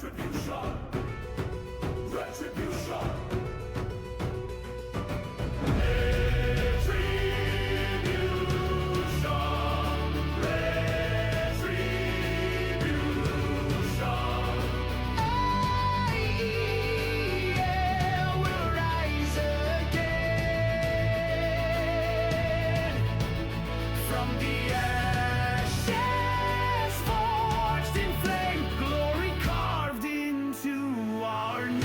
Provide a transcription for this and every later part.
Retribution. Retribution. AEL will rise again from the ashes, forged in flame, glory carved into our name.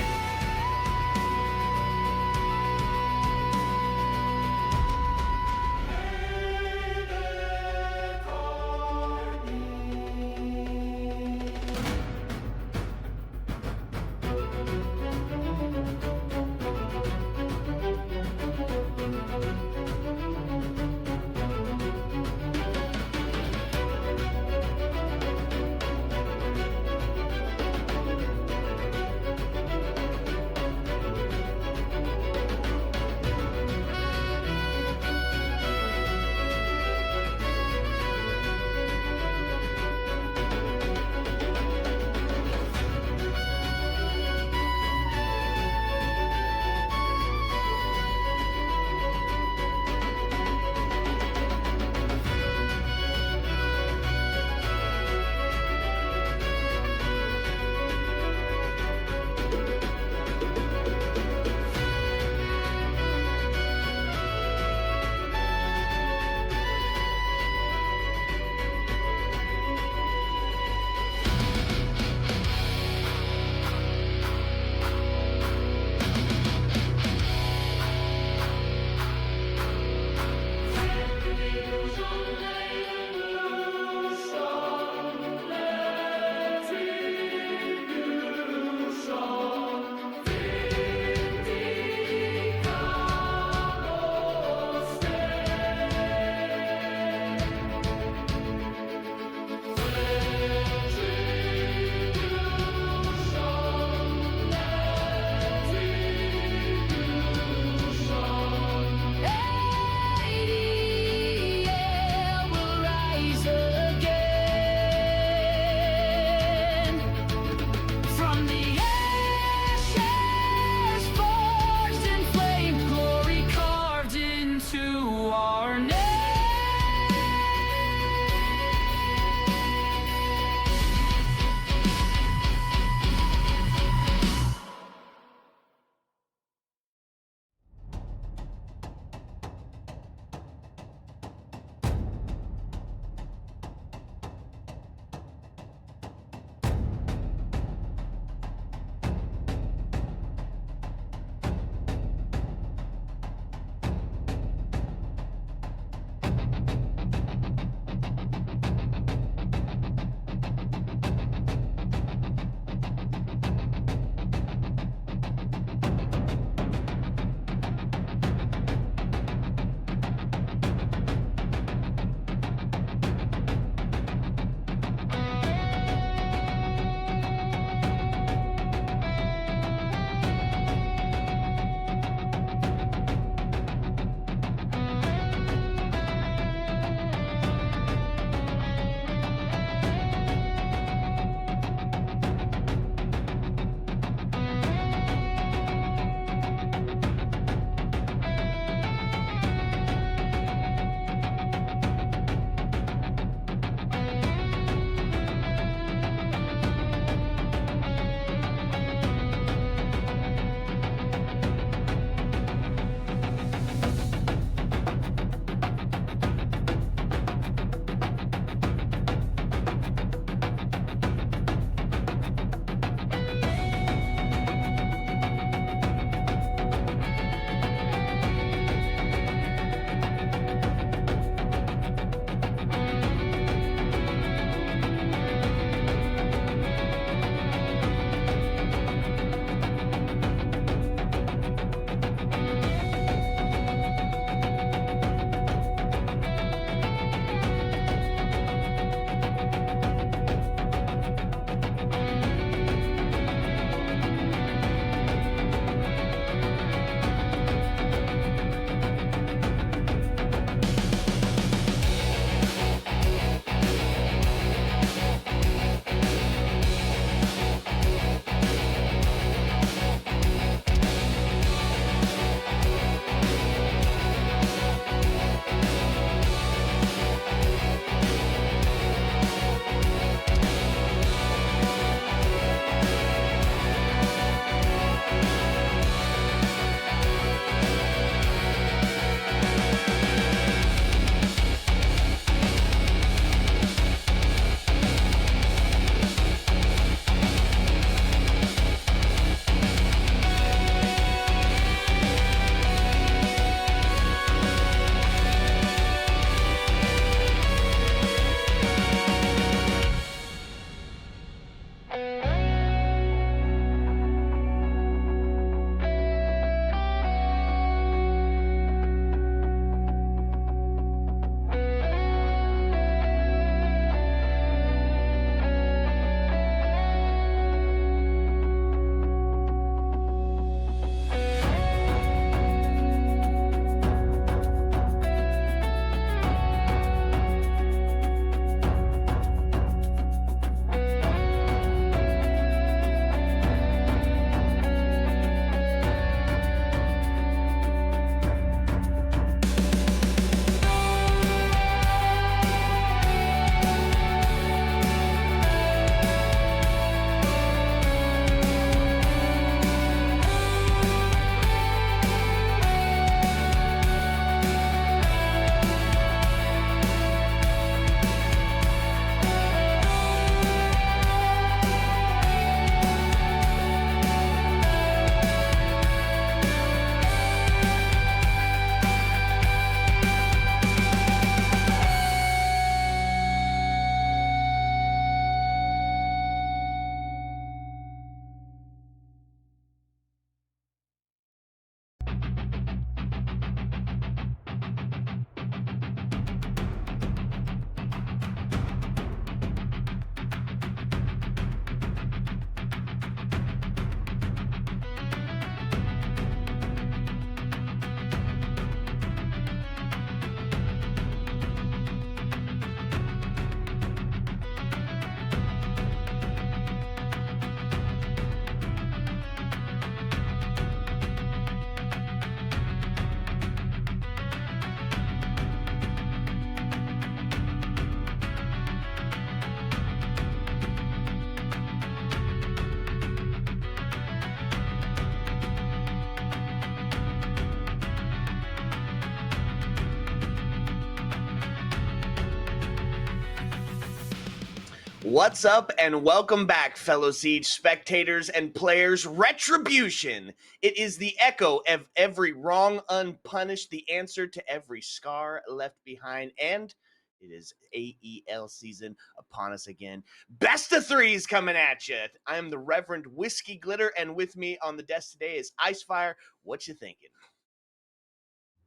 What's up, and welcome back, fellow Siege spectators and players. Retribution. It is the echo of every wrong unpunished, the answer to every scar left behind, and it is AEL season upon us again. Best of threes coming at you. I am the Reverend Whiskey Glitter, and with me on the desk today is Icefire. What you thinking?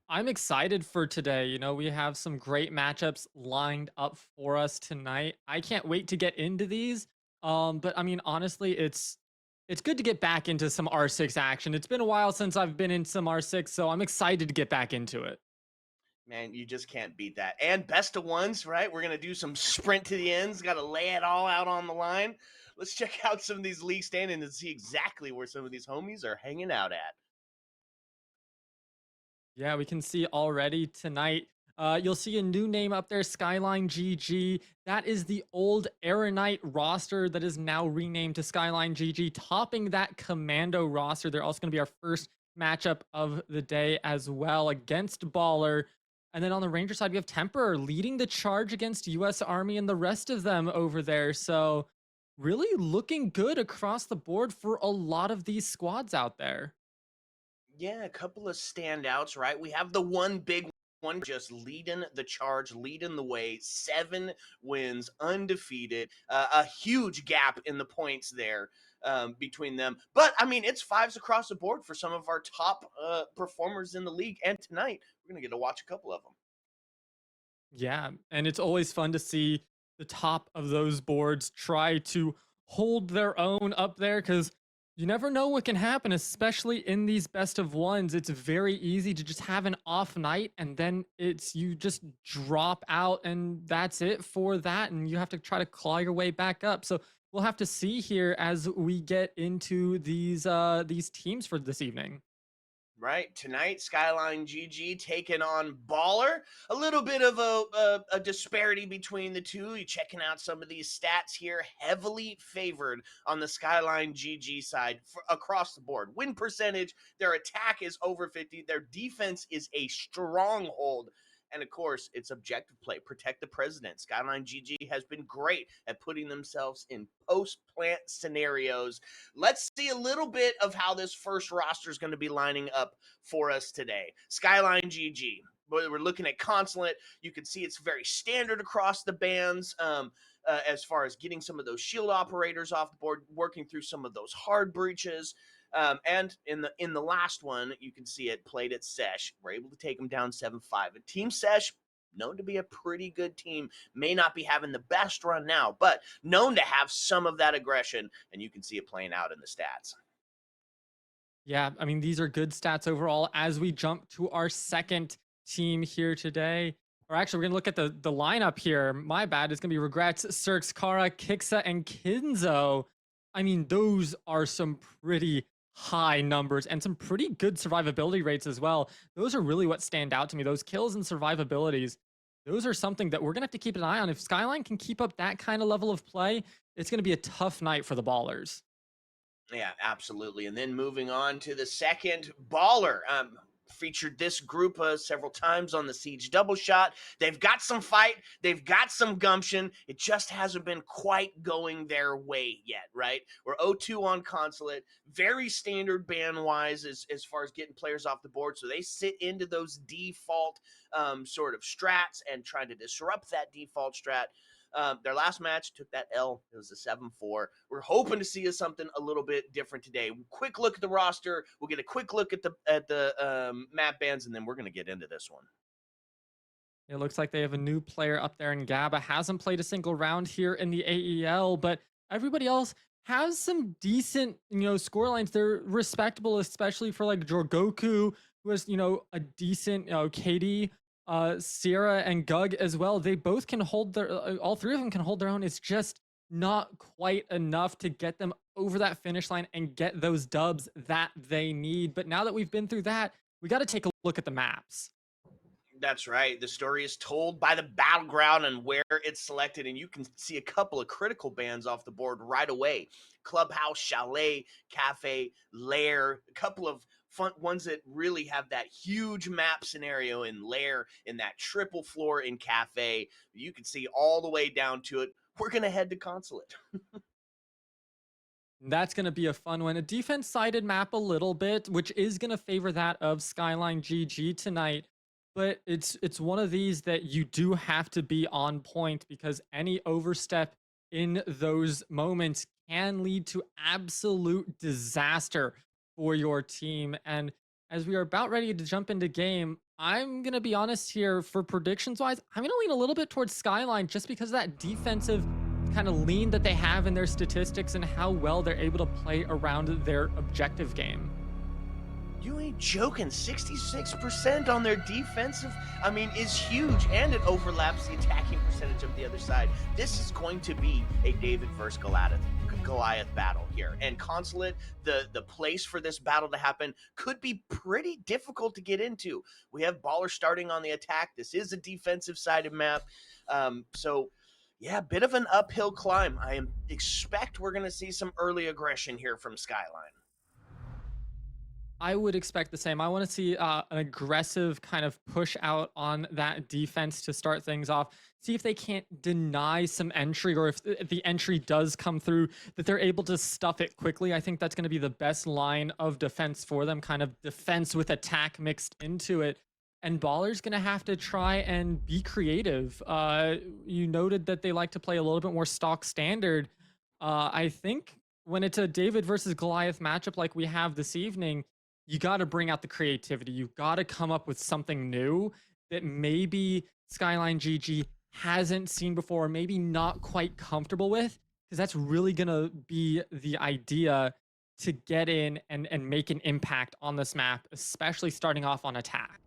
I'm excited for today. We have some great matchups lined up for us tonight. I can't wait to get into these. But I mean, honestly, it's good to get back into some R6 action. It's been a while since I've been in some R6, so I'm excited to get back into it. Man, you just can't beat that. And best of ones, right? We're going to do some sprint to the ends. Got to lay it all out on the line. Let's check out some of these league standings and see exactly where some of these homies are hanging out at. Yeah, we can see already tonight. You'll see a new name up there, SkylineGG. That is the old Aeronite roster that is now renamed to SkylineGG, topping that Commando roster. They're also going to be our first matchup of the day as well against Baller. And then on the Ranger side, we have Temper leading the charge against US Army and the rest of them over there. So really looking good across the board for a lot of these squads out there. Yeah, a couple of standouts, right? We have the one big one just leading the charge, leading the way, 7 wins, undefeated, a huge gap in the points there between them. But I mean, it's fives across the board for some of our top performers in the league. And tonight, we're going to get to watch a couple of them. Yeah, and it's always fun to see the top of those boards try to hold their own up there because you never know what can happen, especially in these best of ones. It's very easy to just have an off night and then it's you just drop out and that's it for that, and you have to try to claw your way back up. So we'll have to see here as we get into these teams for this evening. Right tonight, SkylineGG taking on Baller. A little bit of a disparity between the two. You checking out some of these stats here. Heavily favored on the SkylineGG side across the board. Win percentage. Their attack is over 50. Their defense is a stronghold. And of course, it's objective play. Protect the president. SkylineGG has been great at putting themselves in post-plant scenarios. Let's see a little bit of how this first roster is going to be lining up for us today. SkylineGG. We're looking at Consulate. You can see it's very standard across the bands. As far as getting some of those shield operators off the board, working through some of those hard breaches. And in the last one, you can see it played at Sesh. We're able to take them down 7-5. And Team Sesh, known to be a pretty good team, may not be having the best run now, but known to have some of that aggression, and you can see it playing out in the stats. Yeah, I mean, these are good stats overall as we jump to our second team here today. Or actually, we're going to look at the lineup here. My bad. It's going to be Regrets, Cirx, Kara, Kixa, and Kinzo. I mean, those are some pretty high numbers and some pretty good survivability rates as well. Those are really what stand out to me. Those kills and survivabilities, those are something that we're going to have to keep an eye on. If Skyline can keep up that kind of level of play, it's going to be a tough night for the Ballers. Yeah, absolutely. And then moving on to the second Baller. Featured this group several times on the Siege Double Shot. They've got some fight. They've got some gumption. It just hasn't been quite going their way yet, right? We're 0-2 on Consulate. Very standard ban-wise as far as getting players off the board. So they sit into those default sort of strats and try to disrupt that default strat. Their last match took that L. It was a 7-4. We're hoping to see something a little bit different today. Quick look at the roster. We'll get a quick look at the map bands, and then we're going to get into this one. It looks like they have a new player up there, and Gaba hasn't played a single round here in the AEL, but everybody else has some decent, score lines. They're respectable, especially for like Jorgoku, who has, a decent, KD, Sierra and Gug as well. They both can hold their, all three of them can hold their own. It's just not quite enough to get them over that finish line and get those dubs that they need. But now that we've been through that, we got to take a look at the maps. That's right. The story is told by the battleground and where it's selected, and you can see a couple of critical bands off the board right away. Clubhouse, Chalet, Cafe, Lair, a couple of fun ones that really have that huge map scenario in Lair, in that triple floor in Cafe. You can see all the way down to it. we're going to head to Consulate. That's going to be a fun one. A defense-sided map a little bit, which is going to favor that of SkylineGG tonight. But it's one of these that you do have to be on point, because any overstep in those moments can lead to absolute disaster for your team. And as we are about ready to jump into game, I'm going to be honest here, for predictions wise, I'm going to lean a little bit towards Skyline, just because of that defensive kind of lean that they have in their statistics and how well they're able to play around their objective game. You ain't joking. 66% on their defensive, I mean, is huge, and it overlaps the attacking percentage of the other side. This is going to be a David versus Goliath battle here. And Consulate, the place for this battle to happen, could be pretty difficult to get into. We have Baller starting on the attack. This is a defensive-sided map. So, yeah, bit of an uphill climb. I expect we're going to see some early aggression here from Skyline. I would expect the same. I want to see an aggressive kind of push out on that defense to start things off. See if they can't deny some entry, or if the entry does come through, that they're able to stuff it quickly. I think that's going to be the best line of defense for them, kind of defense with attack mixed into it. And Baller's going to have to try and be creative. You noted that they like to play a little bit more stock standard. I think when it's a David versus Goliath matchup like we have this evening, you got to bring out the creativity. You've got to come up with something new that maybe SkylineGG hasn't seen before, or maybe not quite comfortable with, because that's really going to be the idea to get in and make an impact on this map, especially starting off on attack.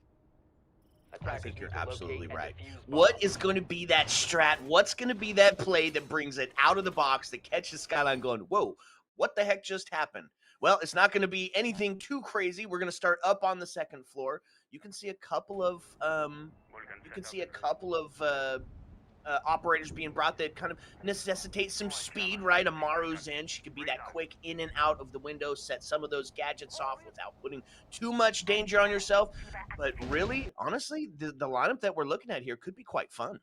I think you're absolutely right. What is going to be that strat? What's going to be that play that brings it out of the box, that catches Skyline going, whoa, what the heck just happened? Well, it's not going to be anything too crazy. We're going to start up on the second floor. You can see a couple of operators being brought that kind of necessitate some speed, right? Amaru's in. She could be that quick in and out of the window, set some of those gadgets off without putting too much danger on yourself. But really, honestly, the lineup that we're looking at here could be quite fun.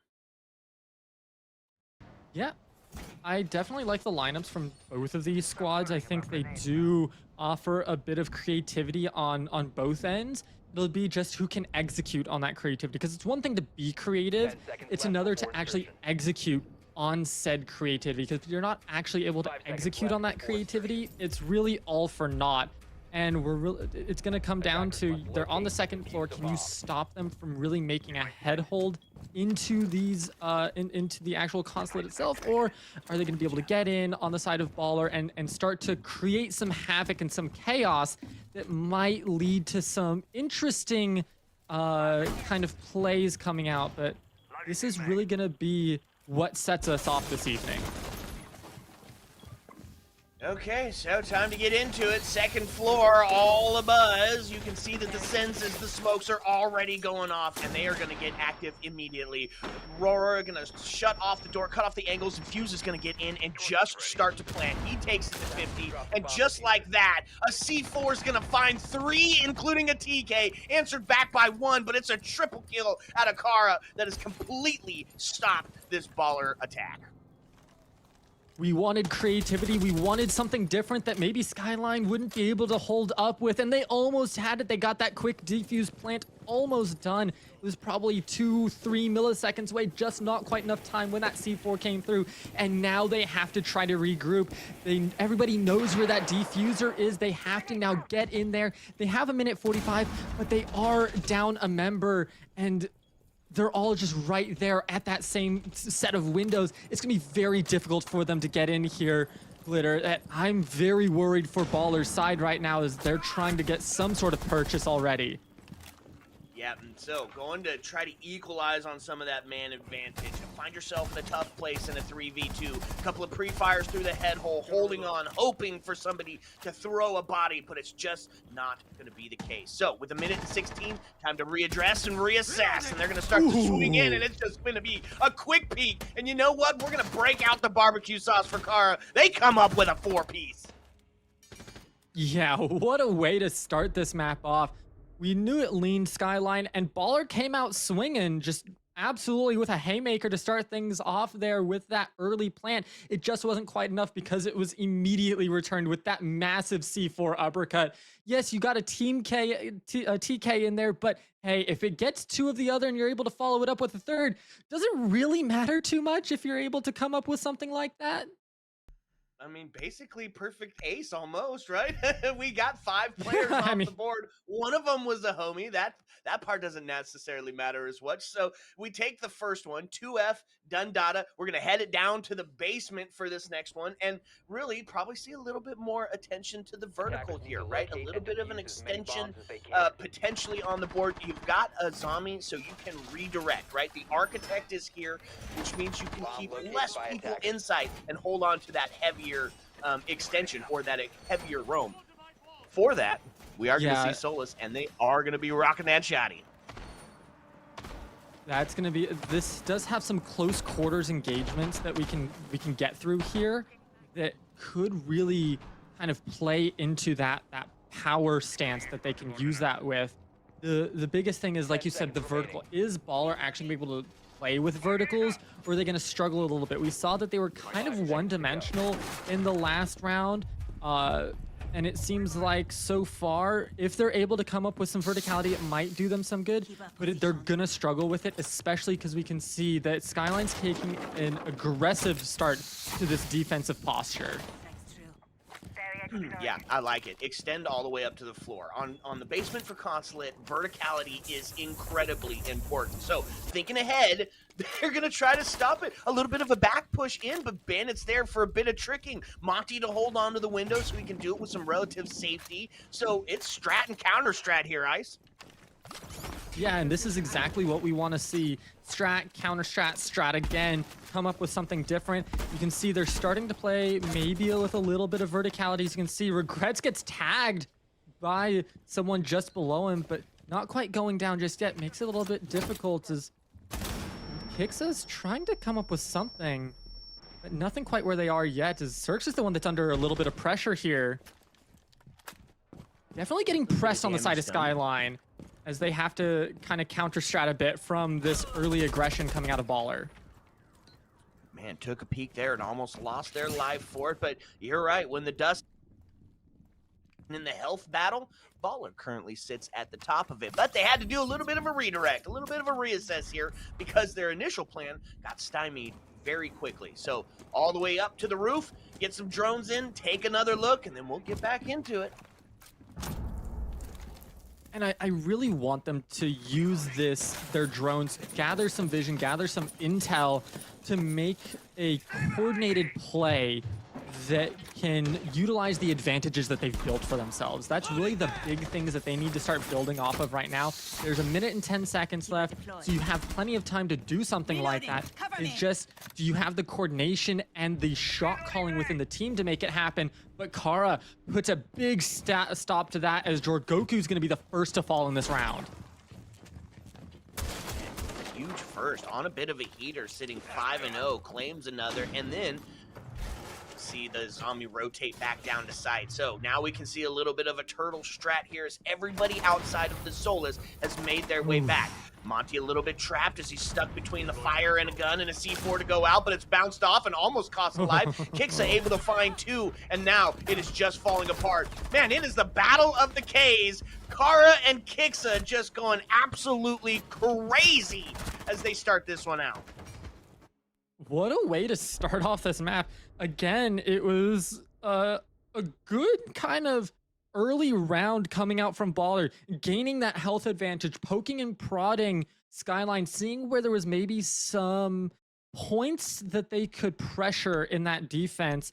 Yeah, I definitely like the lineups from both of these squads. I think they do offer a bit of creativity on both ends. It'll be just who can execute on that creativity, because it's one thing to be creative, it's another to actually execute on said creativity, because if you're not actually able to execute on that creativity, it's really all for naught. And it's going to come down to, they're on the second floor. Can you stop them from really making a head hold into these into the actual Consulate itself, or are they going to be able to get in on the side of Baller and start to create some havoc and some chaos that might lead to some interesting kind of plays coming out? But this is really going to be what sets us off this evening. Okay, so time to get into it. Second floor, all abuzz. You can see that the senses, the smokes are already going off, and they are going to get active immediately. Aurora going to shut off the door, cut off the angles, and Fuse is going to get in and just start to plant. He takes it to 50, and just like that, a C4 is going to find 3, including a TK, answered back by 1, but it's a triple kill out of Kara that has completely stopped this Baller attack. We wanted creativity. We wanted something different that maybe Skyline wouldn't be able to hold up with, and they almost had it. They got that quick defuse plant almost done. It was probably 2-3 milliseconds away, just not quite enough time when that C4 came through, and now they have to try to regroup. Everybody knows where that diffuser is. They have to now get in there. They have 1:45, but they are down a member, and they're all just right there at that same set of windows. It's gonna be very difficult for them to get in here, Glitter. I'm very worried for Baller's side right now as they're trying to get some sort of purchase already. Yeah, and so going to try to equalize on some of that man advantage. Find yourself in a tough place in a 3v2. A couple of pre-fires through the head hole, holding on, hoping for somebody to throw a body, but it's just not going to be the case. So with 1:16, time to readdress and reassess, and they're going to start to swing in, and it's just going to be a quick peek. And you know what? We're going to break out the barbecue sauce for Kara. They come up with a 4-piece. Yeah, what a way to start this map off. We knew it leaned Skyline, and Baller came out swinging, just Absolutely, with a haymaker to start things off there with that early plant. It just wasn't quite enough because it was immediately returned with that massive C4 uppercut. Yes, you got a TK in there, but hey, if it gets two of the other and you're able to follow it up with a third, does it really matter too much if you're able to come up with something like that? I mean, basically perfect ace almost, right? We got 5 players Yeah, I off mean, the board. One of them was a homie. That part doesn't necessarily matter as much. So we take the first one, 2F, done data. We're gonna head it down to the basement for this next one, and really probably see a little bit more attention to the vertical Attackers need here, to right? A locate little and bit of an defuse as many extension, bombs as they can. potentially on the board. You've got a zombie, so you can redirect, right? The architect is here, which means you can Bomb keep located less by people attackers. inside and hold on to that heavier extension or that heavier roam. For that, we are going to yeah, see Solus, and they are going to be rocking that shotty. that's gonna be. This does have some close quarters engagements that we can get through here that could really kind of play into that power stance that they can use that with. The biggest thing is, like 10 you said, the seconds vertical. remaining. Is Baller actually gonna be able to play with verticals, or are they gonna struggle a little bit? We saw that they were kind of one-dimensional in the last round. And it seems like so far, if they're able to come up with some verticality, it might do them some good, but they're gonna struggle with it, especially because we can see that Skyline's taking an aggressive start to this defensive posture. Yeah, I like it. Extend all the way up to the floor. On the basement for Consulate, verticality is incredibly important. So thinking ahead, they're going to try to stop it. A little bit of a back push in, but Bandit's there for a bit of tricking. Monty to hold on to the window so he can do it with some relative safety. So it's strat and counter strat here, Ice. Yeah, and this is exactly what we want to see. Strat, counter strat, strat again, come up with something different. You can see they're starting to play maybe with a little bit of verticality. As you can see, Regrets gets tagged by someone just below him, but not quite going down just yet. Makes it a little bit difficult as Kixa's trying to come up with something, but nothing quite where they are yet. As Cirx is the one that's under a little bit of pressure here. Definitely getting pressed on the side of damage done. Skyline, as they have to kind of counter strat a bit from this early aggression coming out of Baller. Man, took a peek there and almost lost their life for it, but you're right. When the dust in the health battle, Baller currently sits at the top of it, but they had to do a little bit of a redirect, a little bit of a reassess here because their initial plan got stymied very quickly. So all the way up to the roof, get some drones in, take another look, and then we'll get back into it. And I really want them to use their drones, gather some vision, gather some intel to make a coordinated play that can utilize the advantages that they've built for themselves. That's really the big things that they need to start building off of right now. There's 1 minute and 10 seconds left, so you have plenty of time to do something like that. It's just, do you have the coordination and the shot calling within the team to make it happen? But Kara puts a big stop to that, as Jorgoku's going to be the first to fall in this round. A huge first on a bit of a heater, sitting 5-0, claims another, and then see the zombie rotate back down to side. So now we can see a little bit of a turtle strat here as everybody outside of the Solus has made their way back. Monty a little bit trapped as he's stuck between the fire and a gun and a C4 to go out, but it's bounced off and almost cost a life. Kixa able to find 2, and now it is just falling apart. Man, it is the battle of the Ks. Kara and Kixa just going absolutely crazy as they start this one out. What a way to start off this map. Again, it was a good kind of early round coming out from Baller, gaining that health advantage, poking and prodding Skyline, seeing where there was maybe some points that they could pressure in that defense.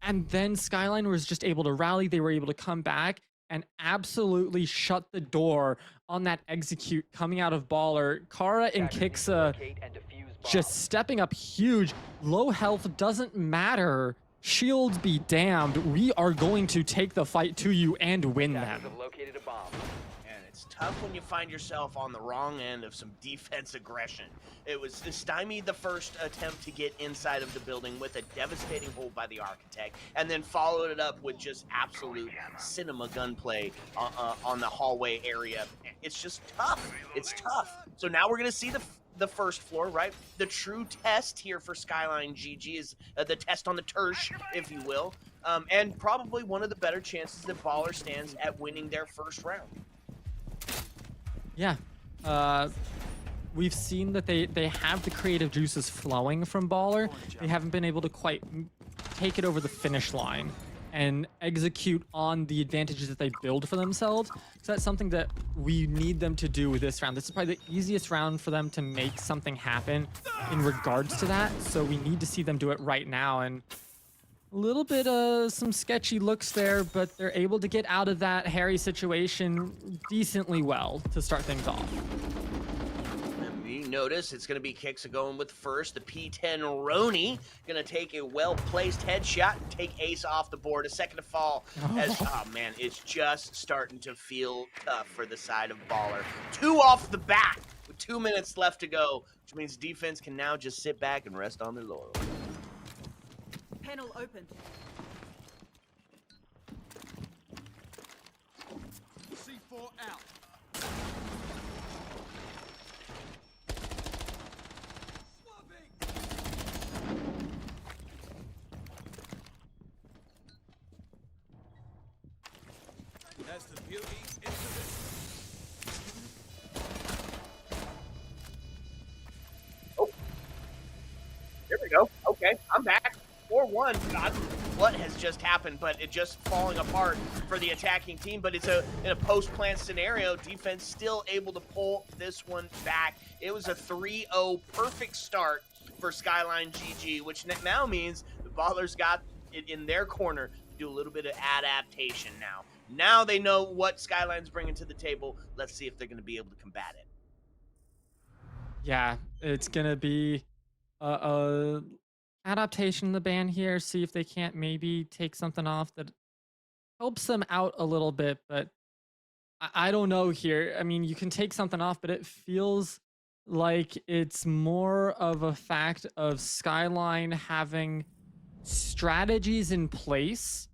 And then Skyline was just able to rally. They were able to come back and absolutely shut the door on that execute coming out of Baller. Kara and Attackers need to Kixa locate and defuse just bombs. stepping up huge. Low health doesn't matter. Shields be damned. We are going to take the fight to you and win Attackers them. have located a bomb. And it's tough when you find yourself on the wrong end of some defense aggression. It was stymied the first attempt to get inside of the building with a devastating hold by the architect, and then followed it up with just absolute cinema gunplay on the hallway area. It's just tough. It's tough. So now we're going to see the the first floor, right? The true test here for SkylineGG is the test on the Tersh, if you will, and probably one of the better chances that Baller stands at winning their first round. Yeah. We've seen that they have the creative juices flowing from Baller. They haven't been able to quite take it over the finish line and execute on the advantages that they build for themselves. So that's something that we need them to do with this round. This is probably the easiest round for them to make something happen in regards to that. So we need to see them do it right now. And a little bit of some sketchy looks there, but they're able to get out of that hairy situation decently well to start things off. You notice it's going to be Kicks going with first. The P10 Roni going to take a well-placed headshot and take Ace off the board. A second to fall. As, oh man, it's just starting to feel tough for the side of Baller. 2 off the bat with 2 minutes left to go, which means defense can now just sit back and rest on their laurels. Panel open. C4 out. That's the beauty into this. Oh, there we go. Okay, I'm back. 4-1. God, what has just happened? But it just falling apart for the attacking team. But it's in a post-plant scenario. Defense still able to pull this one back. It was a 3-0 perfect start for SkylineGG, which now means the Ballers got it in their corner to do a little bit of adaptation now. Now they know what Skyline's bringing to the table. Let's see if they're going to be able to combat it. Yeah, it's going to be a adaptation in the ban here. See if they can't maybe take something off that helps them out a little bit. But I don't know here. I mean, you can take something off, but it feels like it's more of a fact of Skyline having strategies in place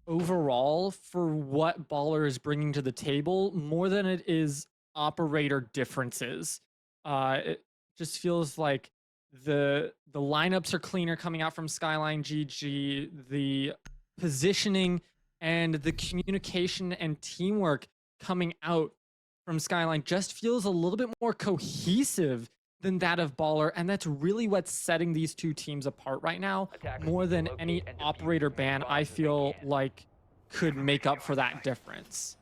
overall for what Baller is bringing to the table more than it is operator differences. It just feels like the lineups are cleaner coming out from SkylineGG. The positioning and the communication and teamwork coming out from Skyline just feels a little bit more cohesive than that of Baller, and that's really what's setting these two teams apart right now. More than any operator ban, I feel like could make up for that difference.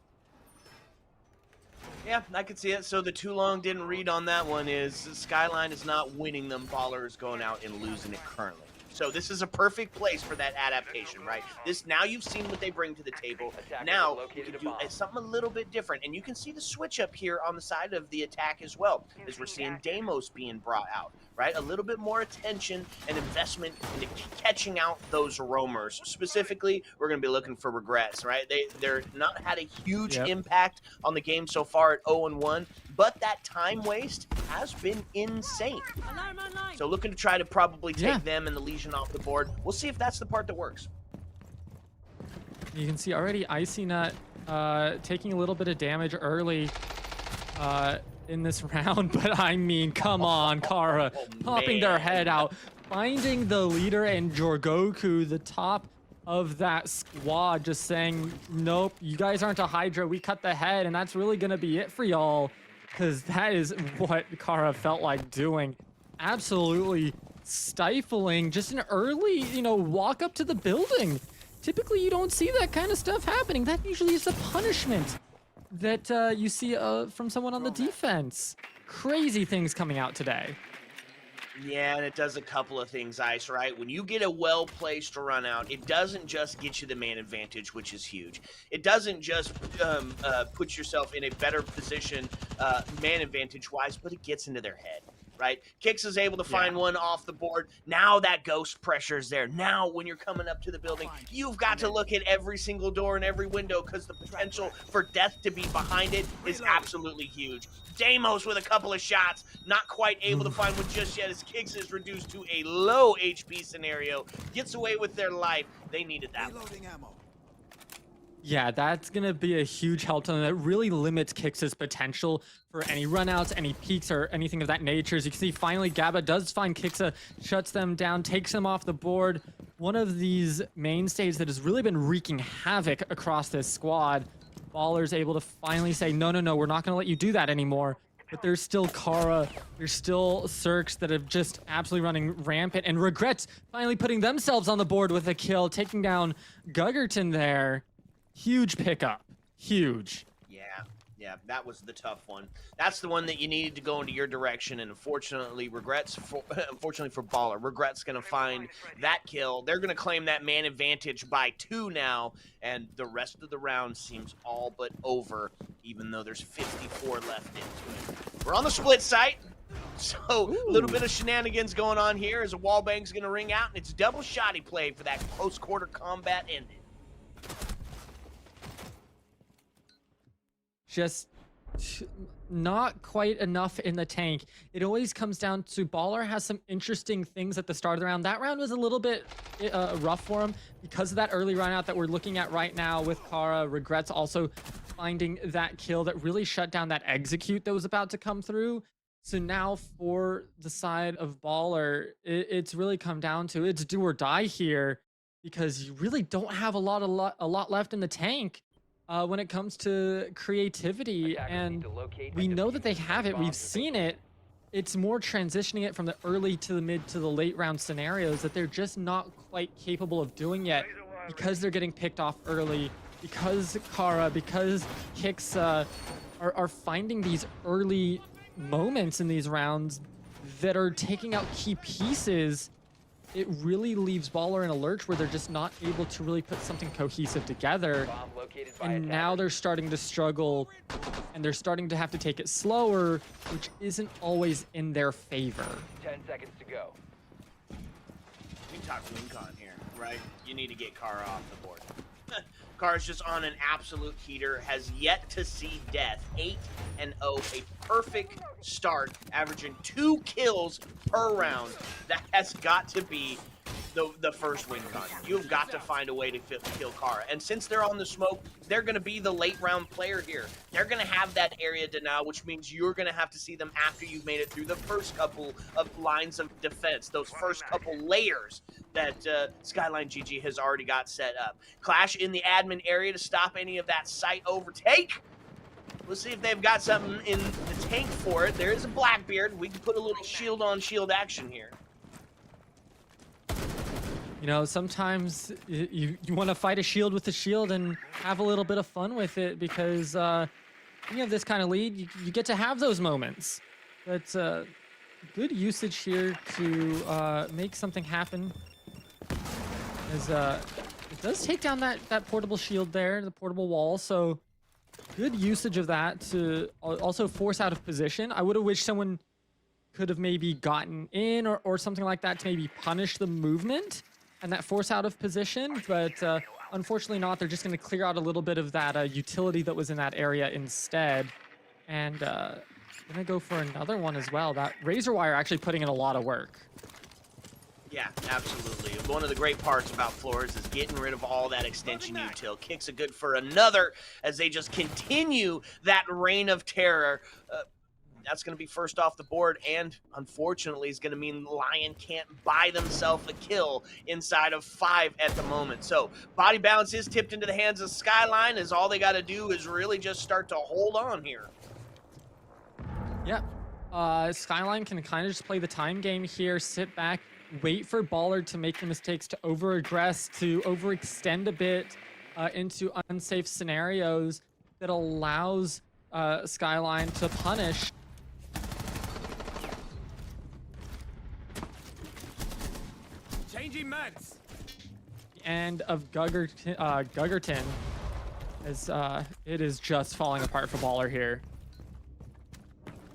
Yeah, I could see it. So the too long didn't read on that one is Skyline is not winning them. Baller is going out and losing it currently. So this is a perfect place for that adaptation, right? Now you've seen what they bring to the table. Now you can do something a little bit different, and you can see the switch up here on the side of the attack as well, as we're seeing Deimos being brought out, right? A little bit more attention and investment into catching out those roamers. Specifically, we're going to be looking for Regrets, right? They're not had a huge impact on the game so far at 0-1, but that time waste has been insane. Alarm online. So looking to try to probably take them and the Legion off the board. We'll see if that's the part that works. You can see already Icy Nut taking a little bit of damage early in this round, but I mean, come on, Kara, popping their head out, finding the leader and Jorgoku, the top of that squad, just saying, nope, you guys aren't a Hydra, we cut the head, and that's really gonna be it for y'all, because that is what Kara felt like doing. Absolutely stifling just an early, walk up to the building. Typically, you don't see that kind of stuff happening. That usually is a punishment that you see from someone on the defense. Crazy things coming out today. Yeah, and it does a couple of things, Ice, right? When you get a well-placed run out, it doesn't just get you the man advantage, which is huge. It doesn't just put yourself in a better position man advantage-wise, but it gets into their head, right? Kix is able to find one off the board. Now that ghost pressure is there. Now when you're coming up to the building, you've got to look at every single door and every window because the potential for death to be behind it is absolutely huge. Deimos with a couple of shots, not quite able to find one just yet as Kix is reduced to a low HP scenario. Gets away with their life. They needed that one. Yeah, that's gonna be a huge help to them. That really limits Kix's potential for any runouts, any peaks, or anything of that nature. As you can see, finally Gabba does find Kixa, shuts them down, takes them off the board. One of these mainstays that has really been wreaking havoc across this squad. Baller's able to finally say, no, no, no, we're not gonna let you do that anymore. But there's still Kara, there's still Cirques that have just absolutely running rampant, and Regrets finally putting themselves on the board with a kill, taking down Guggerton there. Huge pickup. Huge. Yeah, that was the tough one. That's the one that you needed to go into your direction, and unfortunately, unfortunately for Baller, Regret's going to find that kill. They're going to claim that man advantage by 2 now, and the rest of the round seems all but over, even though there's 54 left into it. We're on the split site, so a little bit of shenanigans going on here as a wallbang's going to ring out, and it's double shotty play for that close quarter combat ended. Just not quite enough in the tank. It always comes down to Baller has some interesting things at the start of the round. That round was a little bit rough for him because of that early run out that we're looking at right now with Kara. Regrets also finding that kill that really shut down that execute that was about to come through. So now for the side of Baller, it's really come down to it's do or die here because you really don't have a lot left in the tank. When it comes to creativity, and we know that they have it, we've seen it. It's more transitioning it from the early to the mid to the late round scenarios that they're just not quite capable of doing yet because they're getting picked off early, because Kara, because Kix are finding these early moments in these rounds that are taking out key pieces. It really leaves Baller in a lurch where they're just not able to really put something cohesive together. And now they're starting to struggle, and they're starting to have to take it slower, which isn't always in their favor. 10 seconds to go. We talk WinCon here, right? You need to get Kara off the board. Kara's just on an absolute heater, has yet to see death. 8-0, a perfect start, averaging 2 kills per round. That has got to be the first win con. You've got to find a way to kill Kara. And since they're on the smoke, they're going to be the late round player here. They're going to have that area denial, which means you're going to have to see them after you've made it through the first couple of lines of defense, those first couple layers that SkylineGG has already got set up. Clash in the admin area to stop any of that site overtake. We'll see if they've got something in the tank for it. There is a Blackbeard. We can put a little shield on shield action here. You know, sometimes you want to fight a shield with a shield and have a little bit of fun with it because you have this kind of lead, you get to have those moments. But good usage here to make something happen. As it does take down that portable shield there, the portable wall, so good usage of that to also force out of position. I would have wished someone could have maybe gotten in or something like that to maybe punish the movement and that force out of position, but unfortunately not. They're just going to clear out a little bit of that utility that was in that area instead. And going to go for another one as well. That Razor Wire actually putting in a lot of work. Yeah, absolutely. One of the great parts about Floors is getting rid of all that extension util. Kicks a good for another as they just continue that reign of terror. That's going to be first off the board, and unfortunately is going to mean Lion can't buy themselves a kill inside of 5 at the moment. So body balance is tipped into the hands of Skyline, as all they got to do is really just start to hold on here. Yeah, Skyline can kind of just play the time game here, sit back, wait for Baller to make the mistakes, to over-aggress, to overextend a bit into unsafe scenarios that allows Skyline to punish. Changing mags. The end of Guggerton, as it is just falling apart for Baller here.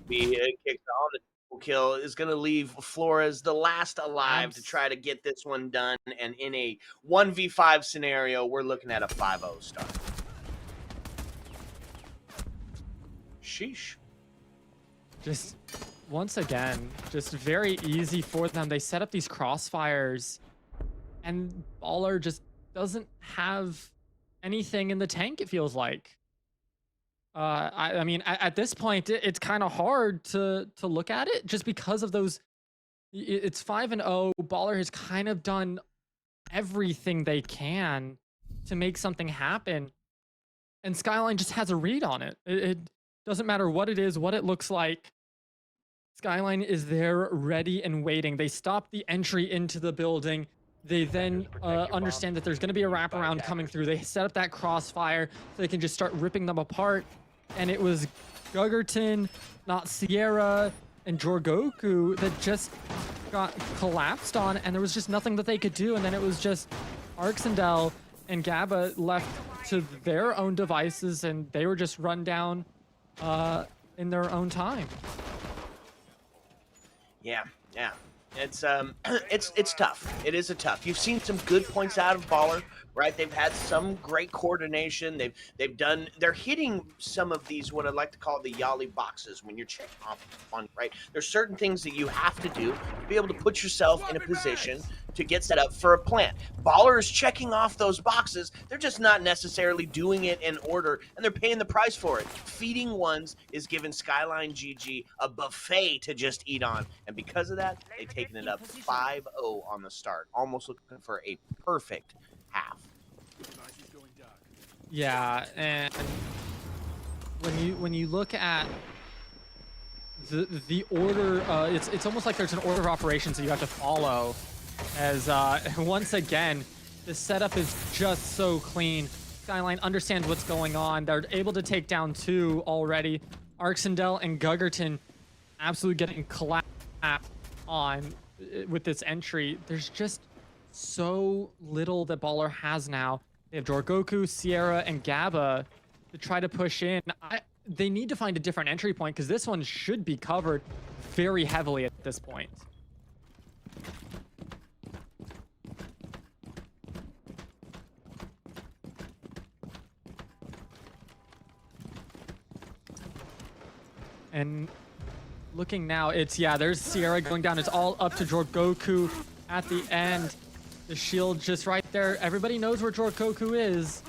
Be kicked on. The triple kill is going to leave Flores the last alive to try to get this one done. And in a 1v5 scenario, we're looking at a 5-0 start. Sheesh. Just once again, just very easy for them. They set up these crossfires, and Baller just doesn't have anything in the tank, it feels like. I mean, at this point, it's kind of hard to look at it just because of those. It's 5-0. Baller has kind of done everything they can to make something happen, and Skyline just has a read on it. It doesn't matter what it is, what it looks like. Skyline is there, ready and waiting. They stop the entry into the building. They then understand that there's going to be a wraparound coming through. They set up that crossfire so they can just start ripping them apart. And it was Guggerton, not Sierra, and Jorgoku that just got collapsed on, and there was just nothing that they could do. And then it was just Arxendel and Gabba left to their own devices, and they were just run down in their own time. Yeah. It's it's tough. It is a tough. You've seen some good points out of Baller, right? They've had some great coordination. They're hitting some of these, what I'd like to call the Yali boxes when you're checking off on, right? There's certain things that you have to do to be able to put yourself in a position to get set up for a plant. Baller is checking off those boxes. They're just not necessarily doing it in order, and they're paying the price for it. Feeding ones is giving SkylineGG a buffet to just eat on, and because of that, they've taken it up 5-0 on the start, almost looking for a perfect half. Yeah, and when you look at the order, it's almost like there's an order of operations that you have to follow. As once again, the setup is just so clean. Skyline understands what's going on. They're able to take down 2 already. Arxendel and Guggerton absolutely getting collapsed on with this entry. There's just so little that Baller has now. They have Jorgoku, Sierra, and Gabba to try to push in. They need to find a different entry point because this one should be covered very heavily at this point. And looking now, there's Sierra going down. It's all up to Jorgoku at the end. The shield just right there. Everybody knows where Jorgoku is.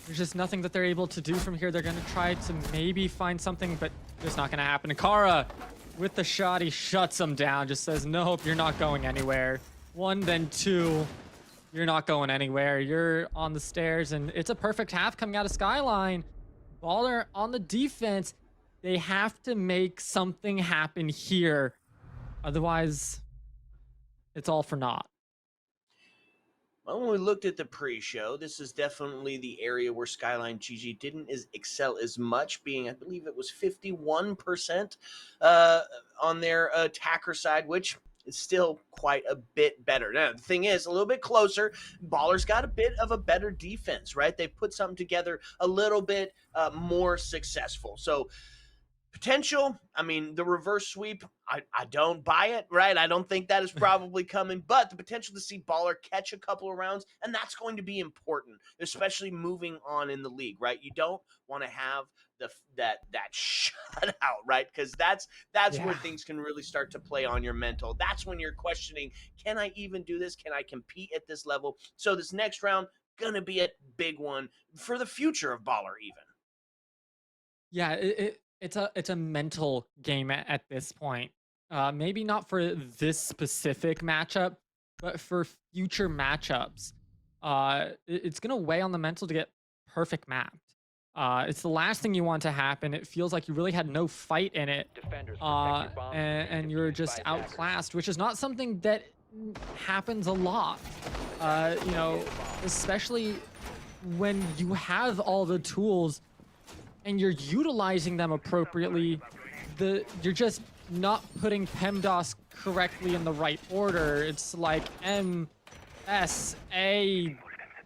There's just nothing that they're able to do from here. They're going to try to maybe find something, but it's not going to happen. Akara with the shot, he shuts him down. Just says, nope, you're not going anywhere. 1, then 2. You're not going anywhere. You're on the stairs, and it's a perfect half coming out of Skyline. Baller on the defense. They have to make something happen here. Otherwise, it's all for naught. Well, when we looked at the pre-show, this is definitely the area where SkylineGG didn't excel as much, being, I believe it was 51% on their attacker side, which is still quite a bit better. Now, the thing is, a little bit closer. Baller's got a bit of a better defense, right? They put something together a little bit more successful. So, potential, I mean, the reverse sweep, I don't buy it, right? I don't think that is probably coming, but the potential to see Baller catch a couple of rounds, and that's going to be important, especially moving on in the league, right? You don't want to have that shutout, right? Because that's where things can really start to play on your mental. That's when you're questioning, can I even do this? Can I compete at this level? So this next round, gonna be a big one for the future of Baller even. Yeah, it's a mental game at this point. Maybe not for this specific matchup, but for future matchups. It's gonna weigh on the mental to get perfect mapped. It's the last thing you want to happen. It feels like you really had no fight in it, and you're just outclassed, which is not something that happens a lot. You know, especially when you have all the tools and you're utilizing them appropriately, you're just not putting PEMDAS correctly in the right order. It's like M, S, A,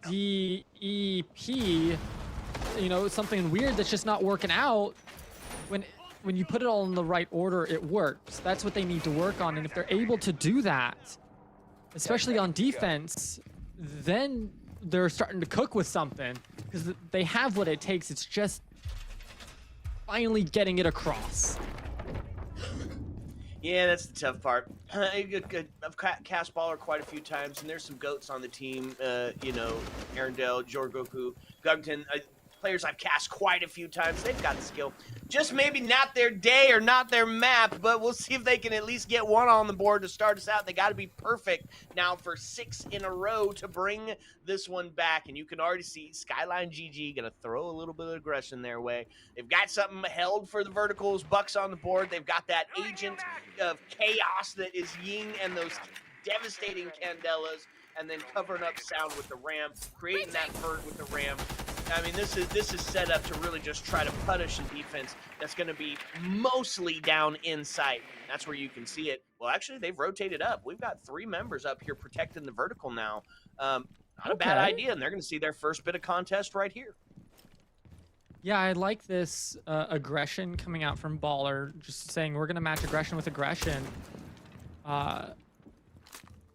D, E, P. You know, something weird that's just not working out. When you put it all in the right order, it works. That's what they need to work on. And if they're able to do that, especially on defense, then they're starting to cook with something because they have what it takes. It's just finally getting it across. Yeah, that's the tough part. I've cast Baller quite a few times, and there's some goats on the team. Arendelle, Jorgoku, Gugton, players I've cast quite a few times. They've got the skill. Just maybe not their day or not their map, but we'll see if they can at least get one on the board to start us out. They got to be perfect now for 6 in a row to bring this one back, and you can already see SkylineGG going to throw a little bit of aggression their way. They've got something held for the verticals, Bucks on the board. They've got that agent of chaos that is Ying and those devastating Candelas, and then covering up sound with the ramp, creating that vert with the ramp. I mean, this is set up to really just try to punish a defense that's going to be mostly down inside. That's where you can see it. Well, actually, they've rotated up. We've got 3 members up here protecting the vertical now. Not a bad idea, and they're going to see their first bit of contest right here. Yeah, I like this aggression coming out from Baller, just saying we're going to match aggression with aggression.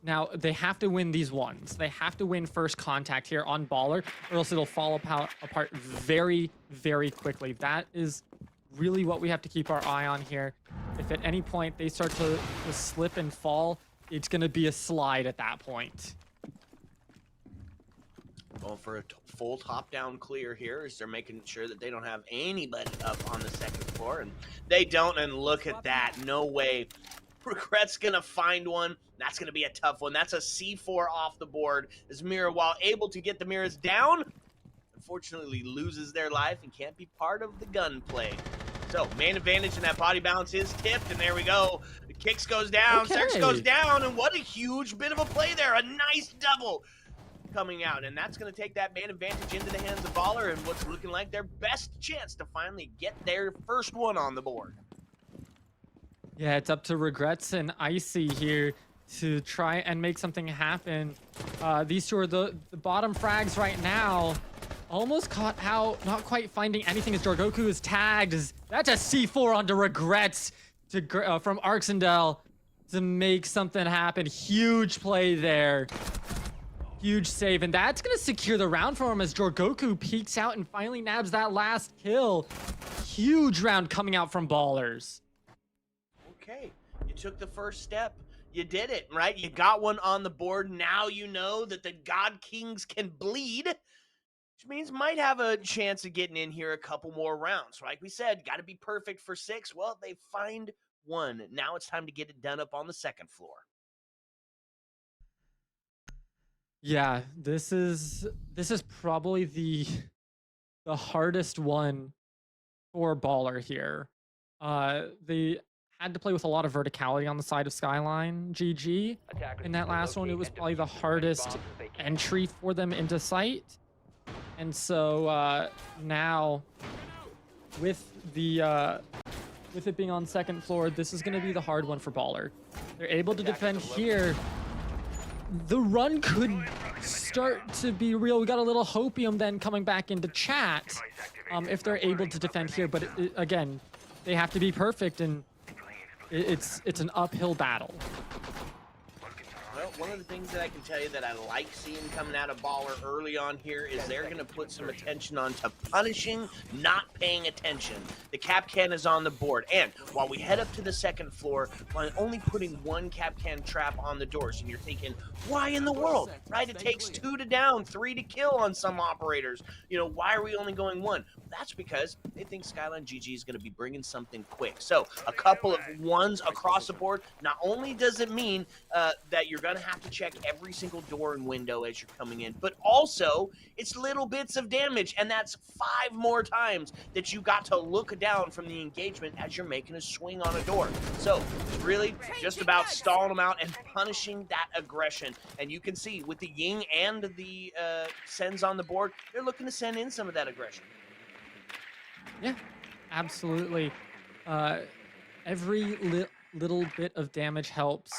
Now, they have to win these ones. They have to win first contact here on Baller, or else it'll fall apart very, very quickly. That is really what we have to keep our eye on here. If at any point they start to slip and fall, it's going to be a slide at that point. Going for a full top-down clear here as they're making sure that they don't have anybody up on the second floor, and they don't, and look at that. No way. Regret's gonna find one. That's gonna be a tough one. That's a C4 off the board. As Mira, while able to get the Miras down, unfortunately loses their life and can't be part of the gunplay. So, main advantage and that body balance is tipped, and there we go. The kicks goes down, Sex goes down, and what a huge bit of a play there. A nice double coming out, and that's going to take that man advantage into the hands of Baller and what's looking like their best chance to finally get their first one on the board. Yeah, it's up to Regrets and Icy here to try and make something happen. These two are the bottom frags right now. Almost caught out, not quite finding anything as Jorgoku is tagged. That's a C4 onto Regrets from Arxendel to make something happen. Huge play there. Huge save, and that's going to secure the round for him as Jorgoku peeks out and finally nabs that last kill. Huge round coming out from Ballers. Okay, you took the first step. You did it, right? You got one on the board. Now you know that the God Kings can bleed, which means might have a chance of getting in here a couple more rounds. Like we said, got to be perfect for 6. Well, they find one. Now it's time to get it done up on the second floor. Yeah, this is probably the hardest one for Baller here. They had to play with a lot of verticality on the side of SkylineGG. In that last one, it was probably the hardest entry for them into sight. And so now, with it being on second floor, this is going to be the hard one for Baller. They're able to defend here. The run could start to be real. We got a little hopium then coming back into chat if they're able to defend here. But again, they have to be perfect, and it's an uphill battle. Well, one of the things that I can tell you that I like seeing coming out of Baller early on here is they're going to put some attention on to punishing, not paying attention. The cap can is on the board, and while we head up to the second floor, while only putting 1 cap can trap on the doors, and you're thinking, why in the world, right? It takes 2 to down, 3 to kill on some operators. You know, why are we only going 1? That's because they think SkylineGG is going to be bringing something quick. So a couple of 1s across the board. Not only does it mean that you're going to have to check every single door and window as you're coming in, but also it's little bits of damage, and that's 5 more times that you got to look down from the engagement as you're making a swing on a door. So it's really just about stalling them out and punishing that aggression. And you can see with the Ying and the sends on the board, they're looking to send in some of that aggression. Yeah, absolutely. Every little bit of damage helps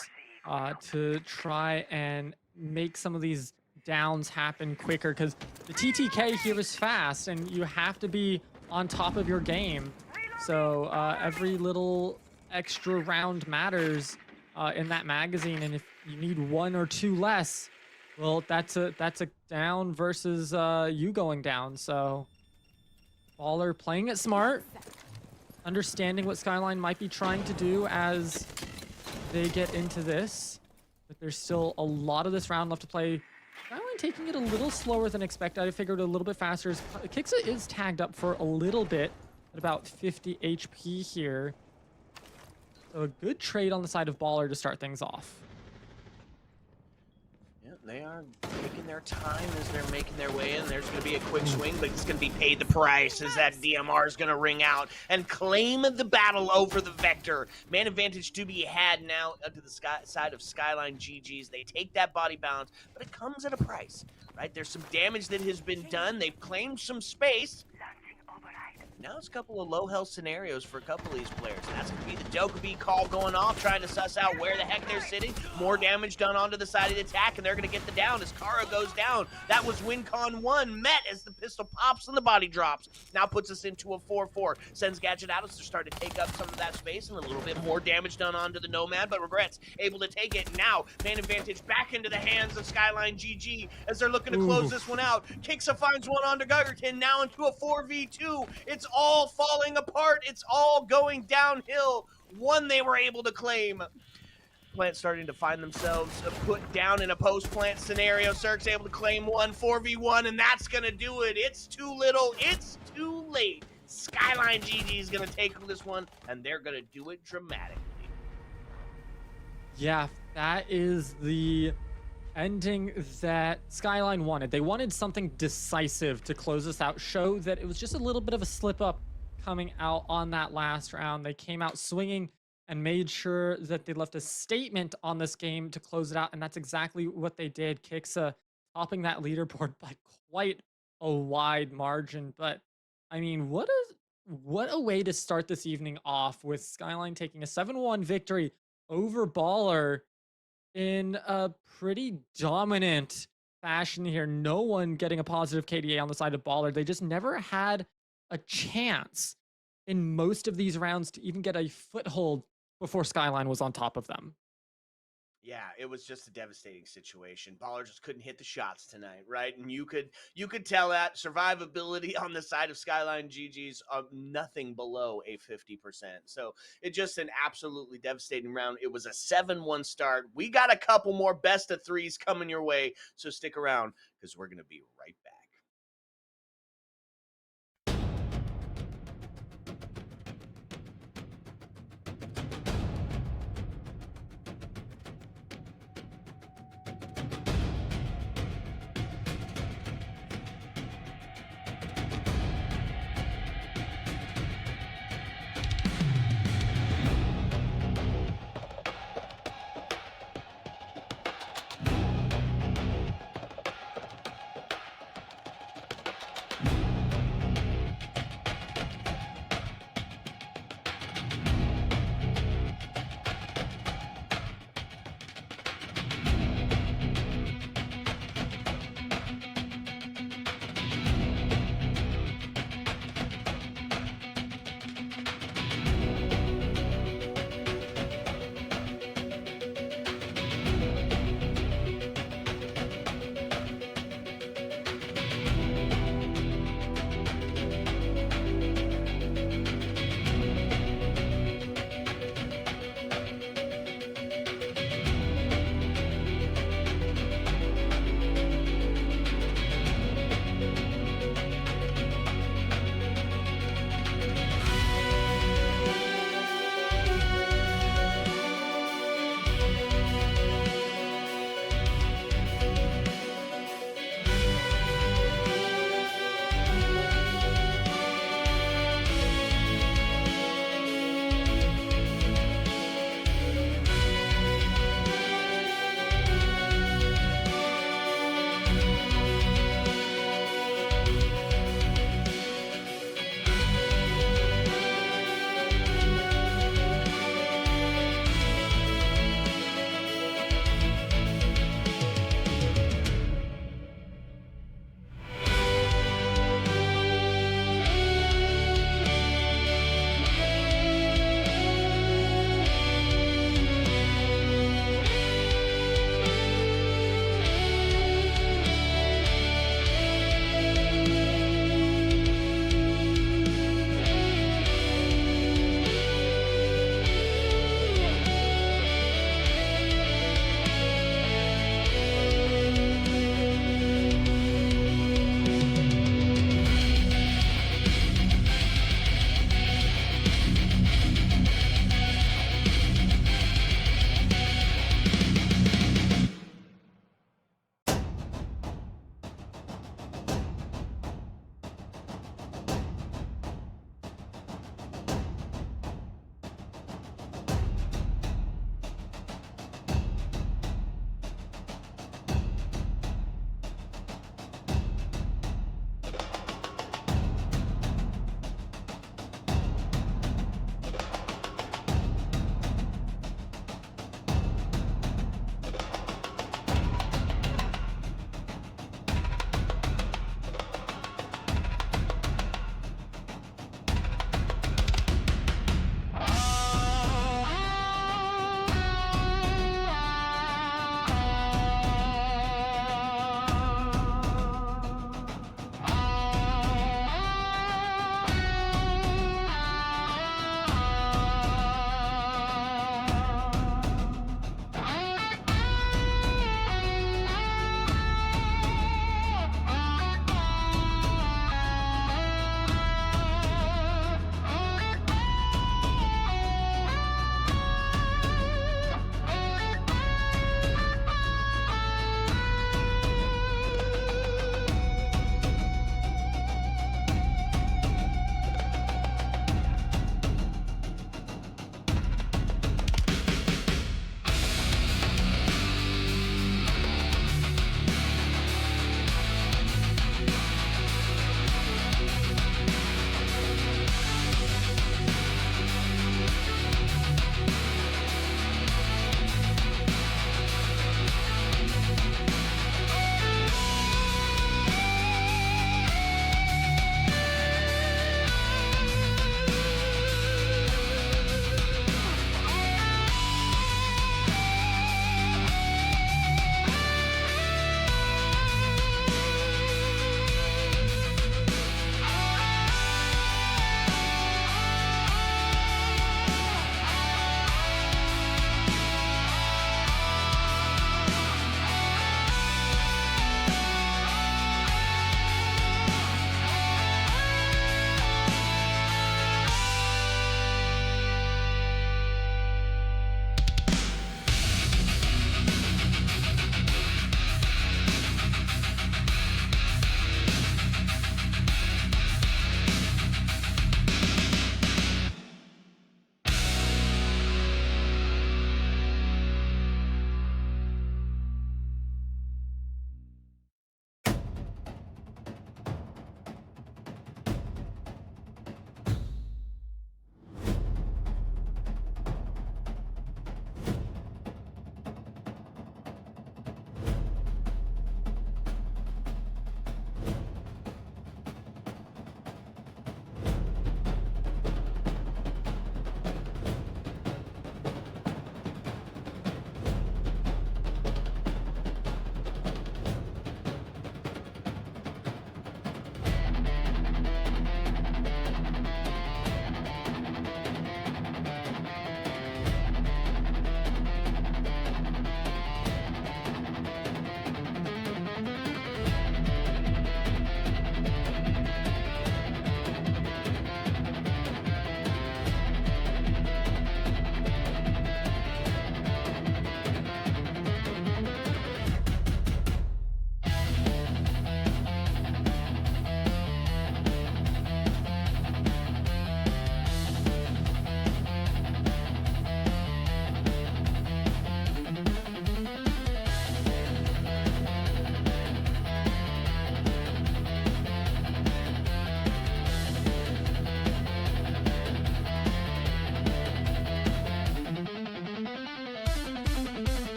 to try and make some of these downs happen quicker, because the TTK here is fast and you have to be on top of your game. So every little extra round matters in that magazine, and if you need 1 or 2 less, well, that's a down versus you going down. So Baller playing it smart, understanding what Skyline might be trying to do as they get into this. But there's still a lot of this round left to play. Skyline taking it a little slower than expected. I figured a little bit faster. Kixa is tagged up for a little bit at about 50 HP here. So a good trade on the side of Baller to start things off. Yeah, they are taking their time as they're making their way in. There's going to be a quick swing, but it's going to be paid the price as that DMR is going to ring out and claim the battle over the Vector. Man advantage to be had now to the side of SkylineGG's. They take that body balance, but it comes at a price, right? There's some damage that has been done. They've claimed some space. Now it's a couple of low health scenarios for a couple of these players. That's going to be the Dokkaebi call going off, trying to suss out where the heck they're sitting. More damage done onto the side of the attack, and they're going to get the down as Kara goes down. That was WinCon 1 met as the pistol pops and the body drops. Now puts us into a 4-4. Sends Gadget out as they're starting to take up some of that space, and a little bit more damage done onto the Nomad, but Regrets able to take it. Now, man advantage back into the hands of SkylineGG as they're looking to close this one out. Kixa finds one onto Guggerton, now into a 4v2. It's all falling apart. It's all going downhill. One they were able to claim. Plant starting to find themselves put down in a post-plant scenario. Cirque's able to claim one, 4v1, and that's going to do it. It's too little. It's too late. SkylineGG is going to take this one, and they're going to do it dramatically. Yeah, that is the ending that Skyline wanted. They wanted something decisive to close this out, show that it was just a little bit of a slip up coming out on that last round. They came out swinging and made sure that they left a statement on this game to close it out, and that's exactly what they did. Kixa topping that leaderboard by quite a wide margin. But I mean, what a way to start this evening off, with Skyline taking a 7-1 victory over Baller in a pretty dominant fashion here. No one getting a positive KDA on the side of Baller. They just never had a chance in most of these rounds to even get a foothold before Skyline was on top of them. Yeah, it was just a devastating situation. Baller just couldn't hit the shots tonight, right? And you could tell that survivability on the side of SkylineGG's nothing below a 50%. So it's just an absolutely devastating round. It was a 7-1 start. We got a couple more best of threes coming your way, so stick around because we're going to be right back.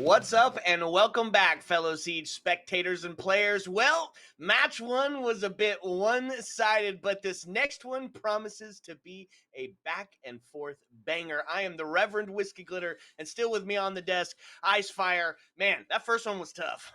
What's up, and welcome back, fellow Siege spectators and players. Well, match one was a bit one-sided, but this next one promises to be a back-and-forth banger. I am the Reverend Whiskey Glitter, and still with me on the desk, Icefire. Man, that first one was tough.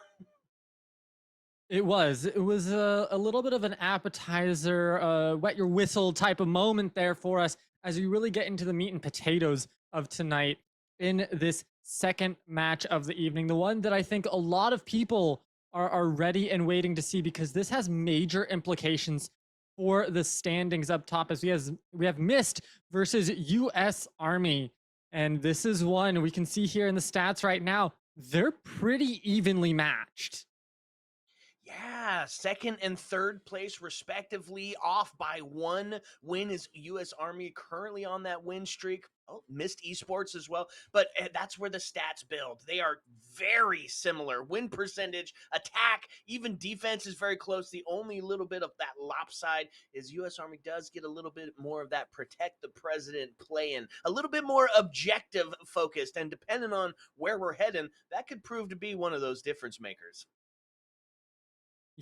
It was. It was a little bit of an appetizer, wet your whistle type of moment there for us as we really get into the meat and potatoes of tonight in this second match of the evening. The one that I think a lot of people are ready and waiting to see, because this has major implications for the standings up top, as we have Mist versus US Army. And this is one we can see here in the stats right now. They're pretty evenly matched. Yeah, second and third place respectively, off by one win is U.S. Army, currently on that win streak. Oh, missed esports as well, but that's where the stats build. They are very similar. Win percentage, attack, even defense is very close. The only little bit of that lopside is U.S. Army does get a little bit more of that protect the president play in, a little bit more objective focused, and depending on where we're heading, that could prove to be one of those difference makers.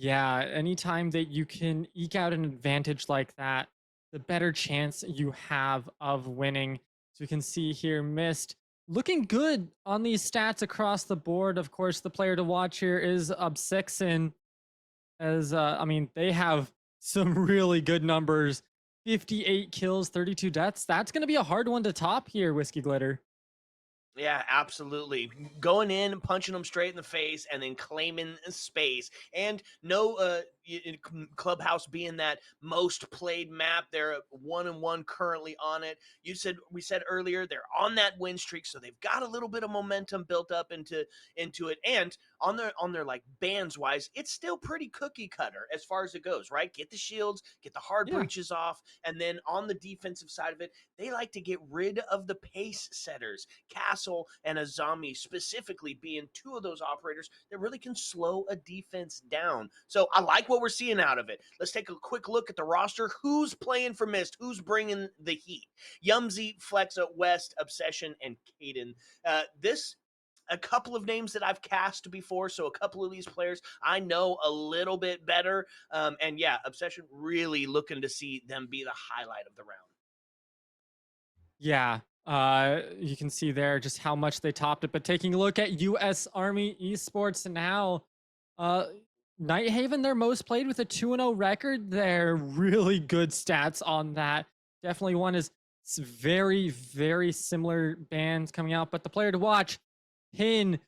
Yeah, anytime that you can eke out an advantage like that, the better chance you have of winning. So you can see here, Mist looking good on these stats across the board. Of course, the player to watch here is Obsixin, as I mean, they have some really good numbers. 58 kills, 32 deaths. That's going to be a hard one to top here, Whiskey Glitter. Yeah, absolutely. Going in, punching them straight in the face, and then claiming space. And no, Clubhouse being that most played map, they're 1-1 currently on it. We said earlier they're on that win streak, so they've got a little bit of momentum built up into it. And on their like bands wise, it's still pretty cookie cutter as far as it goes, right? Get the shields, get the hard breaches off, and then on the defensive side of it, they like to get rid of the pace setters. Castle and Azami specifically being two of those operators that really can slow a defense down. So I like what we're seeing out of it. Let's take a quick look at the roster. Who's playing for Mist? Who's bringing the heat? Yumzy, Flexa, West, Obsession, and Caden. A couple of names that I've cast before, so a couple of these players I know a little bit better. And yeah, Obsession really looking to see them be the highlight of the round. Yeah, you can see there just how much they topped it. But taking a look at US Army Esports now, Nighthaven, their most played with a 2-0 record. They're really good stats on that. Definitely one is very, very similar bands coming out. But the player to watch, Pin,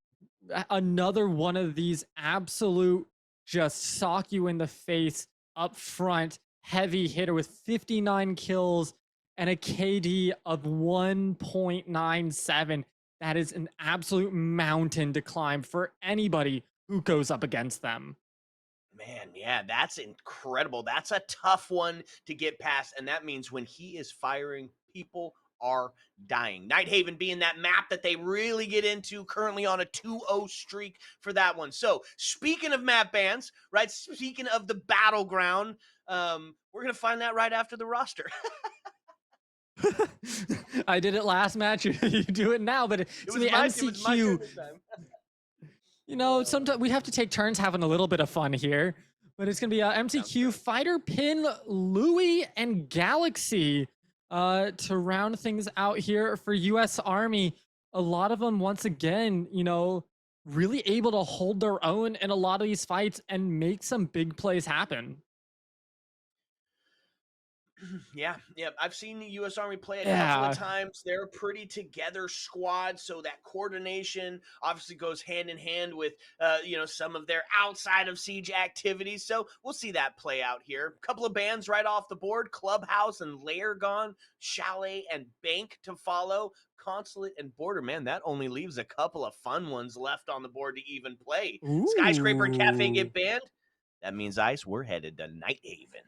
another one of these absolute just sock you in the face up front heavy hitter with 59 kills and a KD of 1.97. That is an absolute mountain to climb for anybody who goes up against them. Man, yeah, that's incredible. That's a tough one to get past, and that means when he is firing, people are dying. Nighthaven being that map that they really get into, currently on a 2-0 streak for that one. So, speaking of map bans, right, speaking of the battleground, we're going to find that right after the roster. I did it last match. You do it now, but it's the MCQ. You know, sometimes we have to take turns having a little bit of fun here, but it's gonna be MCQ, Fighter, Pin, Louis, and Galaxy to round things out here for US Army. A lot of them, once again, you know, really able to hold their own in a lot of these fights and make some big plays happen. Yeah. I've seen the U.S. Army play a couple of times. They're a pretty together squad, so that coordination obviously goes hand in hand with, some of their outside of siege activities. So we'll see that play out here. A couple of bands right off the board: Clubhouse and Layer Gone, Chalet and Bank to follow. Consulate and Border, man, that only leaves a couple of fun ones left on the board to even play. Ooh. Skyscraper and Cafe get banned. That means, Ice, we're headed to Nighthaven.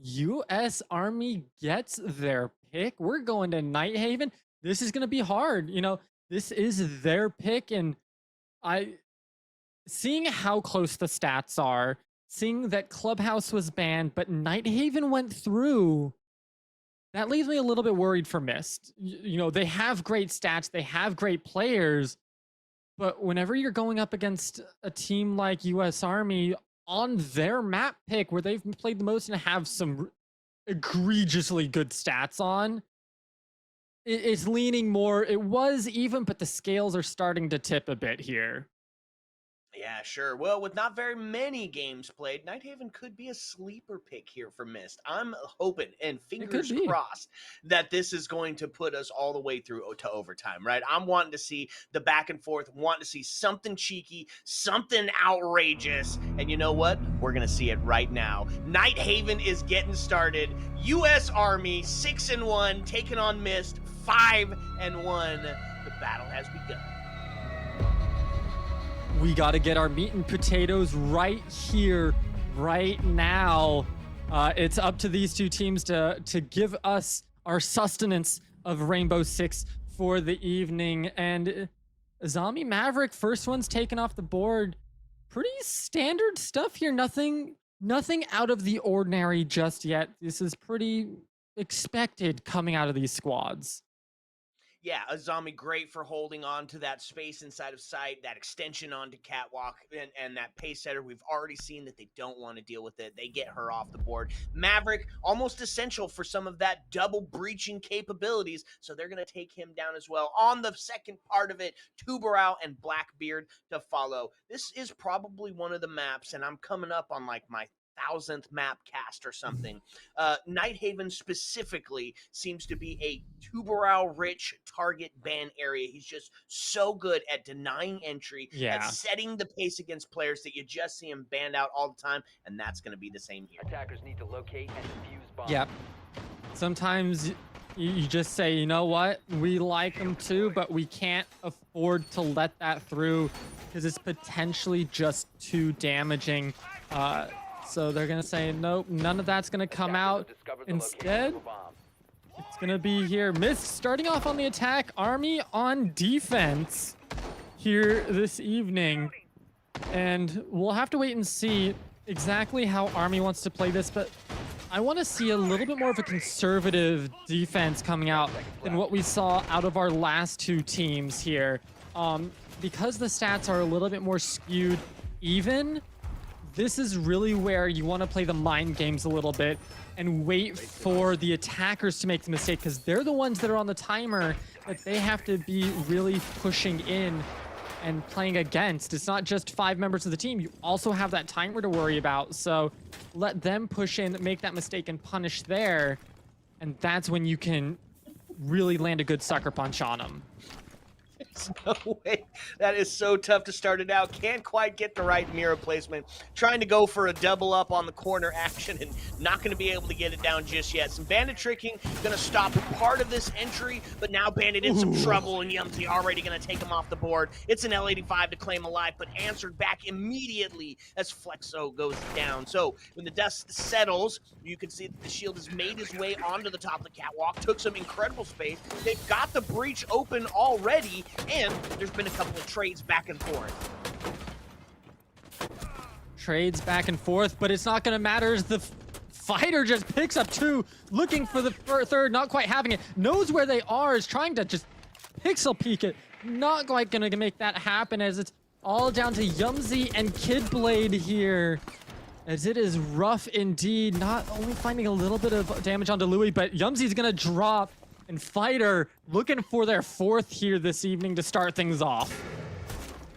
US Army gets their pick. We're going to Nighthaven. This is going to be hard. You know, this is their pick. And seeing how close the stats are, seeing that Clubhouse was banned, but Nighthaven went through, that leaves me a little bit worried for Mist. You know, they have great stats. They have great players. But whenever you're going up against a team like US Army on their map pick, where they've played the most and have some egregiously good stats on, it's leaning more. It was even, but the scales are starting to tip a bit here. Yeah, sure. Well, with not very many games played, Nighthaven could be a sleeper pick here for Mist. I'm hoping and It could fingers be. crossed that this is going to put us all the way through to overtime, right? I'm wanting to see the back and forth, wanting to see something cheeky, something outrageous. And you know what? We're going to see it right now. Nighthaven is getting started. U.S. Army 6-1, taking on Mist 5-1. The battle has begun. We got to get our meat and potatoes right here, right now. It's up to these two teams to give us our sustenance of Rainbow Six for the evening. And Zombie Maverick, first one's taken off the board. Pretty standard stuff here. Nothing out of the ordinary just yet. This is pretty expected coming out of these squads. Yeah, a zombie great for holding on to that space inside of sight, that extension onto catwalk, and that pace setter. We've already seen that they don't want to deal with it. They get her off the board. Maverick, almost essential for some of that double breaching capabilities, so they're going to take him down as well. On the second part of it, Tuberau and Blackbeard to follow. This is probably one of the maps, and I'm coming up on like my 1000th map cast or something. Nighthaven specifically seems to be a Tuberau rich target ban area. He's just so good at denying entry, at setting the pace against players that you just see him banned out all the time, and that's going to be the same here. Attackers need to locate and defuse bombs. Yep. Sometimes you just say, you know what, we like them too, but we can't afford to let that through because it's potentially just too damaging. So they're going to say, nope, none of that's going to come out. Instead, it's going to be here. Mist starting off on the attack. Army on defense here this evening. And we'll have to wait and see exactly how Army wants to play this. But I want to see a little bit more of a conservative defense coming out than what we saw out of our last two teams here. Because the stats are a little bit more skewed even, this is really where you want to play the mind games a little bit and wait for the attackers to make the mistake, because they're the ones that are on the timer that they have to be really pushing in and playing against. It's not just 5 members of the team. You also have that timer to worry about. So let them push in, make that mistake, and punish there. And that's when you can really land a good sucker punch on them. There's no way. That is so tough to start it out. Can't quite get the right mirror placement. Trying to go for a double up on the corner action and not going to be able to get it down just yet. Some bandit tricking going to stop part of this entry, but now bandit in some trouble, and Yumsy already going to take him off the board. It's an L85 to claim alive, but answered back immediately as Flexo goes down. So when the dust settles, you can see that the shield has made his way onto the top of the catwalk, took some incredible space. They've got the breach open already, and there's been a couple of trades back and forth. Trades back and forth, but it's not going to matter as the fighter just picks up 2, looking for the third, not quite having it, knows where they are, is trying to just pixel peek it. Not quite going to make that happen, as it's all down to Yumsy and Kidblade here, as it is rough indeed. Not only finding a little bit of damage onto Louis, but Yumsy's going to drop, and Fighter looking for their 4th here this evening to start things off.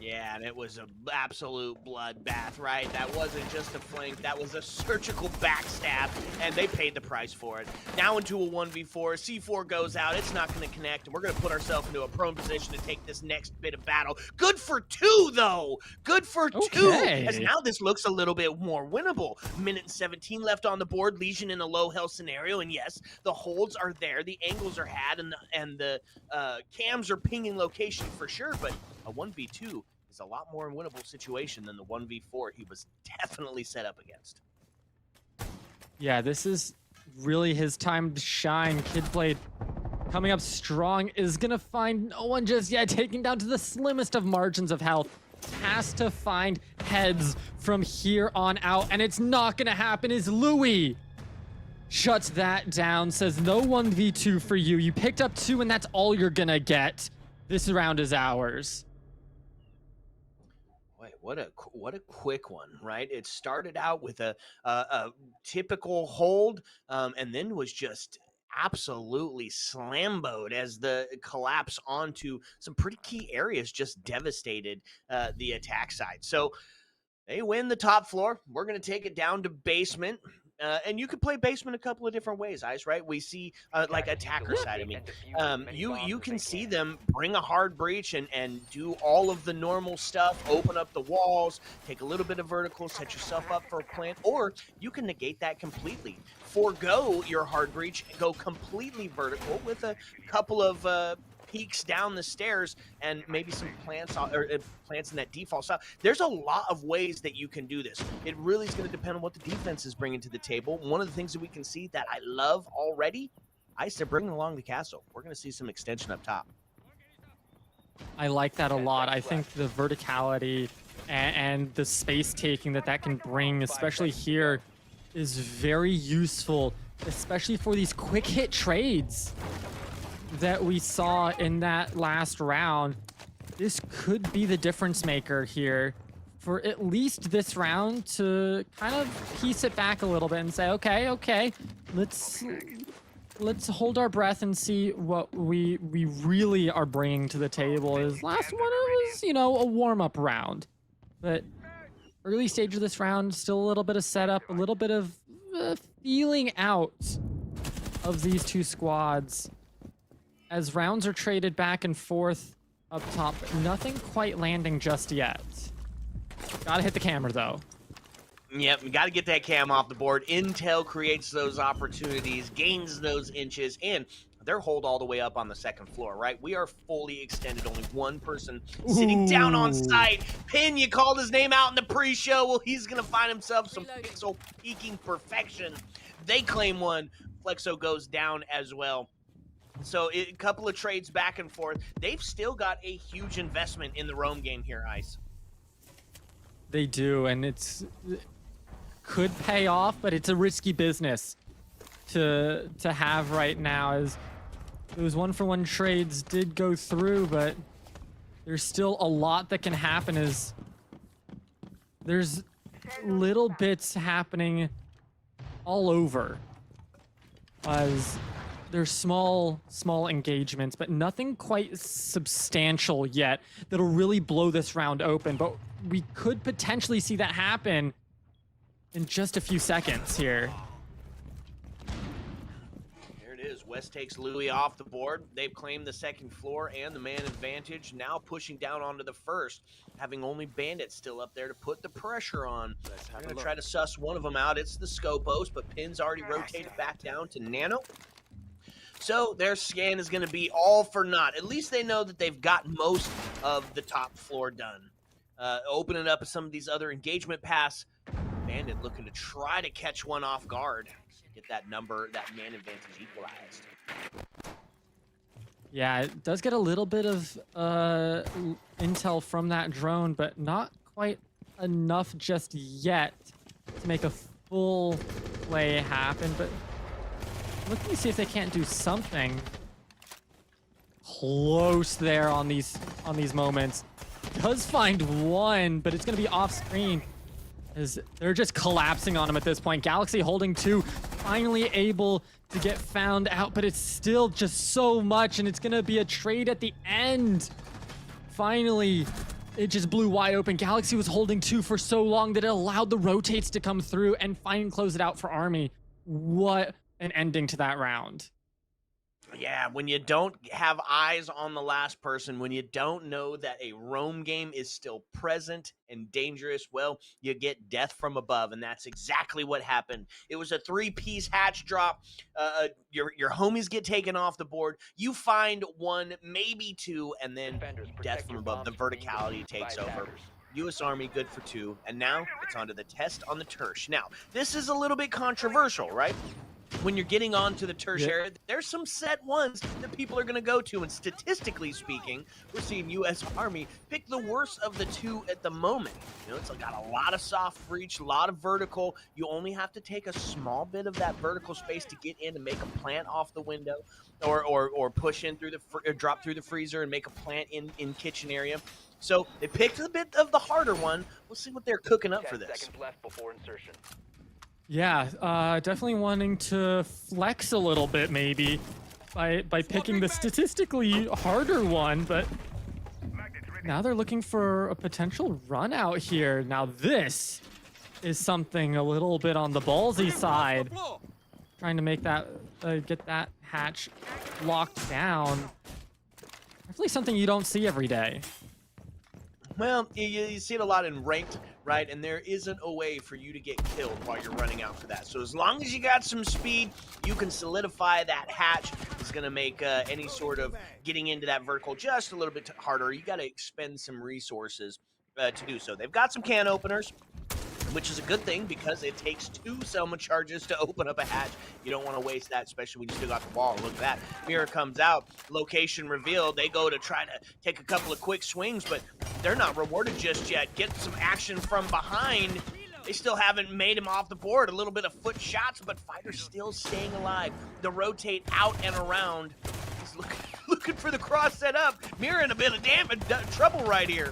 Yeah, and it was an absolute bloodbath, right? That wasn't just a flank, that was a surgical backstab, and they paid the price for it. Now into a 1v4, C4 goes out, it's not going to connect, and we're going to put ourselves into a prone position to take this next bit of battle. Good for 2, though! Good for 2! As now this looks a little bit more winnable. Minute and 17 left on the board, Legion in a low health scenario, and yes, the holds are there, the angles are had, and the cams are pinging location for sure, but a 1v2 is a lot more winnable situation than the 1v4 he was definitely set up against. Yeah, this is really his time to shine. Kidblade coming up strong, is gonna find no one just yet, taking down to the slimmest of margins of health. Has to find heads from here on out, and it's not gonna happen, as Louis shuts that down, says no 1v2 for you. You picked up 2, and that's all you're gonna get. This round is ours. What a quick one, right? It started out with a typical hold, and then was just absolutely slamboed as the collapse onto some pretty key areas just devastated the attack side. So they win the top floor. We're going to take it down to basement. And you could play basement a couple of different ways, Ice, right? We see like Attackers need to attacker side. I locate mean, and defuse as many you bombs as can they see can. them bring a hard breach and do all of the normal stuff, open up the walls, take a little bit of vertical, set yourself up for a plant, or you can negate that completely. Forgo your hard breach, go completely vertical with a couple of peeks down the stairs and maybe some plants plants in that default style. There's a lot of ways that you can do this. It really is going to depend on what the defense is bringing to the table. One of the things that we can see that I love already, Ice, they're bringing along the castle. We're going to see some extension up top. I like that a 10 lot. I seconds think the verticality and the space taking that can bring, especially here, is very useful, especially for these quick hit trades that we saw in that last round. This could be the difference maker here for at least this round to kind of piece it back a little bit and say, okay, let's hold our breath and see what we really are bringing to the table. Is last one it was, a warm-up round, but early stage of this round, still a little bit of setup, a little bit of feeling out of these two squads as rounds are traded back and forth up top, but nothing quite landing just yet. Gotta hit the camera though. Yep, we got to get that cam off the board. Intel creates those opportunities, gains those inches, and their hold all the way up on the second floor, right? We are fully extended. Only one person sitting down on site. Pin, you called his name out in the pre-show. Well, he's going to find himself some pixel peaking perfection. They claim one. Flexo goes down as well. So a couple of trades back and forth. They've still got a huge investment in the roam game here, Ice. They do, and could pay off, but it's a risky business to have right now, as those 1-for-1 trades did go through, but there's still a lot that can happen as there's little bits happening all over, as there's small engagements, but nothing quite substantial yet that'll really blow this round open. But we could potentially see that happen in just a few seconds here. There it is. West takes Louis off the board. They've claimed the second floor and the man advantage, now pushing down onto the first, having only Bandit still up there to put the pressure on. I'm going to try to suss one of them out. It's the Scopos, but Pin's already rotated back down to Nano. So their scan is going to be all for naught. At least they know that they've got most of the top floor done. Opening up some of these other engagement paths. Bandit looking to try to catch one off guard. Get that man advantage equalized. Yeah, it does get a little bit of intel from that drone, but not quite enough just yet to make a full play happen. But looking to see if they can't do something close there on these moments. Does find one, but it's going to be off screen as they're just collapsing on him at this point. Galaxy holding 2, finally able to get found out, but it's still just so much, and it's going to be a trade at the end. Finally, it just blew wide open. Galaxy was holding 2 for so long that it allowed the rotates to come through and finally close it out for Army. What an ending to that round. Yeah, when you don't have eyes on the last person, when you don't know that a roam game is still present and dangerous, well, you get death from above, and that's exactly what happened. It was a 3-piece hatch drop. Your homies get taken off the board. You find 1, maybe 2, and then death from above. The verticality takes over. U.S. Army good for 2, and now it's onto the test on the Tersh. Now, this is a little bit controversial, right? When you're getting onto the tertiary, there's some set ones that people are going to go to, and statistically speaking, we're seeing U.S. Army pick the worst of the 2 at the moment. It's got a lot of soft breach, a lot of vertical. You only have to take a small bit of that vertical space to get in and make a plant off the window, or push in through drop through the freezer and make a plant in kitchen area. So they picked a bit of the harder one. We'll see what they're cooking up 10 for this. seconds left before insertion. Yeah, definitely wanting to flex a little bit maybe by picking the statistically harder one, but now they're looking for a potential run out here. Now this is something a little bit on the ballsy side. Trying to make that, get that hatch locked down. Definitely something you don't see every day. Well, you see it a lot in ranked, right? And there isn't a way for you to get killed while you're running out for that. So as long as you got some speed, you can solidify that hatch. It's going to make any sort of getting into that vertical just a little bit harder. You got to expend some resources to do so. They've got some can openers, which is a good thing because it takes 2 Selma charges to open up a hatch. You don't want to waste that, especially when you still got the wall. Look at that. Mirror comes out, location revealed. They go to try to take a couple of quick swings, but they're not rewarded just yet. Get some action from behind. They still haven't made him off the board. A little bit of foot shots, but Fighter's still staying alive. The rotate out and around. He's looking for the cross set up. Mirror in a bit of trouble right here.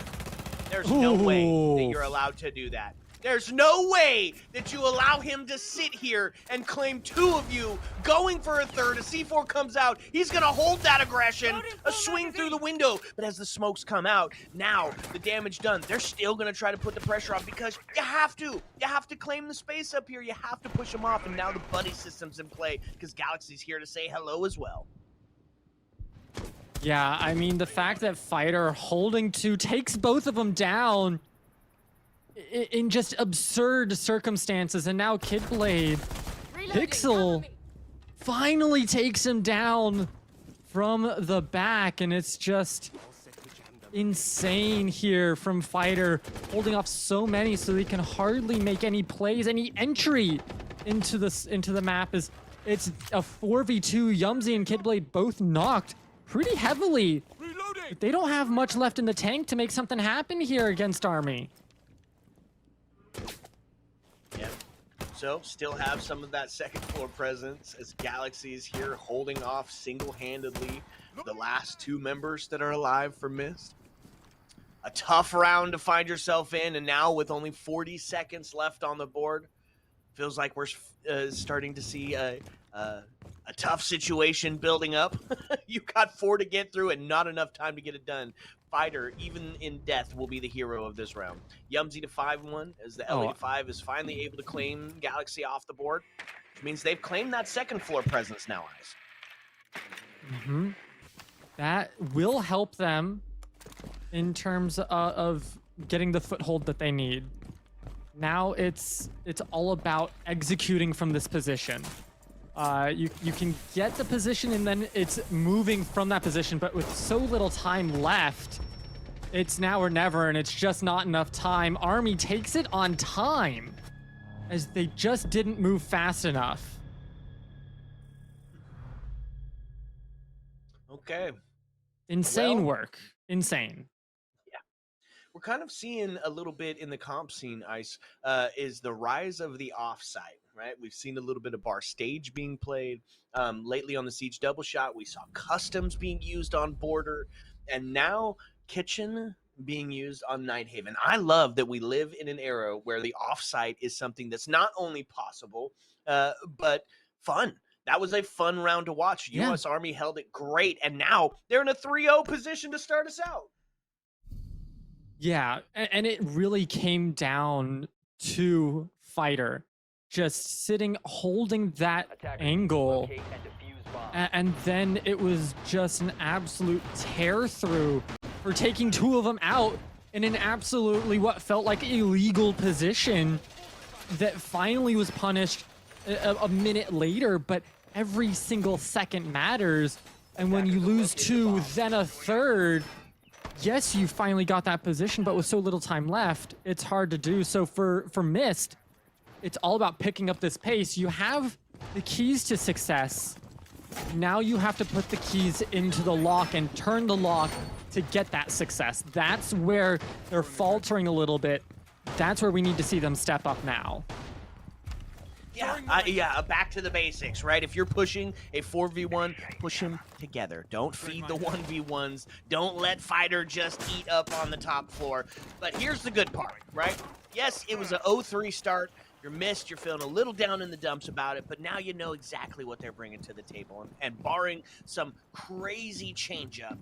There's no way that you're allowed to do that. There's no way that you allow him to sit here and claim 2 of you, going for a third. A C4 comes out. He's going to hold that aggression, a swing through the window. But as the smokes come out, now the damage done, they're still going to try to put the pressure on because you have to. You have to claim the space up here. You have to push them off. And now the buddy system's in play because Galaxy's here to say hello as well. Yeah, I mean, the fact that Fighter holding 2 takes both of them down in just absurd circumstances, and now Kidblade Pixel finally takes him down from the back, and it's just insane here from Fighter, holding off so many so they can hardly make any plays. Any entry into the map is it's a 4v2. Yumzy and Kidblade both knocked pretty heavily, but they don't have much left in the tank to make something happen here against Army. Yeah. So, still have some of that second floor presence as Galaxy's here holding off single-handedly the last 2 members that are alive for Mist. A tough round to find yourself in, and now with only 40 seconds left on the board, feels like we're starting to see a tough situation building up. You got 4 to get through and not enough time to get it done. Fighter, even in death, will be the hero of this round. Yumzy to 5-1 as the LA5 is finally able to claim Galaxy off the board, which means they've claimed that second floor presence now, Ice. That will help them in terms of getting the foothold that they need. Now it's all about executing from this position. You can get the position and then it's moving from that position, but with so little time left, it's now or never, and it's just not enough time. Army takes it on time as they just didn't move fast enough. Okay. Insane work. Insane. We're kind of seeing a little bit in the comp scene, Ice, is the rise of the offsite, right? We've seen a little bit of bar stage being played. Lately on the Siege double shot, we saw customs being used on border, and now kitchen being used on Nighthaven. I love that we live in an era where the offsite is something that's not only possible, but fun. That was a fun round to watch. Yeah. U.S. Army held it great, and now they're in a 3-0 position to start us out. Yeah, and it really came down to Fighter just sitting, holding that Attackers, angle, locate and defuse bomb. and then it was just an absolute tear through for taking 2 of them out in an absolutely what felt like illegal position that finally was punished a minute later, but every single second matters, and when you lose 2, then a third, yes, you finally got that position, but with so little time left, it's hard to do. So for Mist, it's all about picking up this pace. You have the keys to success. Now you have to put the keys into the lock and turn the lock to get that success. That's where they're faltering a little bit. That's where we need to see them step up now. Yeah, back to the basics, right? If you're pushing a 4v1, push them together. Don't feed the 1v1s. Don't let fighter just eat up on the top floor. But here's the good part, right? Yes, it was an 0-3 start. You're missed. You're feeling a little down in the dumps about it, but now you know exactly what they're bringing to the table. And barring some crazy changeup,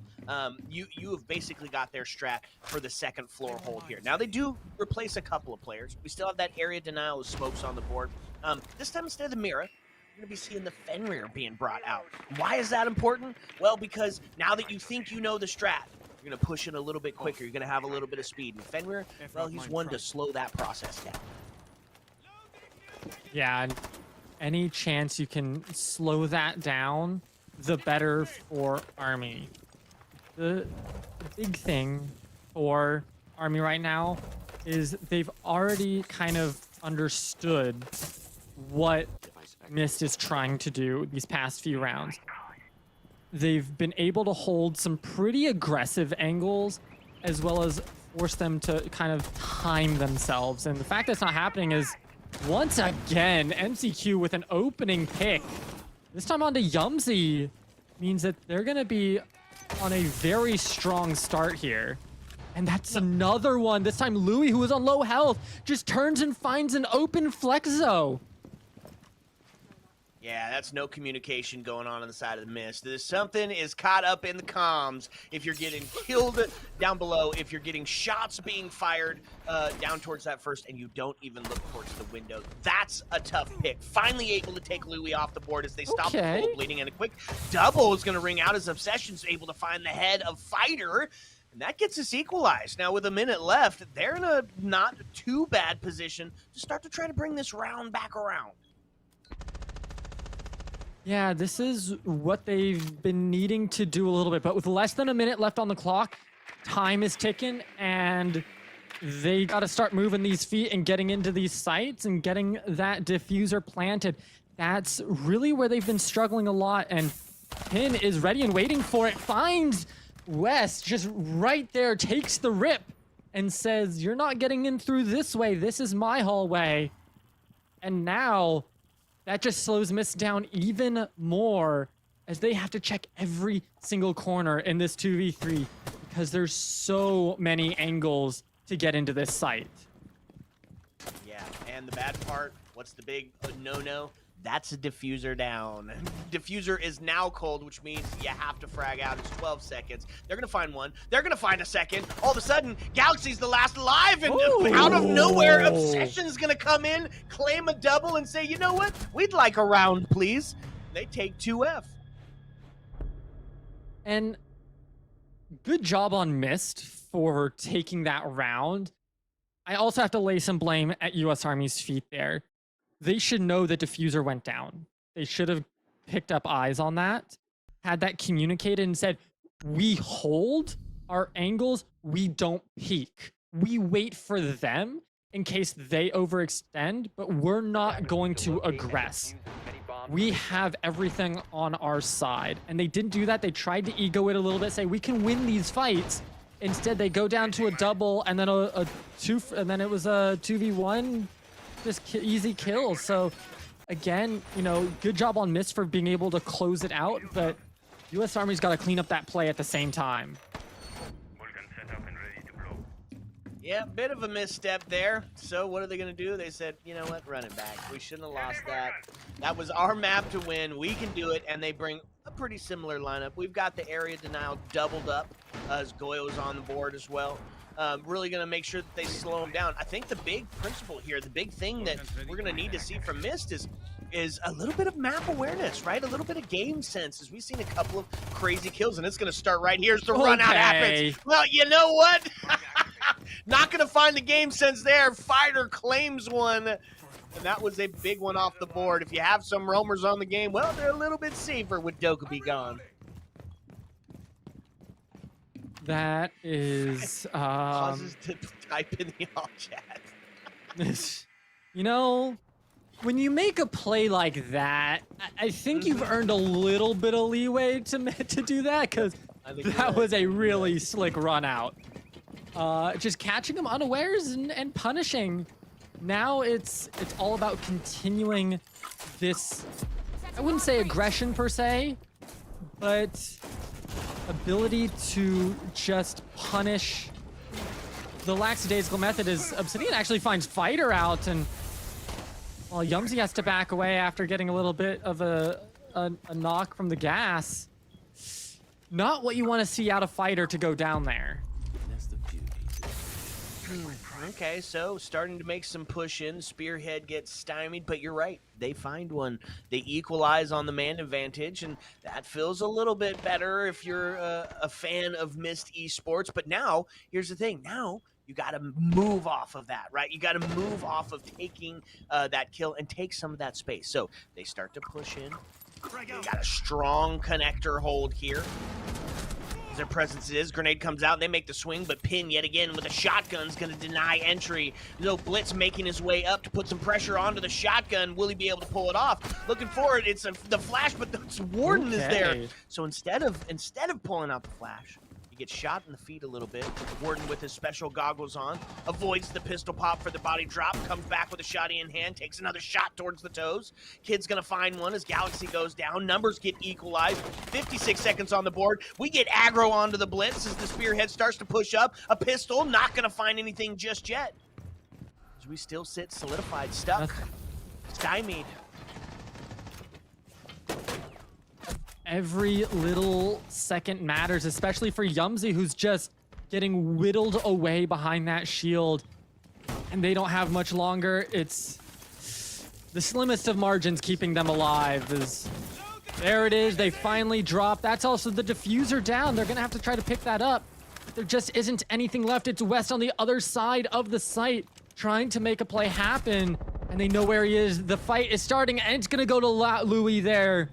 you have basically got their strat for the second floor hold here. Now, they do replace a couple of players. We still have that area denial of smokes on the board. This time, instead of the Mira, you're going to be seeing the Fenrir being brought out. Why is that important? Well, because now that you think you know the strat, you're going to push it a little bit quicker. You're going to have a little bit of speed. And Fenrir, well, he's one to slow that process down. Yeah, and any chance you can slow that down, the better for Army. The big thing for Army right now is they've already kind of understood what Mist is trying to do these past few rounds. They've been able to hold some pretty aggressive angles, as well as force them to kind of time themselves. And the fact that's not happening is, once again, MCQ with an opening pick. This time onto Yumsy means that they're going to be on a very strong start here. And that's another one. This time Louis, who was on low health, just turns and finds an open Flexo. Yeah, that's no communication going on the side of the Mist. There's something is caught up in the comms. If you're getting killed down below, if you're getting shots being fired down towards that first, and you don't even look towards the window, that's a tough pick. Finally able to take Louis off the board as they stop the full bleeding, and a quick double is going to ring out as Obsession's able to find the head of Fighter. And that gets us equalized. Now, with a minute left, they're in a not too bad position to start to try to bring this round back around. Yeah, this is what they've been needing to do a little bit, but with less than a minute left on the clock, time is ticking, and they got to start moving these feet and getting into these sites and getting that diffuser planted. That's really where they've been struggling a lot, and Pin is ready and waiting for it. Finds West just right there, takes the rip, and says, "You're not getting in through this way. This is my hallway." And now that just slows Mist down even more, as they have to check every single corner in this 2v3 because there's so many angles to get into this site. Yeah, and the bad part, what's the big no-no? That's a diffuser down. Diffuser is now cold, which means you have to frag out. It's 12 seconds. They're going to find one. They're going to find a second. All of a sudden, Galaxy's the last alive, and out of nowhere, Obsession's going to come in, claim a double, and say, you know what? We'd like a round, please. They take 2F. And good job on Mist for taking that round. I also have to lay some blame at US Army's feet there. They should know that diffuser went down. They should have picked up eyes on that, had that communicated and said, we hold our angles, we don't peek. We wait for them in case they overextend, but we're not going to aggress. We have everything on our side. And they didn't do that. They tried to ego it a little bit, say, we can win these fights. Instead, they go down to a double and then and then it was a 2v1. Just easy kills. So again, you know, good job on Mist for being able to close it out, but US Army's got to clean up that play at the same time. Yeah, bit of a misstep there. So what are they going to do? They said, you know what, run it back. We shouldn't have lost that. That was our map to win. We can do it, and they bring a pretty similar lineup. We've got the area denial doubled up as Goyo's on the board as well. Really going to make sure that they slow them down. I think the big principle here, the big thing that we're going to need to see from Mist is a little bit of map awareness, right? A little bit of game sense, as we've seen a couple of crazy kills, and it's going to start right here as the run out happens. Well, you know what? Not going to find the game sense there. Fighter claims one, and that was a big one off the board. If you have some roamers on the game, well, they're a little bit safer with Dokkaebi gone. That is Pauses to type in the all chat. You know, when you make a play like that, I think you've earned a little bit of leeway to do that, because that was a really slick run out. Just catching them unawares and punishing now it's all about continuing this, I wouldn't say aggression per se, but ability to just punish. The lackadaisical method is Obsidian actually finds Fighter out, and well, Yumsy has to back away after getting a little bit of a knock from the gas. Not what you want to see out of Fighter to go down there. Okay, so starting to make some push in. Spearhead gets stymied, but you're right. They find one. They equalize on the man advantage, and that feels a little bit better if you're a fan of Mist Esports. But now, here's the thing. Now, you got to move off of that, right? You got to move off of taking that kill and take some of that space. So they start to push in. They got a strong connector hold here. Their presence is. Grenade comes out, and they make the swing, but Pin yet again with a shotgun is going to deny entry. No Blitz making his way up to put some pressure onto the shotgun. Will he be able to pull it off? Looking for it. It's the flash, but the Warden is there. So instead of pulling out the flash, he gets shot in the feet a little bit. Warden with his special goggles on avoids the pistol pop for the body drop. Comes back with a shotty in hand. Takes another shot towards the toes. Kid's gonna find one as Galaxy goes down. Numbers get equalized. 56 seconds on the board. We get aggro onto the Blitz as the Spearhead starts to push up. A pistol, not gonna find anything just yet. As we still sit solidified, stuck, stymied. Every little second matters, especially for Yumsy, who's just getting whittled away behind that shield. And they don't have much longer. It's the slimmest of margins keeping them alive. There it is. They finally drop. That's also the diffuser down. They're going to have to try to pick that up. There just isn't anything left. It's West on the other side of the site trying to make a play happen. And they know where he is. The fight is starting, and it's going to go to Louis there.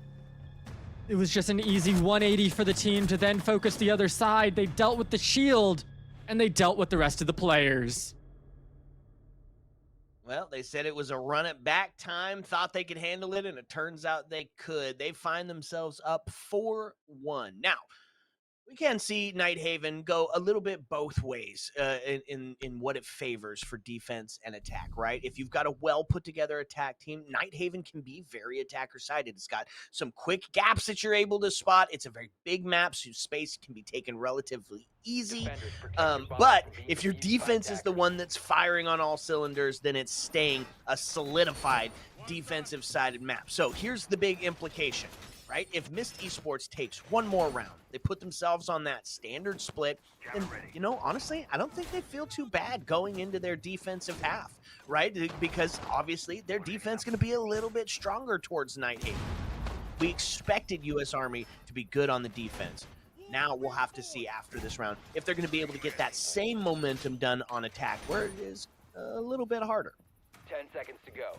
It was just an easy 180 for the team to then focus the other side. They dealt with the shield, and they dealt with the rest of the players. Well, they said it was a run it back time, thought they could handle it, and it turns out they could. They find themselves up 4-1. Now, we can see Nighthaven go a little bit both ways in what it favors for defense and attack, right? If you've got a well-put-together attack team, Nighthaven can be very attacker-sided. It's got some quick gaps that you're able to spot. It's a very big map, so space can be taken relatively easy. But if your defense is the one that's firing on all cylinders, then it's staying a solidified defensive-sided map. So here's the big implication. Right? If Mist Esports takes one more round, they put themselves on that standard split, and, you know, honestly, I don't think they feel too bad going into their defensive half, right? Because, obviously, their defense is going to be a little bit stronger towards Nighthaven. We expected U.S. Army to be good on the defense. Now we'll have to see after this round if they're going to be able to get that same momentum done on attack, where it is a little bit harder. 10 seconds to go.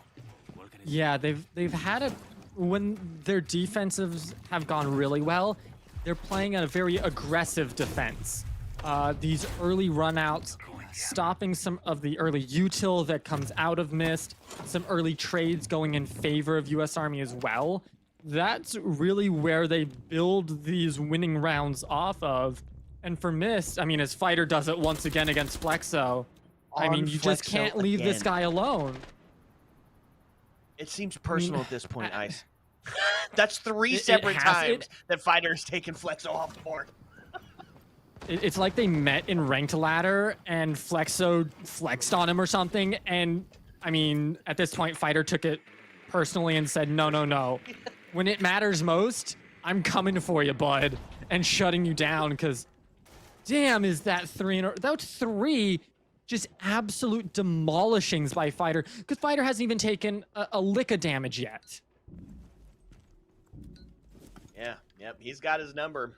Yeah, they've had a... When their defensives have gone really well, they're playing a very aggressive defense. These early runouts, stopping some of the early util that comes out of Mist, some early trades going in favor of U.S. Army as well. That's really where they build these winning rounds off of. And for Mist, I mean, as Fighter does it once again against Flexo, I mean, you just can't leave this guy alone. It seems personal at this point, Ice. That's three separate times that Fighter's taken Flexo off the board. It's like they met in ranked ladder and Flexo flexed on him or something. And I mean, at this point, Fighter took it personally and said, no, no, no. When it matters most, I'm coming for you, bud, and shutting you down. Because damn, is that three? That's three. Just absolute demolishings by Fighter, because Fighter hasn't even taken a lick of damage yet. Yeah, yep, he's got his number.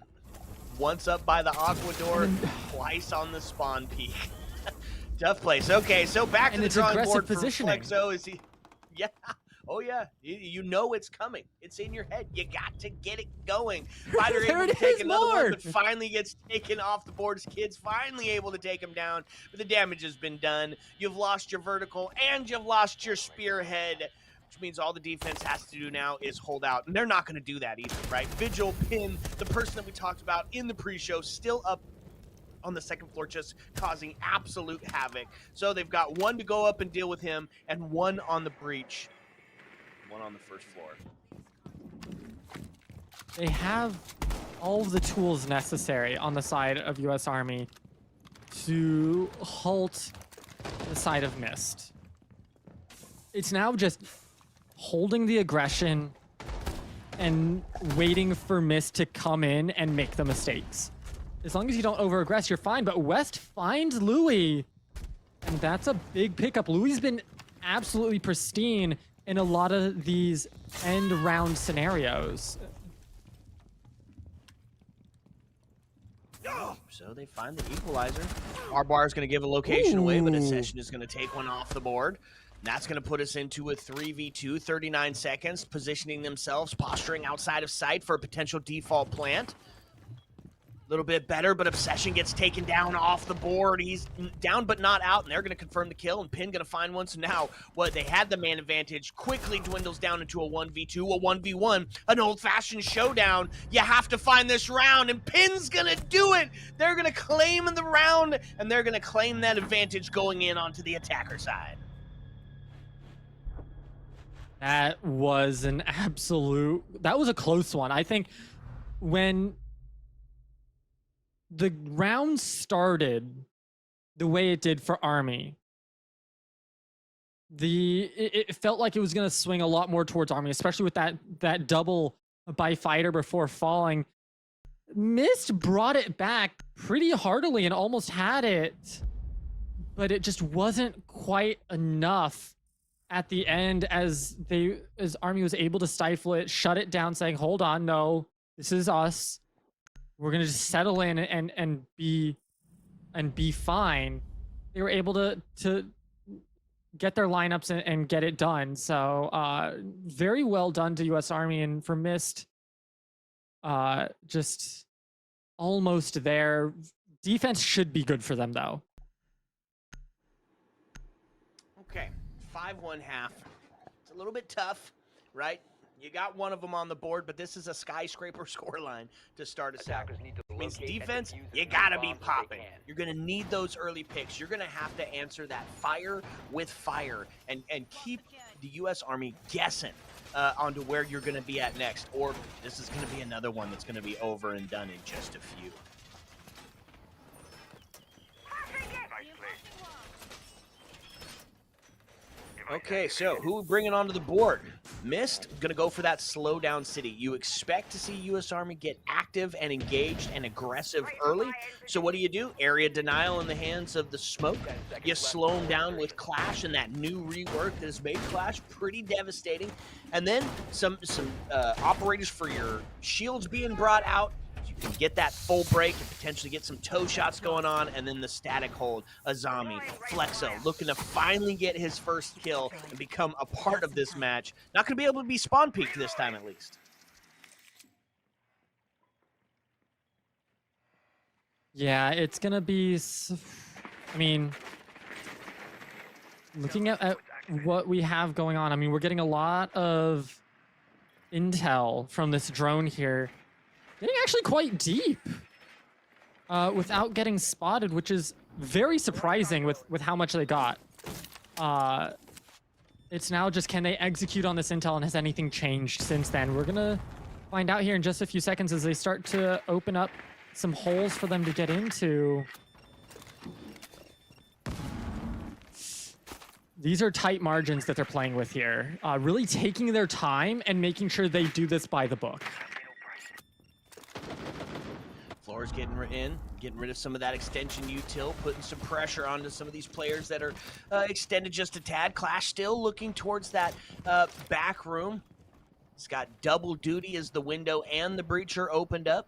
Once up by the Aqua Door, twice on the spawn peak. Tough place. Okay, so back to the drawing board for Flexo. Is he? Yeah. Oh, yeah. You know it's coming. It's in your head. You got to get it going. Fighter able to take another one, but finally gets taken off the board. His kid's finally able to take him down, but the damage has been done. You've lost your vertical, and you've lost your spearhead, which means all the defense has to do now is hold out, and they're not going to do that either, right? Vigil, Pin, the person that we talked about in the pre-show, still up on the second floor, just causing absolute havoc. So they've got one to go up and deal with him, and one on the breach, one on the first floor. They have all of the tools necessary on the side of U.S. Army to halt the side of Mist. It's now just holding the aggression and waiting for Mist to come in and make the mistakes. As long as you don't over-aggress, you're fine. But West finds Louis, and that's a big pickup. Louis's been absolutely pristine in a lot of these end-round scenarios. So they find the equalizer. Barbar is going to give a location away, but Accession is going to take one off the board. That's going to put us into a 3v2, 39 seconds, positioning themselves, posturing outside of sight for a potential default plant. A little bit better, but Obsession gets taken down off the board. He's down but not out, and they're going to confirm the kill, and Pin going to find one. So now, what they had the man advantage quickly dwindles down into a 1v2, a 1v1, an old-fashioned showdown. You have to find this round, and Pin's going to do it. They're going to claim the round, and they're going to claim that advantage going in onto the attacker side. That was an absolute... That was a close one. I think when the round started the way it did for Army, it felt like it was going to swing a lot more towards Army, especially with that double by Fighter before falling. Mist brought it back pretty heartily and almost had it, but it just wasn't quite enough at the end as Army was able to stifle it, shut it down, saying, hold on, no, this is us. We're gonna just settle in and be fine. They were able to get their lineups and get it done. So very well done to US Army, and for Mist, just almost there. Defense should be good for them though. Okay, 5-1 half. It's a little bit tough, right? You got one of them on the board, but this is a skyscraper scoreline to start us out. Attackers need to Means locate and defense, defuse you as many gotta be bombs as they popping. can. You're gonna need those early picks. You're gonna have to answer that fire with fire and keep the U.S. Army guessing onto where you're gonna be at next, or this is gonna be another one that's gonna be over and done in just a few. Okay, so who we bringing onto the board? Mist, gonna go for that slow down city. You expect to see U.S. Army get active and engaged and aggressive early. So what do? Area denial in the hands of the smoke. You slow them down with Clash and that new rework that has made Clash pretty devastating. And then some operators for your shields being brought out. You can get that full break and potentially get some toe shots going on, and then the static hold. Azami, Flexo, looking to finally get his first kill and become a part of this match. Not going to be able to be spawn peaked this time, at least. Yeah, it's going to be... I mean, looking at what we have going on, I mean, we're getting a lot of intel from this drone here. Getting actually quite deep without getting spotted, which is very surprising with how much they got. It's now just, can they execute on this intel, and has anything changed since then? We're gonna find out here in just a few seconds as they start to open up some holes for them to get into. These are tight margins that they're playing with here. Really taking their time and making sure they do this by the book. Floor's getting rid of some of that extension util, putting some pressure onto some of these players that are extended just a tad. Clash still looking towards that back room. He's got double duty as the window and the breacher opened up.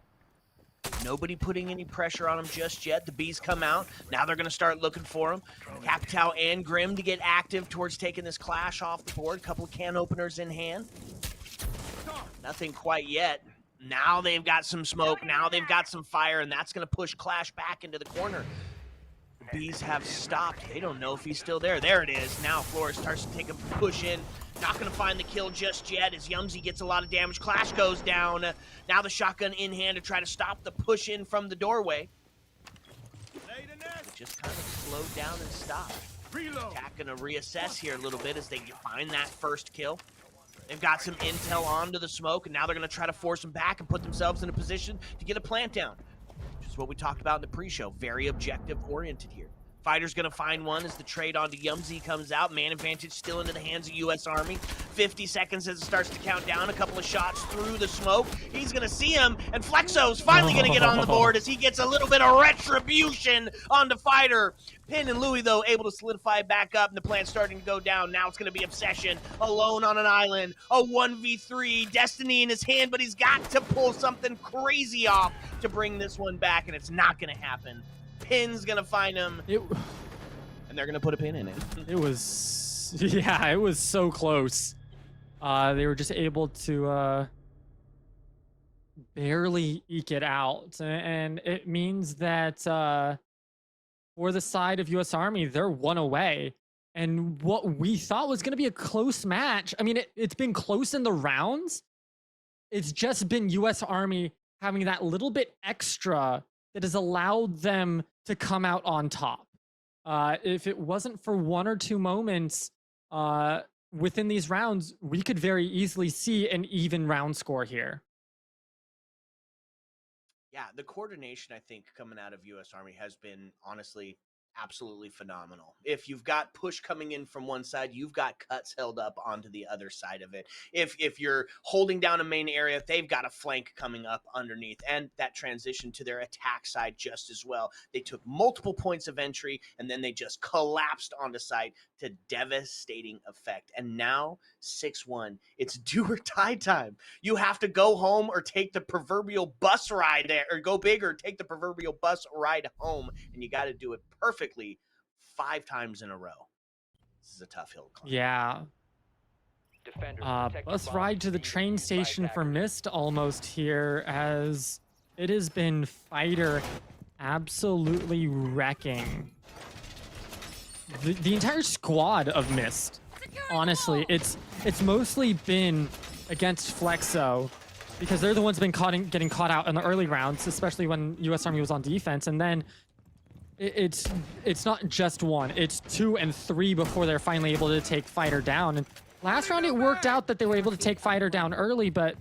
Nobody putting any pressure on him just yet. The Bees come out. Now they're going to start looking for him. Capital and Grim to get active towards taking this Clash off the board. Couple of can openers in hand. Nothing quite yet. Now they've got some smoke. Now they've got some fire, and that's going to push Clash back into the corner. The Bees have stopped. They don't know if he's still there. There it is. Now Flores starts to take a push in. Not going to find the kill just yet as Yumsy gets a lot of damage. Clash goes down. Now the shotgun in hand to try to stop the push in from the doorway. just kind of slowed down and stopped. Reload. Attack gonna reassess here a little bit as they find that first kill. They've got some intel onto the smoke, and now they're gonna try to force them back and put themselves in a position to get a plant down, which is what we talked about in the pre-show. Very objective-oriented here. Fighter's gonna find one as the trade onto Yumzy comes out. Man advantage still into the hands of U.S. Army. 50 seconds as it starts to count down. A couple of shots through the smoke. He's gonna see him, and Flexo's finally gonna get on the board as he gets a little bit of retribution onto Fighter. Pin and Louis, though, able to solidify back up, and the plant's starting to go down. Now it's gonna be Obsession, alone on an island. A 1v3, Destiny in his hand, but he's got to pull something crazy off to bring this one back, and it's not gonna happen. Pin's gonna find him, and they're gonna put a pin in it. It was, yeah, it was so close. They were just able to barely eke it out, and it means that for the side of U.S. Army, they're one away. And what we thought was going to be a close match, I mean, it's been close in the rounds. It's just been U.S. Army having that little bit extra that has allowed them to come out on top. If it wasn't for one or two moments within these rounds, we could very easily see an even round score here. Yeah, the coordination, I think, coming out of U.S. Army has been, honestly, absolutely phenomenal. If you've got push coming in from one side, you've got cuts held up onto the other side of it. If you're holding down a main area, they've got a flank coming up underneath, and that transition to their attack side just as well. They took multiple points of entry, and then they just collapsed onto site to devastating effect. And now 6-1, it's do or die time. You have to go home or take the proverbial bus ride there, or go big or take the proverbial bus ride home, and you got to do it perfectly 5 times in a row. This is a tough hill to climb. Yeah. Defenders, protect your Bus bombs. ride to the Leave train defused by station for attackers. Mist almost here, as it has been Fighter absolutely wrecking the entire squad of Mist. Honestly, it's mostly been against Flexo because they're the ones been getting caught out in the early rounds, especially when U.S. Army was on defense, and then it's not just one, it's 2 and 3 before they're finally able to take Fighter down. And last round it worked out that they were able to take Fighter down early, but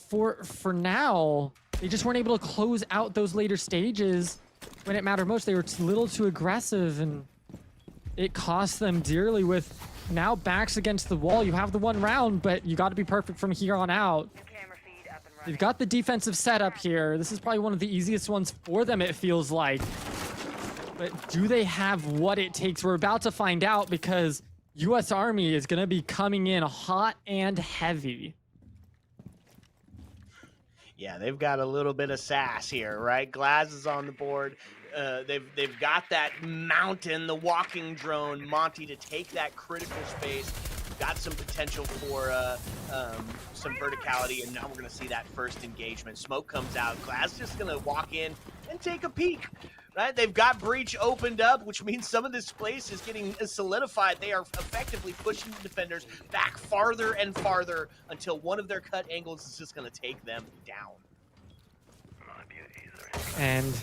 for now they just weren't able to close out those later stages when it mattered most. They were a little too aggressive, and it cost them dearly. With now backs against the wall, you have the one round, but you got to be perfect from here on out. Camera feed up and running. They've got the defensive setup here. This is probably one of the easiest ones for them, it feels like. But do they have what it takes? We're about to find out, because U.S. Army is going to be coming in hot and heavy. Yeah, they've got a little bit of sass here, right? Glaz is on the board. They've got that mountain, the walking drone, Monty, to take that critical space. Got some potential for some verticality, and now we're going to see that first engagement. Smoke comes out. Glaz just going to walk in and take a peek. Right? They've got breach opened up, which means some of this place is getting solidified. They are effectively pushing the defenders back farther and farther until one of their cut angles is just going to take them down. And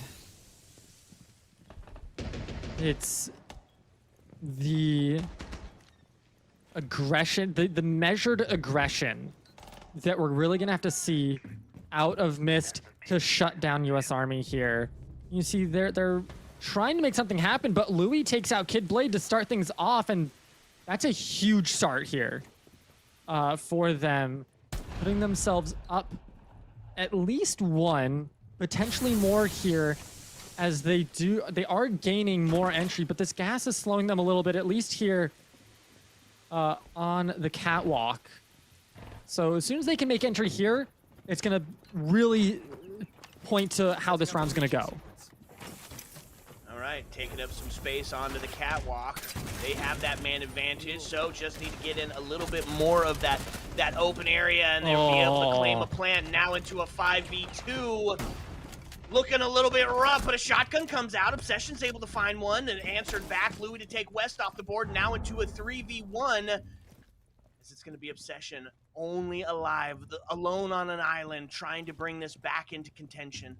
it's the aggression, the measured aggression that we're really going to have to see out of Mist to shut down U.S. Army here. You see, they're trying to make something happen, but Louis takes out Kid Blade to start things off, and that's a huge start here for them, putting themselves up at least one, potentially more here, as they are gaining more entry, but this gas is slowing them a little bit, at least here on the catwalk. So as soon as they can make entry here, it's going to really point to how this round's going to go. All right, taking up some space onto the catwalk. They have that man advantage, so just need to get in a little bit more of that open area, and they'll be able to claim a plant. Now into a 5v2. Looking a little bit rough, but a shotgun comes out. Obsession's able to find one and answered back. Louis to take West off the board. Now into a 3v1. As it's going to be Obsession only alive, alone on an island, trying to bring this back into contention.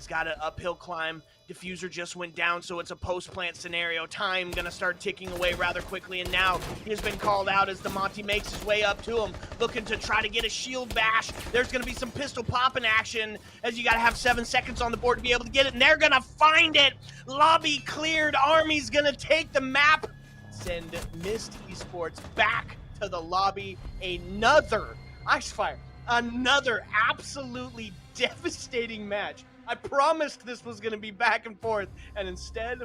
He's got an uphill climb. Diffuser just went down, so it's a post-plant scenario. Time gonna start ticking away rather quickly, and now he has been called out as the Monty makes his way up to him, looking to try to get a shield bash. There's gonna be some pistol popping action, as you gotta have 7 seconds on the board to be able to get it, and they're gonna find it. Lobby cleared. Army's gonna take the map. Send Mist Esports back to the lobby. Another Icefire. Another absolutely devastating match. I promised this was going to be back and forth, and instead,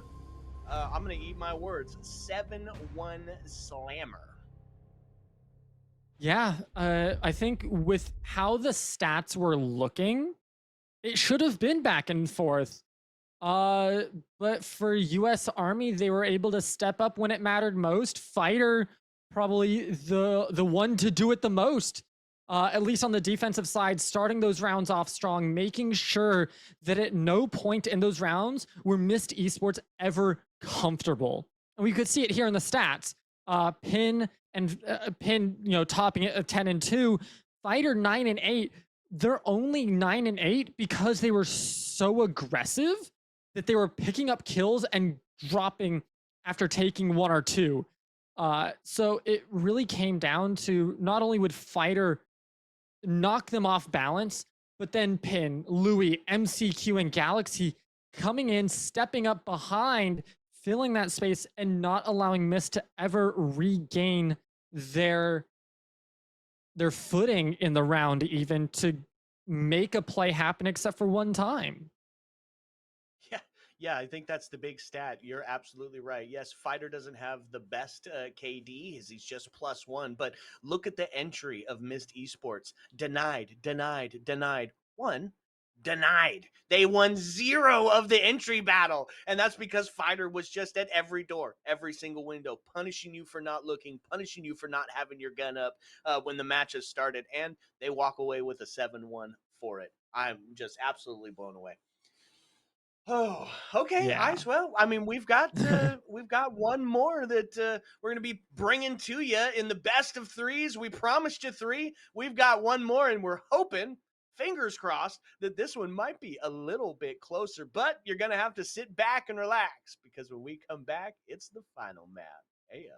I'm going to eat my words. 7-1 slammer. Yeah, I think with how the stats were looking, it should have been back and forth. But for US Army, they were able to step up when it mattered most. Fighter, probably the one to do it the most. At least on the defensive side, starting those rounds off strong, making sure that at no point in those rounds were Mist Esports ever comfortable. And we could see it here in the stats. Pin, topping it at 10-2. Fighter 9-8. They're only 9-8 because they were so aggressive that they were picking up kills and dropping after taking 1 or 2. So it really came down to not only would Fighter knock them off balance, but then Pin, Louis, MCQ, and Galaxy coming in, stepping up behind, filling that space, and not allowing Mist to ever regain their footing in the round, even to make a play happen, except for one time. Yeah, I think that's the big stat. You're absolutely right. Yes, Fighter doesn't have the best KD, as he's just +1, but look at the entry of Mist Esports. Denied. 1, denied. They won 0 of the entry battle, and that's because Fighter was just at every door, every single window, punishing you for not looking, punishing you for not having your gun up when the match has started, and they walk away with a 7-1 for it. I'm just absolutely blown away. Oh, okay, Yeah. Ice. Well, I mean, we've got one more that we're gonna be bringing to you in the best of 3s. We promised you 3. We've got one more, and we're hoping, fingers crossed, that this one might be a little bit closer. But you're gonna have to sit back and relax, because when we come back, it's the final map. Ayo.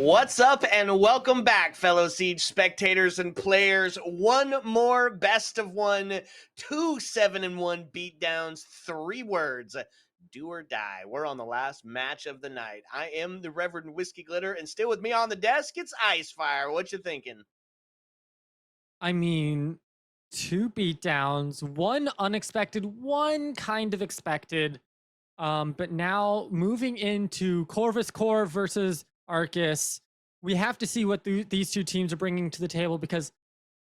What's up and welcome back, fellow Siege spectators and players. One more best of one, 2 7-1 beatdowns, 3 words. Do or die. We're on the last match of the night. I am the Reverend Whiskey Glitter, and still with me on the desk, it's Icefire. What you thinking? I mean, 2 beatdowns, one unexpected, one kind of expected. But now moving into Corvus Core versus Arcus, we have to see what these two teams are bringing to the table, because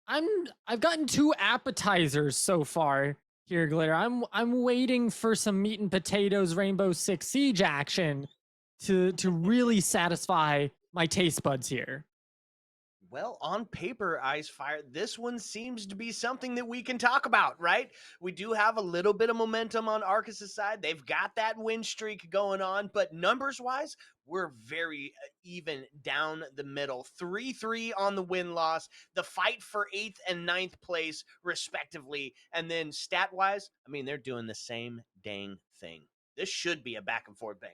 I've gotten 2 appetizers so far here, Glitter. I'm waiting for some meat and potatoes Rainbow Six Siege action to really satisfy my taste buds here. Well, on paper, Icefire, this one seems to be something that we can talk about, right? We do have a little bit of momentum on Arcus' side. They've got that win streak going on, but numbers-wise, we're very even down the middle. 3-3 on the win-loss, the fight for 8th and 9th place, respectively. And then stat-wise, I mean, they're doing the same dang thing. This should be a back-and-forth banger.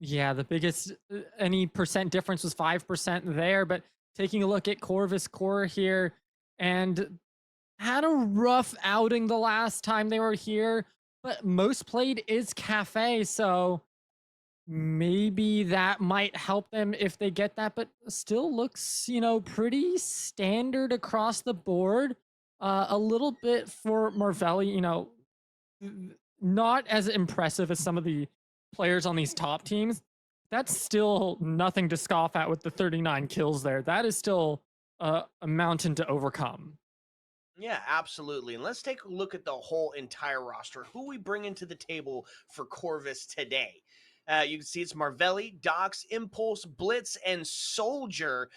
Yeah, the biggest any percent difference was 5% there, but taking a look at Corvus Core here, and had a rough outing the last time they were here, but most played is Cafe, so maybe that might help them if they get that, but still looks, pretty standard across the board. A little bit for Marvelli, not as impressive as some of the players on these top teams. That's still nothing to scoff at with the 39 kills there. That is still a mountain to overcome. Yeah, absolutely. And let's take a look at the whole entire roster. Who we bring into the table for Corvus today. You can see it's Marvelli, Dox, Impulse, Blitz, and Soldier.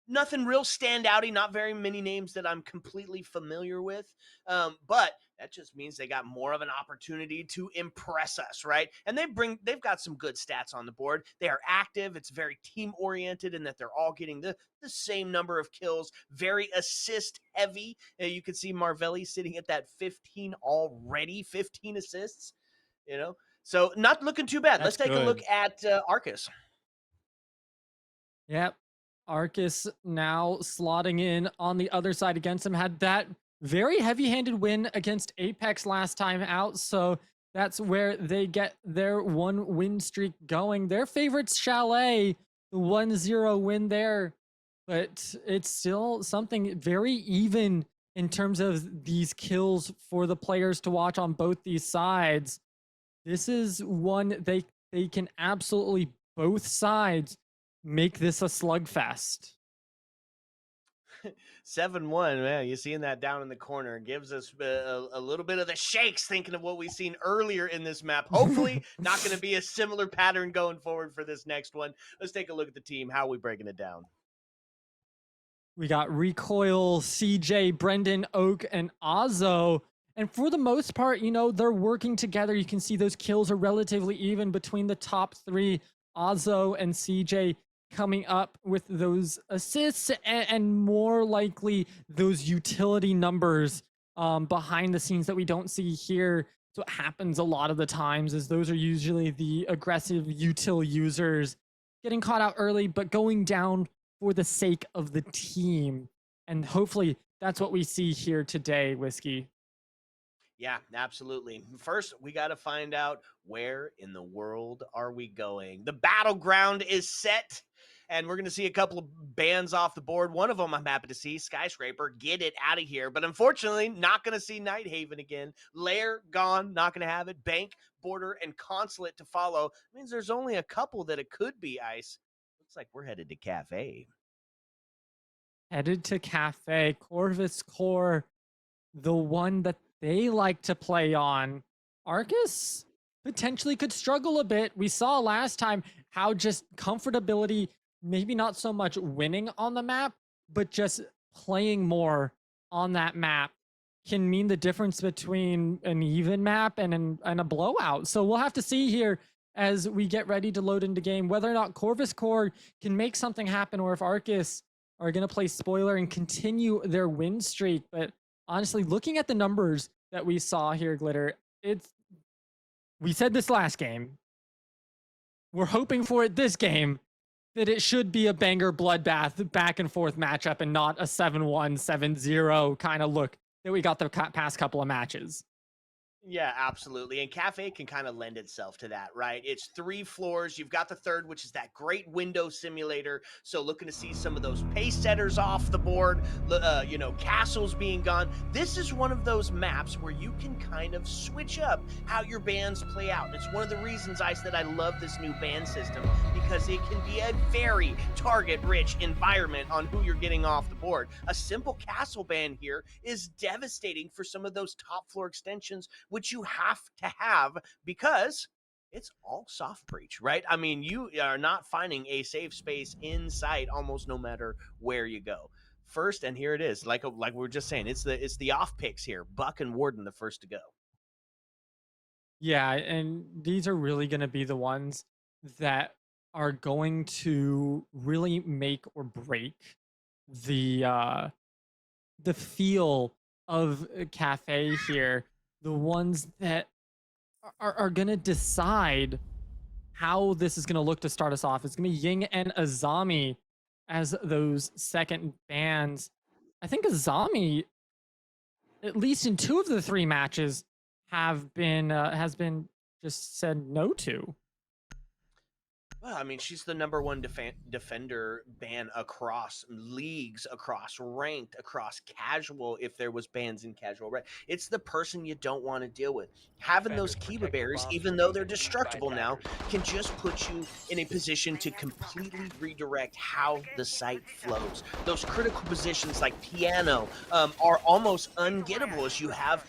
Nothing real standouty, not very many names that I'm completely familiar with. But that just means they got more of an opportunity to impress us, right? And they've got some good stats on the board. They are active. It's very team oriented in that they're all getting the same number of kills, very assist heavy. You can see Marvelli sitting at that 15 already, 15 assists, So not looking too bad. Let's take a look at Arcus. Yep. Arcus now slotting in on the other side against him. Had that very heavy-handed win against Apex last time out, so that's where they get their 1 win streak going. Their favorites, Chalet, the 1-0 win there, but it's still something very even in terms of these kills for the players to watch on both these sides. This is one they can absolutely, both sides, make this a slugfest. 7-1, man, you seeing that down in the corner gives us a little bit of the shakes thinking of what we've seen earlier in this map. Hopefully not going to be a similar pattern going forward for this next one. Let's take a look at the team. How are we breaking it down? We got Recoil, CJ, Brendan, Oak, and Azo. And for the most part, they're working together. You can see those kills are relatively even between the top 3, Azo and CJ, coming up with those assists and more likely those utility numbers behind the scenes that we don't see here. So what happens a lot of the times is those are usually the aggressive util users getting caught out early, but going down for the sake of the team. And hopefully that's what we see here today, Whiskey. Yeah, absolutely. First, we got to find out, where in the world are we going? The battleground is set, and we're going to see a couple of bands off the board. One of them I'm happy to see, Skyscraper, get it out of here. But unfortunately, not going to see Nighthaven again. Lair, gone, not going to have it. Bank, Border, and Consulate to follow. It means there's only a couple that it could be, Ice. Looks like we're headed to Cafe. Headed to Cafe. Corvus Core, the one that they like to play on. Arcus potentially could struggle a bit. We saw last time how just comfortability, maybe not so much winning on the map, but just playing more on that map can mean the difference between an even map and a blowout. So we'll have to see here as we get ready to load into game whether or not Corvus Core can make something happen, or if Arcus are going to play spoiler and continue their win streak. But honestly, looking at the numbers that we saw here, Glitter, we said this last game, we're hoping for it this game, that it should be a banger bloodbath back and forth matchup and not a 7-1, 7-0 kind of look that we got the past couple of matches. Yeah, absolutely. And Cafe can kind of lend itself to that, right? It's 3 floors. You've got the third, which is that great window simulator. So looking to see some of those pace setters off the board, you know, castles being gone. This is one of those maps where you can kind of switch up how your bands play out. And it's one of the reasons I said I love this new band system, because it can be a very target-rich environment on who you're getting off the board. A simple castle ban here is devastating for some of those top floor extensions, which you have to have because it's all soft breach, right? I mean, you are not finding a safe space in sight almost no matter where you go. First, and here it is, like we were just saying, it's the off picks here. Buck and Warden the first to go. Yeah, and these are really going to be the ones that are going to really make or break the feel of a Cafe here. The ones that are going to decide how this is going to look to start us off. It's going to be Ying and Azami as those second bands. I think Azami, at least in 2 of the 3 matches, has been just said no to. Well, I mean, she's the #1 defender ban across leagues, across ranked, across casual, if there was bans in casual, right? It's the person you don't want to deal with. Having those Kiba berries, even though they're destructible now, can just put you in a position to completely redirect how the site flows. Those critical positions like piano are almost ungettable as you have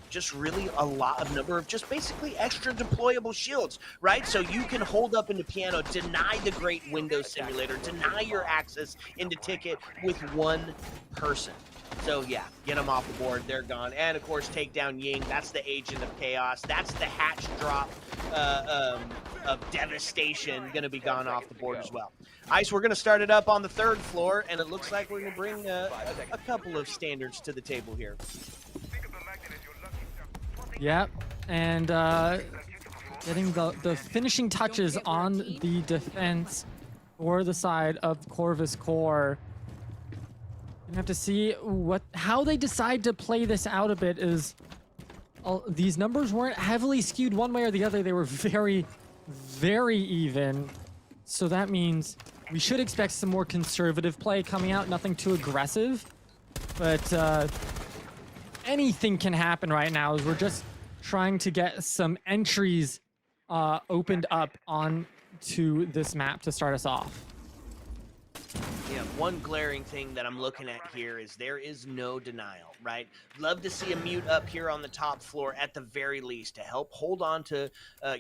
just really a lot of number of just basically extra deployable shields, right? So you can hold up into piano, deny the great window simulator, deny your access into ticket with 1 person. So yeah, get them off the board, they're gone. And of course, take down Ying, that's the agent of chaos. That's the hatch drop of devastation, gonna be gone off the board as well. Ice, we're gonna start it up on the 3rd floor, and it looks like we're gonna bring a couple of standards to the table here. Yep, and getting the finishing touches on the defense for the side of Corvus Core. You have to see how they decide to play this out a bit. These numbers weren't heavily skewed one way or the other. They were very, very even. So that means we should expect some more conservative play coming out. Nothing too aggressive, but anything can happen right now as we're just trying to get some entries opened up onto this map to start us off. Yeah, one glaring thing that I'm looking at here is there is no denial, right? Love to see a mute up here on the top floor at the very least to help hold on to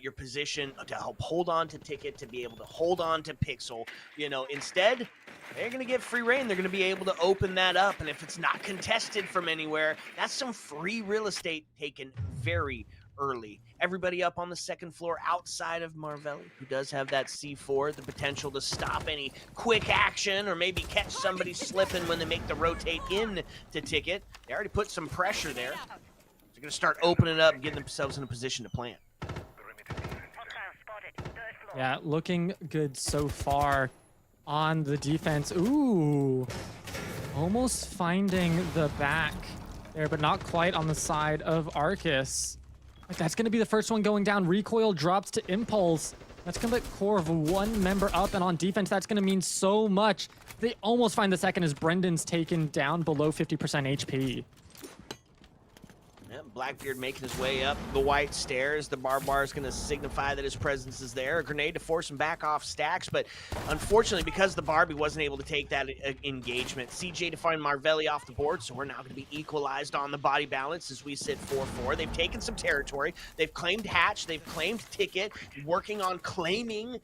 your position, to help hold on to ticket, to be able to hold on to pixel. You know, instead, they're going to get free reign. They're going to be able to open that up. And if it's not contested from anywhere, that's some free real estate taken very early. Everybody up on the 2nd floor outside of Marvelli, who does have that C4, the potential to stop any quick action or maybe catch somebody slipping when they make the rotate in to ticket. They already put some pressure there. They're going to start opening it up and getting themselves in a position to plant. Yeah, looking good so far on the defense. Ooh, almost finding the back there, but not quite on the side of Arcus. That's going to be the first one going down. Recoil drops to Impulse. That's going to let Core of 1 member up, and on defense, that's going to mean so much. They almost find the second as Brendan's taken down below 50% HP. Yeah, Blackbeard making his way up the white stairs. The bar is going to signify that his presence is there. A grenade to force him back off stacks, but unfortunately, because the Barbie wasn't able to take that engagement, CJ to find Marvelli off the board, so we're now going to be equalized on the body balance as we sit 4-4. They've taken some territory. They've claimed Hatch. They've claimed Ticket, working on claiming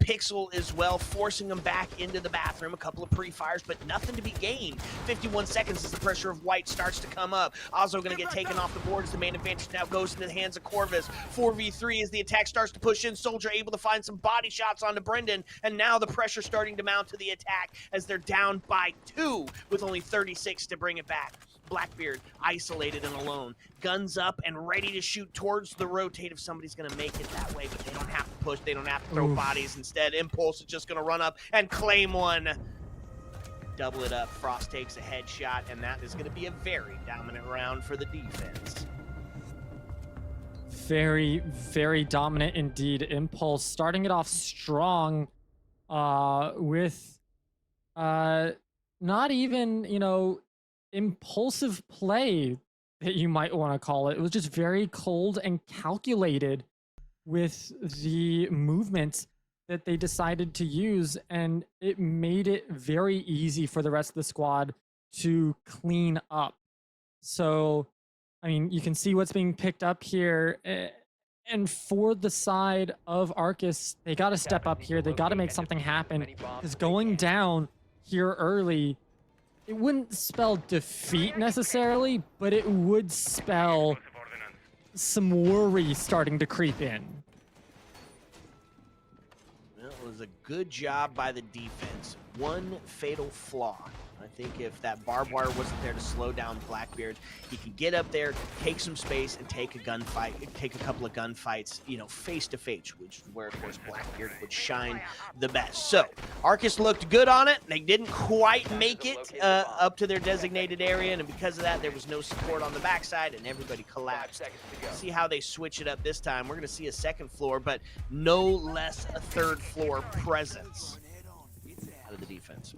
Pixel as well, forcing them back into the bathroom. A couple of pre-fires, but nothing to be gained. 51 seconds as the pressure of white starts to come up. Ozzo going to get taken off the board as the main advantage now goes into the hands of Corvus. 4v3 as the attack starts to push in. Soldier able to find some body shots onto Brendan, and now the pressure starting to mount to the attack as they're down by 2 with only 36 to bring it back. Blackbeard isolated and alone. Guns up and ready to shoot towards the rotate if somebody's going to make it that way, but they don't have to push. They don't have to throw bodies. Instead, Impulse is just going to run up and claim one. Double it up. Frost takes a headshot, and that is going to be a very dominant round for the defense. Very, very dominant indeed. Impulse starting it off strong with not even, impulsive play that you might want to call it. It was just very cold and calculated with the movements that they decided to use, and it made it very easy for the rest of the squad to clean up. So, I mean, you can see what's being picked up here. And for the side of Arcus, they got to step up here. They got to make something happen, because going down here early, it wouldn't spell defeat necessarily, but it would spell some worry starting to creep in. Well, it was a good job by the defense. One fatal flaw. I think if that barbed wire wasn't there to slow down Blackbeard, he could get up there, take some space, and take a couple of gunfights, face to face, which is where, of course, Blackbeard would shine the best. So, Arcus looked good on it. They didn't quite make it up to their designated area, and because of that, there was no support on the backside, and everybody collapsed. See how they switch it up this time. We're going to see a second floor, but no less a third floor presence out of the defense.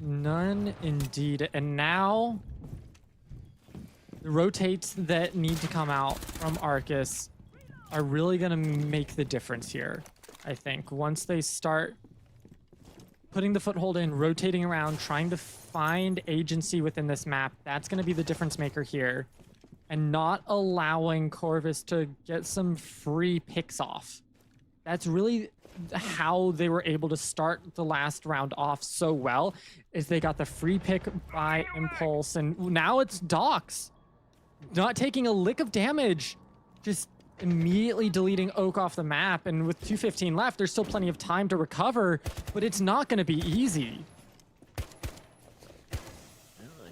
None indeed. And now the rotates that need to come out from Arcus are really going to make the difference here, I think. Once they start putting the foothold in, rotating around, trying to find agency within this map, that's going to be the difference maker here. And not allowing Corvus to get some free picks off. That's really how they were able to start the last round off so well, is they got the free pick by Impulse, and now it's Docs not taking a lick of damage, just immediately deleting Oak off the map. And with 2:15 left, there's still plenty of time to recover, but it's not going to be easy.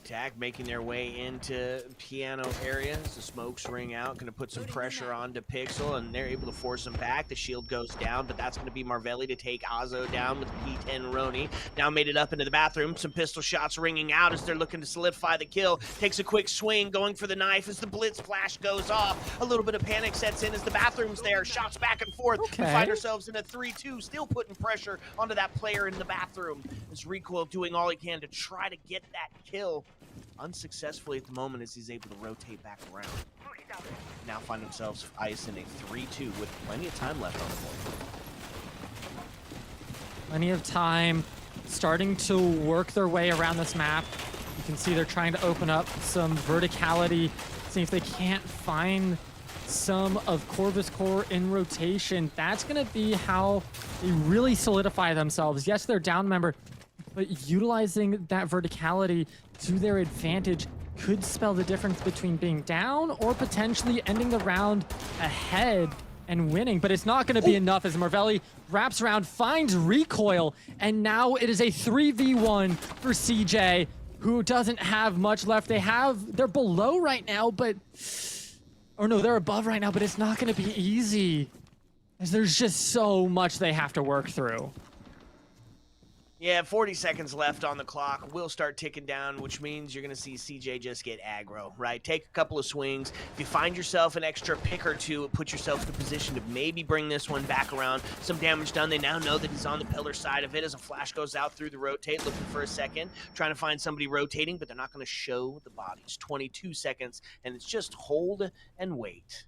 Attack making their way into piano area as the smokes ring out, going to put some pressure onto Pixel, and they're able to force him back. The shield goes down, but that's going to be Marvelli to take Azo down with P10 Roni. Now made it up into the bathroom. Some pistol shots ringing out as they're looking to solidify the kill. Takes a quick swing, going for the knife as the blitz flash goes off. A little bit of panic sets in as the bathroom's there. Shots back and forth. Okay. We find ourselves in a 3-2, still putting pressure onto that player in the bathroom. As Recoil doing all he can to try to get that kill. Unsuccessfully at the moment as he's able to rotate back around. Now find themselves ice in a 3-2 with plenty of time left on the board. Plenty of time, starting to work their way around this map. You can see they're trying to open up some verticality, see if they can't find some of Corvus Core in rotation. That's going to be how they really solidify themselves. Yes, they're down member, but utilizing that verticality to their advantage could spell the difference between being down or potentially ending the round ahead and winning. But it's not going to be enough as Marvelli wraps around, finds Recoil, and now it is a 3v1 for CJ, who doesn't have much left. They're below right now, but... Or no, they're above right now, but it's not going to be easy, as there's just so much they have to work through. Yeah, 40 seconds left on the clock. We'll start ticking down, which means you're going to see CJ just get aggro, right? Take a couple of swings. If you find yourself an extra pick or two, put yourself in a position to maybe bring this one back around. Some damage done. They now know that he's on the pillar side of it as a flash goes out through the rotate, looking for a second, trying to find somebody rotating, but they're not going to show the bodies. 22 seconds, and it's just hold and wait.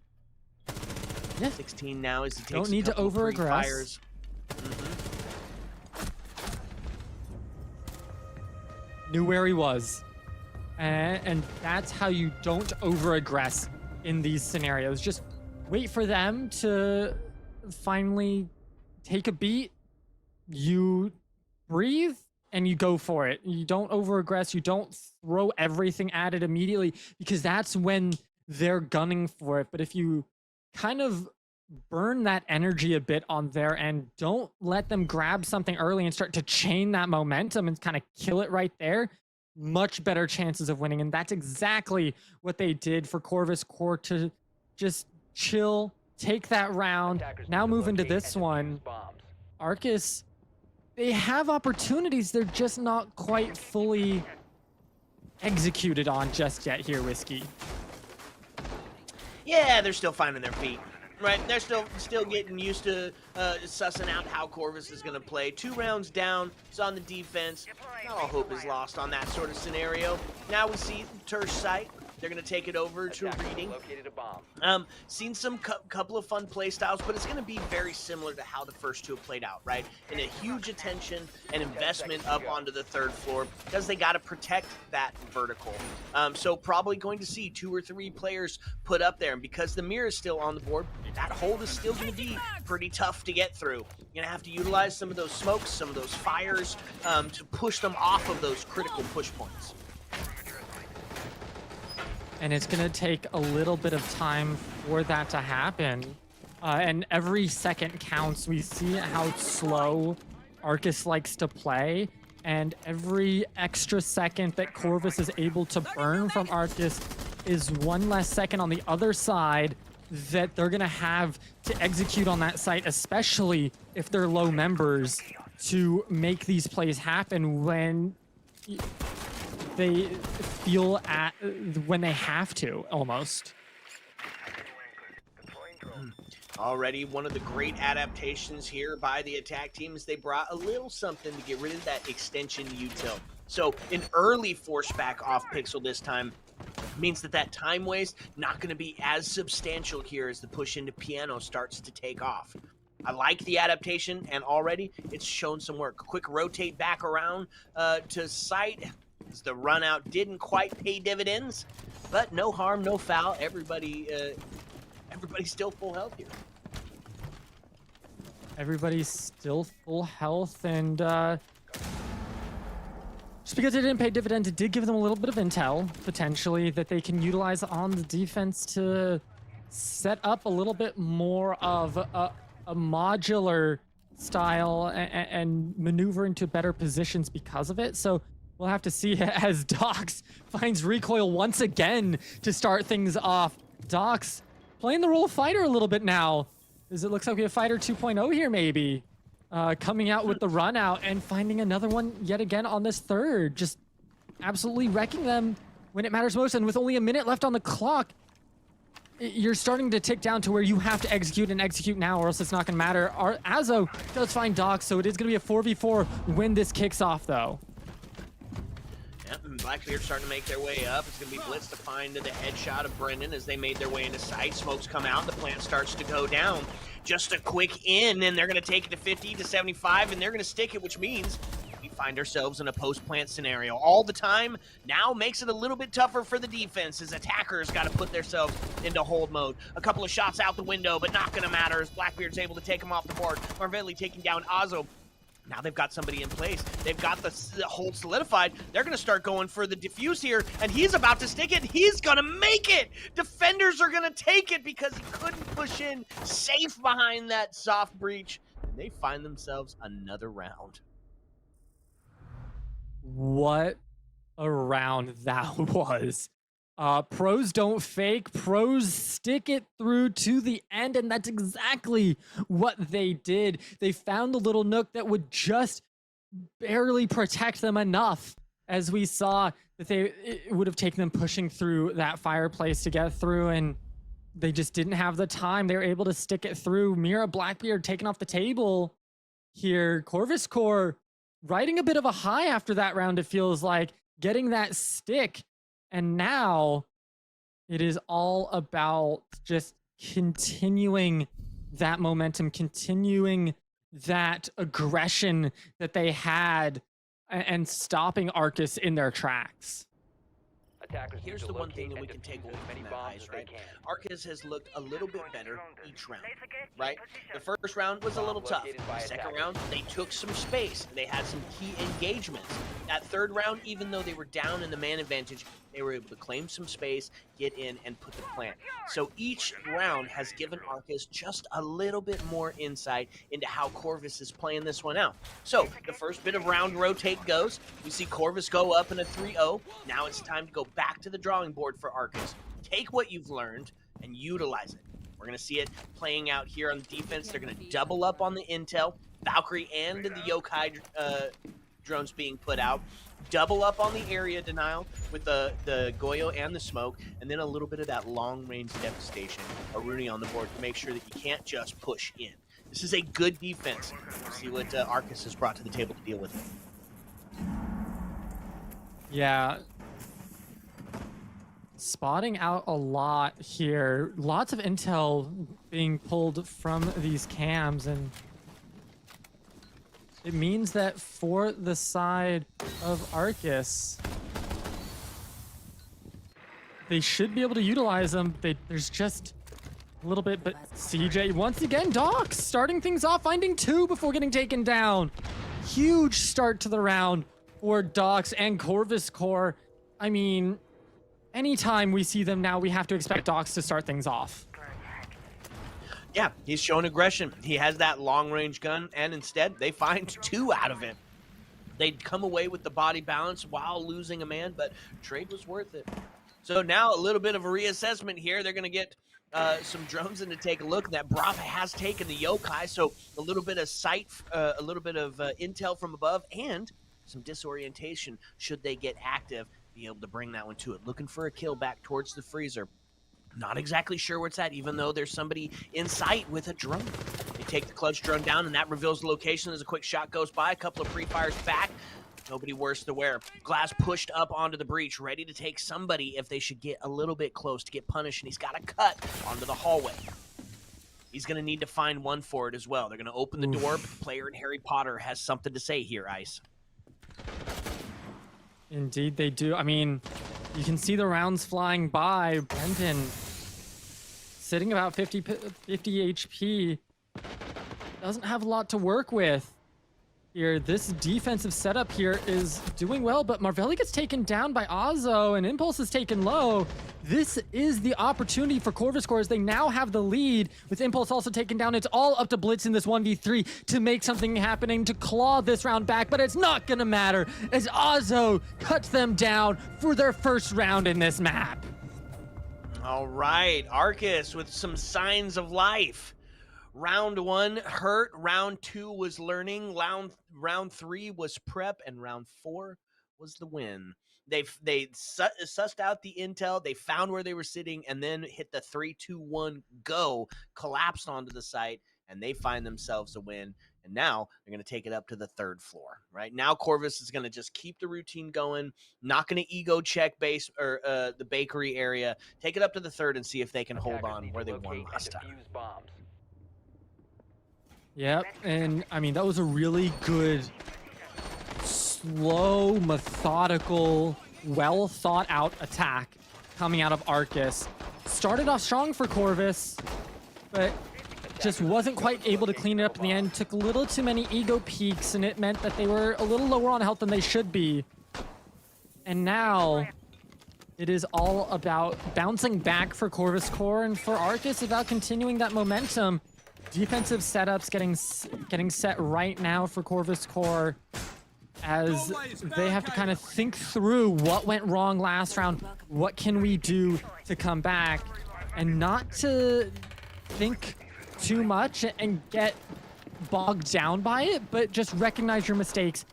Yeah. 16 now as he takes Don't need to over-aggress. Knew where he was. And that's how you don't over-aggress in these scenarios. Just wait for them to finally take a beat. You breathe and you go for it. You don't over-aggress. You don't throw everything at it immediately, because that's when they're gunning for it. But if you kind of burn that energy a bit on their end, don't let them grab something early and start to chain that momentum and kind of kill it right there, much better chances of winning. And that's exactly what they did for Corvus Core to just chill, take that round. Attackers Now need to move into locate this and defuse one. bombs. Arcus, they have opportunities. They're just not quite fully executed on just yet here, Whiskey. Yeah, they're still finding their feet. Right, they're still getting used to sussing out how Corvus is going to play. 2 rounds down, it's on the defense. Not all hope is lost on that sort of scenario. Now we see Tersh site. They're going to take it over to Attackers Reading. located a bomb. Seen some couple of fun play styles, but it's going to be very similar to how the first 2 have played out, right? And a huge attention and investment up onto the 3rd floor because they got to protect that vertical. So probably going to see 2 or 3 players put up there, and because the mirror is still on the board, that hold is still going to be pretty tough to get through. You're going to have to utilize some of those smokes, some of those fires to push them off of those critical push points. And it's going to take a little bit of time for that to happen. And every second counts. We see how slow Arcus likes to play. And every extra second that Corvus is able to burn from Arcus is one less second on the other side that they're going to have to execute on that site, especially if they're low members, to make these plays happen when they feel when they have to, almost. Already one of the great adaptations here by the attack team is they brought a little something to get rid of that extension util. So an early force back off pixel this time means that time waste not going to be as substantial here as the push into piano starts to take off. I like the adaptation, and already it's shown some work. Quick rotate back around to site. As the run out didn't quite pay dividends, but no harm, no foul. Everybody's still full health here. Everybody's still full health, and just because it didn't pay dividends, it did give them a little bit of intel, potentially, that they can utilize on the defense to set up a little bit more of a modular style and maneuver into better positions because of it. So we'll have to see as Dox finds recoil once again to start things off. Dox playing the role of fighter a little bit now, as it looks like we have fighter 2.0 here maybe. Coming out with the run out and finding another one yet again on this 3rd. Just absolutely wrecking them when it matters most. And with only a minute left on the clock, you're starting to tick down to where you have to execute and execute now, or else it's not going to matter. Azo does find Dox, so it is going to be a 4v4 when this kicks off, though. Yep, and Blackbeard starting to make their way up. It's going to be Blitz to find the headshot of Brendan as they made their way into sight. Smokes come out, the plant starts to go down. Just a quick in, and they're going to take it to 50 to 75, and they're going to stick it, which means we find ourselves in a post-plant scenario. All the time now makes it a little bit tougher for the defense as attackers got to put themselves into hold mode. A couple of shots out the window, but not going to matter as Blackbeard's able to take him off the board. Marvelli taking down Azo. Now they've got somebody in place. They've got the hold solidified. They're going to start going for the defuse here, and he's about to stick it. He's going to make it. Defenders are going to take it because he couldn't push in safe behind that soft breach. And they find themselves another round. What a round that was. Pros don't fake, pros stick it through to the end, and that's exactly what they did. They found a little nook that would just barely protect them enough, as we saw that it would have taken them pushing through that fireplace to get through, and they just didn't have the time. They were able to stick it through. Mira Blackbeard taken off the table here. Corvus Core riding a bit of a high after that round, it feels like, getting that stick. And now it is all about just continuing that momentum, continuing that aggression that they had, and stopping Arcus in their tracks. Attackers need Here's to the one thing locate that we and can take defuse away as many from that, bombs Ice, as they right? can. Arcus has looked a little bit better each round, right? The first round was a little Bomb tough. located by The second attackers. round, they took some space. They had some key engagements. That third round, even though they were down in the man advantage, they were able to claim some space, get in, and put the plant. So each round has given Arcus just a little bit more insight into how Corvus is playing this one out. So the first bit of round rotate goes. We see Corvus go up in a 3-0. Now it's time to go back to the drawing board for Arcus. Take what you've learned and utilize it. We're going to see it playing out here on defense. They're going to double up on the intel. Valkyrie and the Yokai drones being put out. Double up on the area denial with the Goyo and the smoke, and then a little bit of that long-range devastation. A Rooney on the board to make sure that you can't just push in. This is a good defense. We'll see what Arcus has brought to the table to deal with it. Yeah. Spotting out a lot here. Lots of intel being pulled from these cams, and it means that for the side of Arcus, they should be able to utilize them. There's just a little bit, but CJ, once again, Docs starting things off, finding 2 before getting taken down. Huge start to the round for Docs and Corvus Core. I mean, anytime we see them now, we have to expect Docs to start things off. Yeah, he's showing aggression. He has that long-range gun, and instead, they find 2 out of it. They'd come away with the body balance while losing a man, but trade was worth it. So now a little bit of a reassessment here. They're going to get some drones in to take a look. That Brava has taken the Yokai, so a little bit of sight, a little bit of intel from above, and some disorientation should they get active, be able to bring that one to it. Looking for a kill back towards the freezer. Not exactly sure where it's at, even though there's somebody in sight with a drone. They take the clutch drone down, and that reveals the location as a quick shot goes by. A couple of pre-fires back. Nobody worse to wear. Glass pushed up onto the breach, ready to take somebody if they should get a little bit close to get punished, and he's got a cut onto the hallway. He's going to need to find one for it as well. They're going to open the door, but the player in Harry Potter has something to say here, Ice. Indeed they do. I mean, you can see the rounds flying by. Brendan sitting about 50 HP. Doesn't have a lot to work with here. This defensive setup here is doing well, but Marvelli gets taken down by Ozzo and Impulse is taken low. This is the opportunity for Corvus Core as they now have the lead with Impulse also taken down. It's all up to Blitz in this 1v3 to make something happening, to claw this round back, but it's not gonna matter as Ozzo cuts them down for their first round in this map. All right, Arcus with some signs of life. Round 1 hurt, round 2 was learning, round 3 was prep, and round 4 was the win. They sussed out the intel, they found where they were sitting, and then hit the 3-2-1 go, collapsed onto the site, and they find themselves a win. And now they're going to take it up to the 3rd floor, right? Now Corvus is going to just keep the routine going, not going to ego check base or the bakery area, take it up to the 3rd and see if they can hold on where they won last time. Bombs. Yep, and I mean, that was a really good, slow, methodical, well thought out attack coming out of Arcus. Started off strong for Corvus, but just wasn't quite able to clean it up in the end. Took a little too many ego peaks, and it meant that they were a little lower on health than they should be. And now it is all about bouncing back for Corvus Core, and for Arcus about continuing that momentum. Defensive setups getting set right now for Corvus Core as they have to kind of think through what went wrong last round, what can we do to come back, and not to think too much and get bogged down by it, but just recognize your mistakes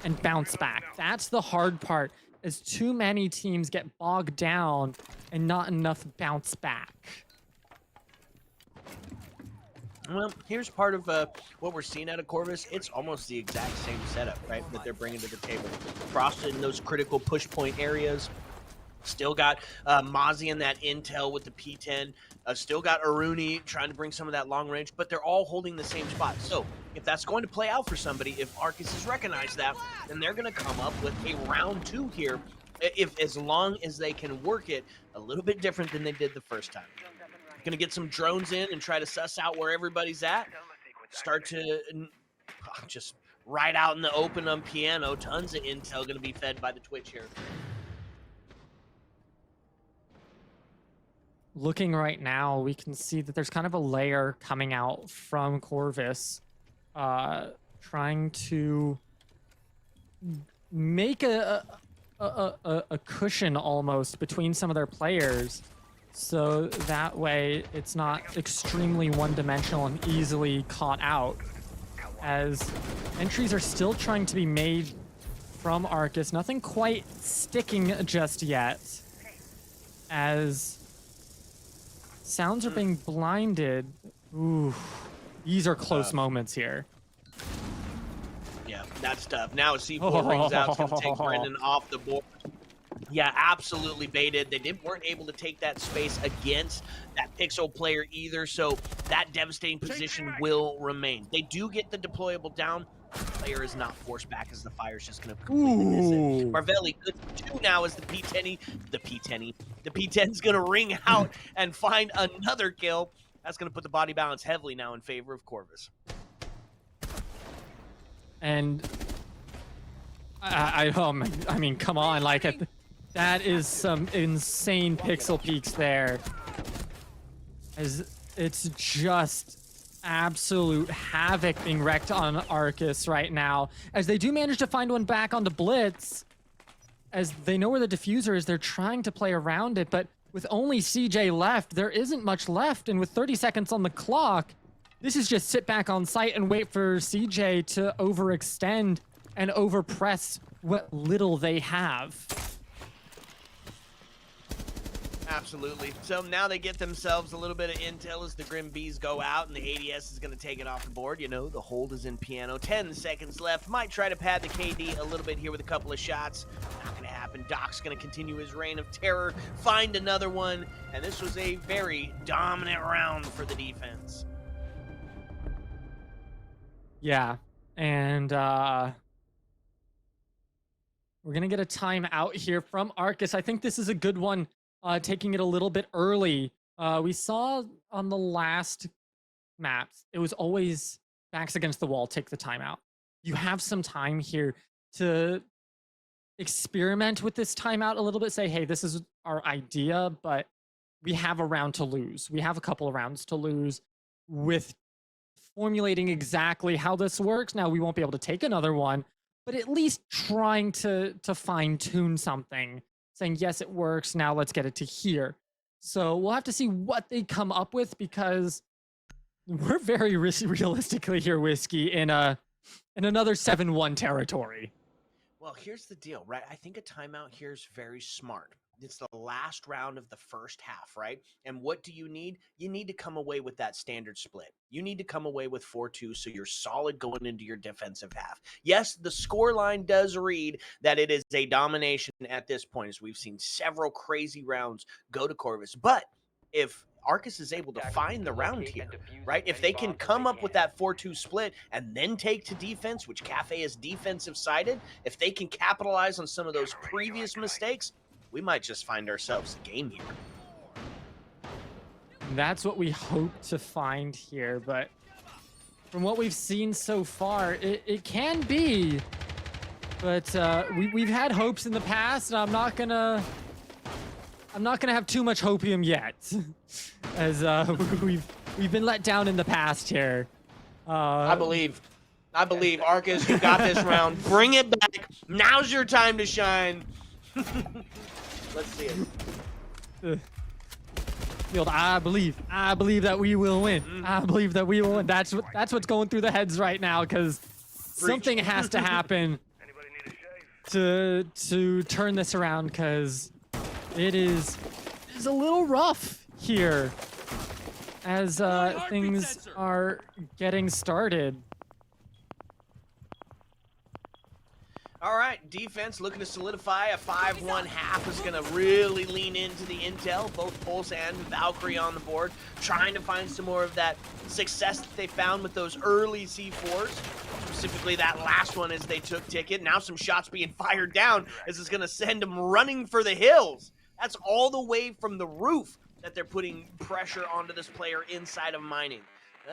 and bounce back. That's the hard part, is too many teams get bogged down and not enough bounce back. Well, here's part of what we're seeing out of Corvus. It's almost the exact same setup, right, that they're bringing to the table. Frosted in those critical push point areas. Still got Mozzie and that intel with the P10. Still got Aruni trying to bring some of that long range, but they're all holding the same spot. So if that's going to play out for somebody, if Arcus has recognized that, then they're going to come up with a round 2 here if as long as they can work it a little bit different than they did the first time. Going to get some drones in and try to suss out where everybody's at. Start to just right out in the open on piano. Tons of intel going to be fed by the Twitch here. Looking right now, we can see that there's kind of a layer coming out from Corvus, trying to make a cushion almost between some of their players, so that way it's not extremely one-dimensional and easily caught out, as entries are still trying to be made from Arcus. Nothing quite sticking just yet, as sounds are being blinded. Ooh, these are close moments here. Yeah, that's tough. Now a C4 rings out. It's going to take Brendan off the board. Yeah, absolutely baited. They weren't able to take that space against that Pixel player either, so that devastating position will remain. They do get the deployable down. The player is not forced back as the fire's just going to completely miss it. Marvelli good for 2 now as the P10's going to ring out and find another kill. That's going to put the body balance heavily now in favor of Corvus. And I mean, come on, like that is some insane pixel peaks there. As it's just absolute havoc being wrecked on Arcus right now. As they do manage to find one back on the Blitz, as they know where the diffuser is, they're trying to play around it, but with only CJ left, there isn't much left, and with 30 seconds on the clock, this is just sit back on site and wait for CJ to overextend and overpress what little they have. Absolutely. So now they get themselves a little bit of intel as the Grim Bees go out, and the ADS is going to take it off the board. You know, the hold is in piano. 10 seconds left. Might try to pad the KD a little bit here with a couple of shots. Not going to happen. Doc's going to continue his reign of terror, find another one, and this was a very dominant round for the defense. Yeah, and we're going to get a timeout here from Arcus. I think this is a good one. Taking it a little bit early. We saw on the last maps, it was always backs against the wall, take the timeout. You have some time here to experiment with this timeout a little bit, say, hey, this is our idea, but we have a round to lose. We have a couple of rounds to lose with formulating exactly how this works. Now, we won't be able to take another one, but at least trying to fine-tune something. Saying, yes, it works, now let's get it to here. So we'll have to see what they come up with, because we're very realistically here, Whiskey, in another 7-1 territory. Well, here's the deal, right? I think a timeout here is very smart. It's the last round of the first half, right? And what do you need? You need to come away with that standard split. You need to come away with 4-2 so you're solid going into your defensive half. Yes, the score line does read that it is a domination at this point, as we've seen several crazy rounds go to Corvus. But if Arcus is able to find the round here, right? If they can come up with that 4-2 split and then take to defense, which Cafe is defensive sided, if they can capitalize on some of those previous mistakes, we might just find ourselves a game here. That's what we hope to find here, but from what we've seen so far, it can be. But we've had hopes in the past, and I'm not gonna have too much hopium yet, as we've been let down in the past here. I believe, Arcus, you got this round. Bring it back. Now's your time to shine. Let's see it. Field, I believe that we will win. I believe that we will win. That's what's going through the heads right now, because something has to happen to turn this around, because it is a little rough here as things are getting started. All right, defense looking to solidify a 5-1 half is going to really lean into the intel. Both Pulse and Valkyrie on the board, trying to find some more of that success that they found with those early C4s. Specifically that last one as they took ticket. Now some shots being fired down as it's going to send them running for the hills. That's all the way from the roof that they're putting pressure onto this player inside of mining.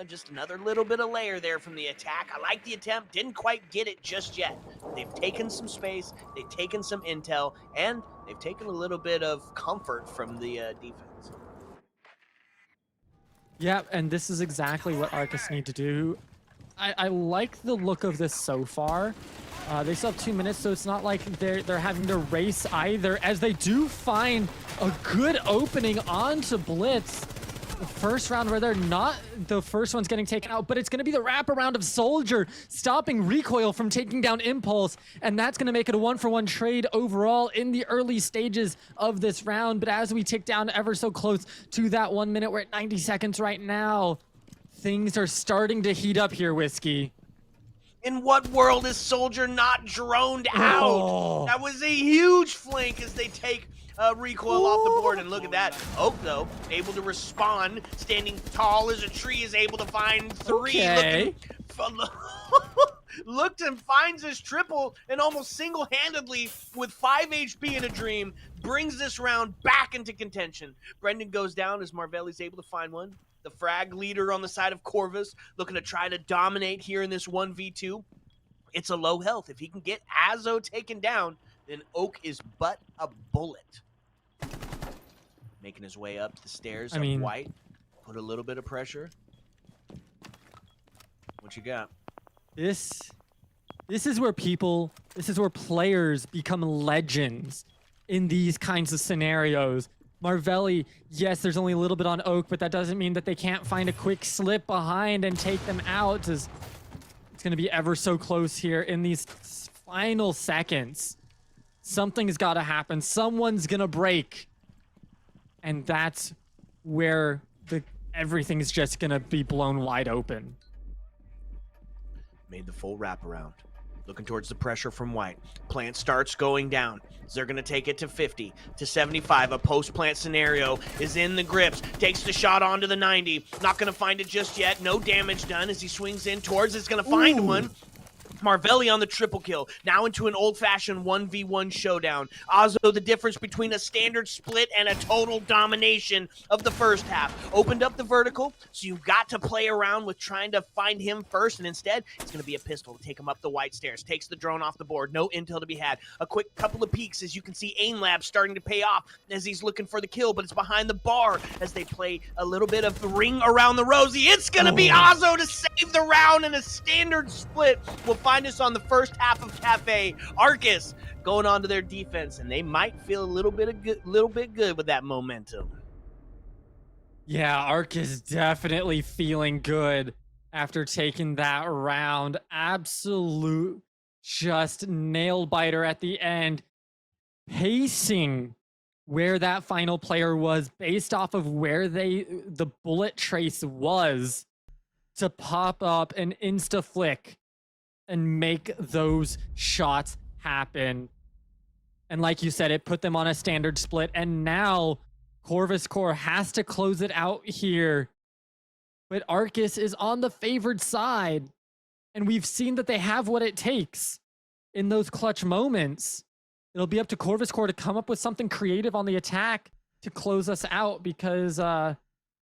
Just another little bit of layer there from the attack. I like the attempt. Didn't quite get it just yet. They've taken some space. They've taken some intel. And they've taken a little bit of comfort from the defense. Yeah, and this is exactly what Arcus need to do. I like the look of this so far. They still have 2 minutes, so it's not like they're having to race either, as they do find a good opening onto Blitz. The first round where they're not the first one's getting taken out, but it's going to be the wraparound of Soldier stopping Recoil from taking down Impulse, and that's going to make it a 1-for-1 trade overall in the early stages of this round. But as we tick down ever so close to that 1 minute, we're at 90 seconds right now. Things are starting to heat up here, Whiskey. In what world is Soldier not droned out? Oh. That was a huge flank as they take Recoil off the board, and look at that. Oak, though, able to respond, standing tall as a tree, is able to find three. Okay. Looked and finds his triple, and almost single-handedly, with 5 HP in a dream, brings this round back into contention. Brendan goes down as Marvelli's able to find one. The frag leader on the side of Corvus, looking to try to dominate here in this 1v2. It's a low health. If he can get Azo taken down, then Oak is but a bullet. Making his way up the stairs of White. Put a little bit of pressure. What you got? This is where players become legends in these kinds of scenarios. Marvelli, yes, there's only a little bit on Oak, but that doesn't mean that they can't find a quick slip behind and take them out. It's going to be ever so close here in these final seconds. Something's got to happen. Someone's going to break. And that's where everything's just going to be blown wide open. Made the full wraparound. Looking towards the pressure from White. Plant starts going down. They're going to take it to 50, to 75. A post-plant scenario is in the grips. Takes the shot onto the 90. Not going to find it just yet. No damage done as he swings in towards it's going to find one. Marvelli on the triple kill, now into an old-fashioned 1v1 showdown. Azo, the difference between a standard split and a total domination of the first half. Opened up the vertical, so you've got to play around with trying to find him first, and instead, it's going to be a pistol to take him up the White stairs. Takes the drone off the board, no intel to be had. A quick couple of peeks as you can see Aim Lab starting to pay off as he's looking for the kill, but it's behind the bar as they play a little bit of the ring around the rosy. It's going to be Azo to save the round in a standard split. We'll find us on the first half of Cafe. Arcus going on to their defense, and they might feel a little bit good with that momentum. Yeah, Arcus definitely feeling good after taking that round. Absolute just nail biter at the end. Pacing where that final player was based off of where the bullet trace was to pop up an insta flick and make those shots happen. And like you said, it put them on a standard split. And now Corvus Core has to close it out here. But Arcus is on the favored side. And we've seen that they have what it takes in those clutch moments. It'll be up to Corvus Core to come up with something creative on the attack to close us out, because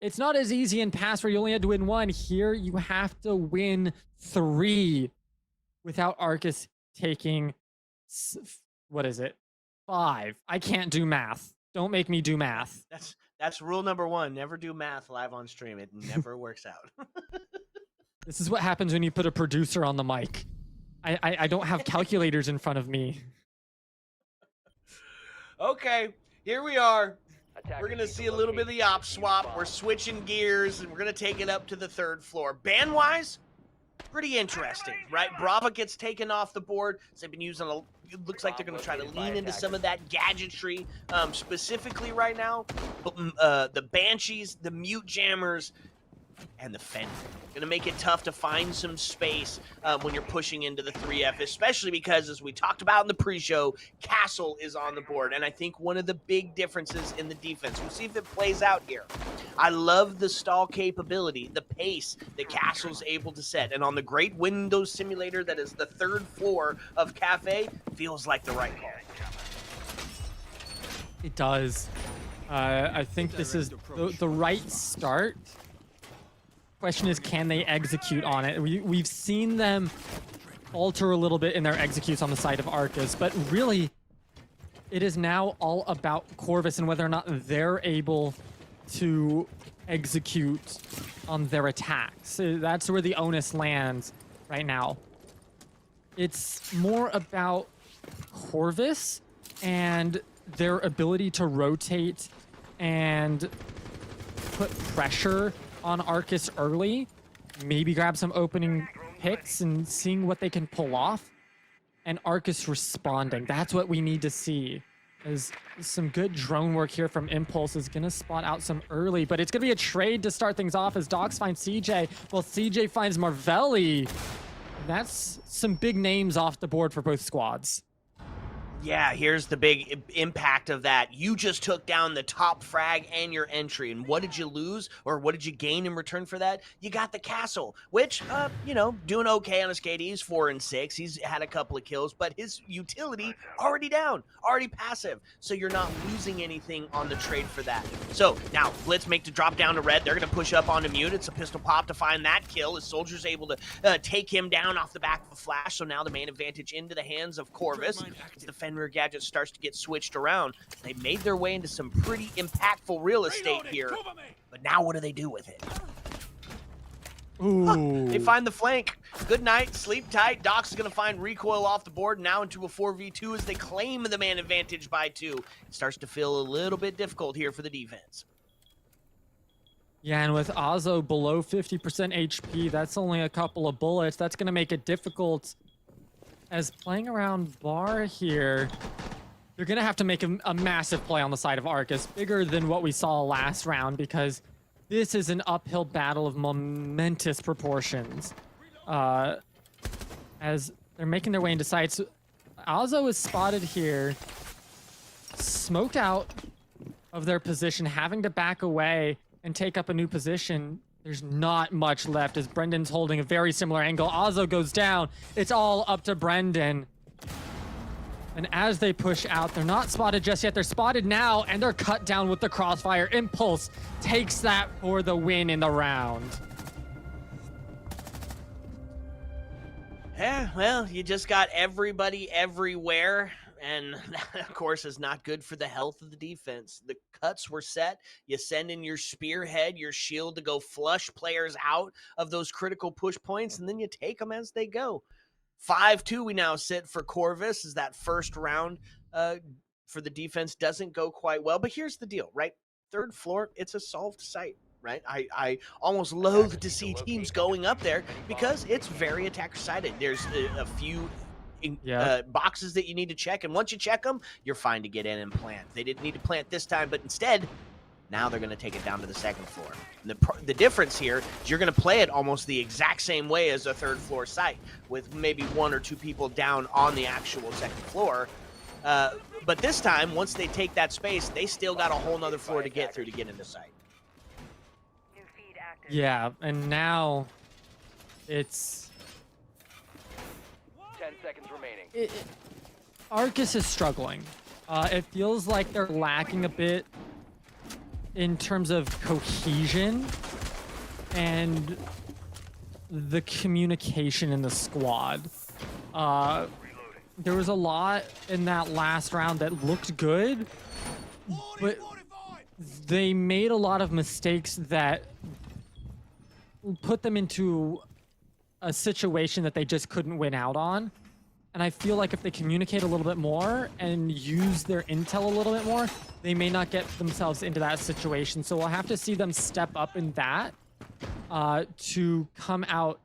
it's not as easy in past where you only had to win one. Here you have to win 3 without Arcus taking, what is it, 5. I can't do math. Don't make me do math. That's rule number 1. Never do math live on stream. It never works out. This is what happens when you put a producer on the mic. I don't have calculators in front of me. Okay, here we are. We're going to see a little bit of the op swap. We're switching gears, and we're going to take it up to the 3rd floor. Band-wise, pretty interesting, right? Brava gets taken off the board. They've been using it looks like they're going to try to lean into some of that gadgetry, specifically right now. The Banshees, the Mute Jammers, and the Fender. Gonna make it tough to find some space when you're pushing into the 3F, especially because, as we talked about in the pre-show, Castle is on the board, and I think one of the big differences in the defense, we'll see if it plays out here. I love the stall capability, the pace that Castle's able to set, and on the great Windows simulator that is the 3rd floor of Cafe, feels like the right call. It does. I think this is the right start. Question is, can they execute on it? We've seen them alter a little bit in their executes on the side of Arcus, but really, it is now all about Corvus and whether or not they're able to execute on their attacks. That's where the onus lands right now. It's more about Corvus and their ability to rotate and put pressure on Arcus early, maybe grab some opening picks and seeing what they can pull off, and Arcus responding. That's what we need to see. Is some good drone work here from Impulse is gonna spot out some early, but it's gonna be a trade to start things off as Docs finds CJ, while CJ finds Marvelli. That's some big names off the board for both squads. Yeah, here's the big impact of that. You just took down the top frag and your entry, and what did you lose, or what did you gain in return for that? You got the Castle, which, you know, doing okay on his KD. He's 4 and 6. He's had a couple of kills, but his utility already down, already passive, so you're not losing anything on the trade for that. So now Blitz make the drop down to red. They're going to push up onto Mute. It's a pistol pop to find that kill. His soldier's able to take him down off the back of a flash, so now the main advantage into the hands of Corvus. The Fenrir gadget starts to get switched around. They made their way into some pretty impactful real estate here, but now what do they do with it? Ooh. They find the flank. Good night, sleep tight. Doc's is going to find recoil off the board now into a 4v2 as they claim the man advantage by 2. It starts to feel a little bit difficult here for the defense. Yeah, and with Azo below 50% HP, that's only a couple of bullets. That's going to make it difficult. As playing around Bar here, you're going to have to make a massive play on the side of Arcus, bigger than what we saw last round, because this is an uphill battle of momentous proportions. As they're making their way into sites, Azo is spotted here, smoked out of their position, having to back away and take up a new position. There's not much left as Brendan's holding a very similar angle. Azo goes down. It's all up to Brendan. And as they push out, they're not spotted just yet. They're spotted now, and they're cut down with the crossfire. Impulse takes that for the win in the round. Yeah, well, you just got everybody everywhere, and that, of course, is not good for the health of the defense. The cuts were set. You send in your spearhead, your shield to go flush players out of those critical push points, and then you take them as they go. 5-2 we now sit for Corvus as that first round for the defense doesn't go quite well. But here's the deal, right? 3rd floor, it's a solved site. Right, I almost loathe to see teams going up there because it's very attacker-sided. There's a few boxes that you need to check, and once you check them, you're fine to get in and plant. They didn't need to plant this time, but instead, now they're going to take it down to the 2nd floor. And the difference here is you're going to play it almost the exact same way as a 3rd floor site, with maybe 1 or 2 people down on the actual 2nd floor. But this time, once they take that space, they still got a whole nother floor to get through to get into site. Yeah, and now it's 10 seconds remaining. Arcus is struggling. It feels like they're lacking a bit in terms of cohesion and the communication in the squad. There was a lot in that last round that looked good, but they made a lot of mistakes that put them into a situation that they just couldn't win out on. And I feel like if they communicate a little bit more and use their intel a little bit more, they may not get themselves into that situation. So we'll have to see them step up in that to come out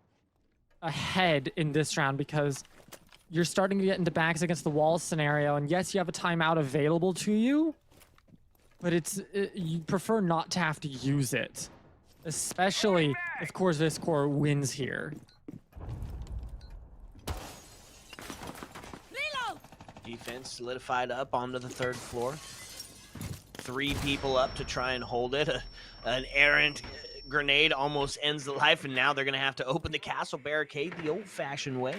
ahead in this round, because you're starting to get into backs against the wall scenario. And yes, you have a timeout available to you, but you prefer not to have to use it. especially if Corvus Core wins here. Reload! Defense solidified up onto the 3rd floor. 3 people up to try and hold it. An errant grenade almost ends the life, and now they're going to have to open the castle barricade the old-fashioned way.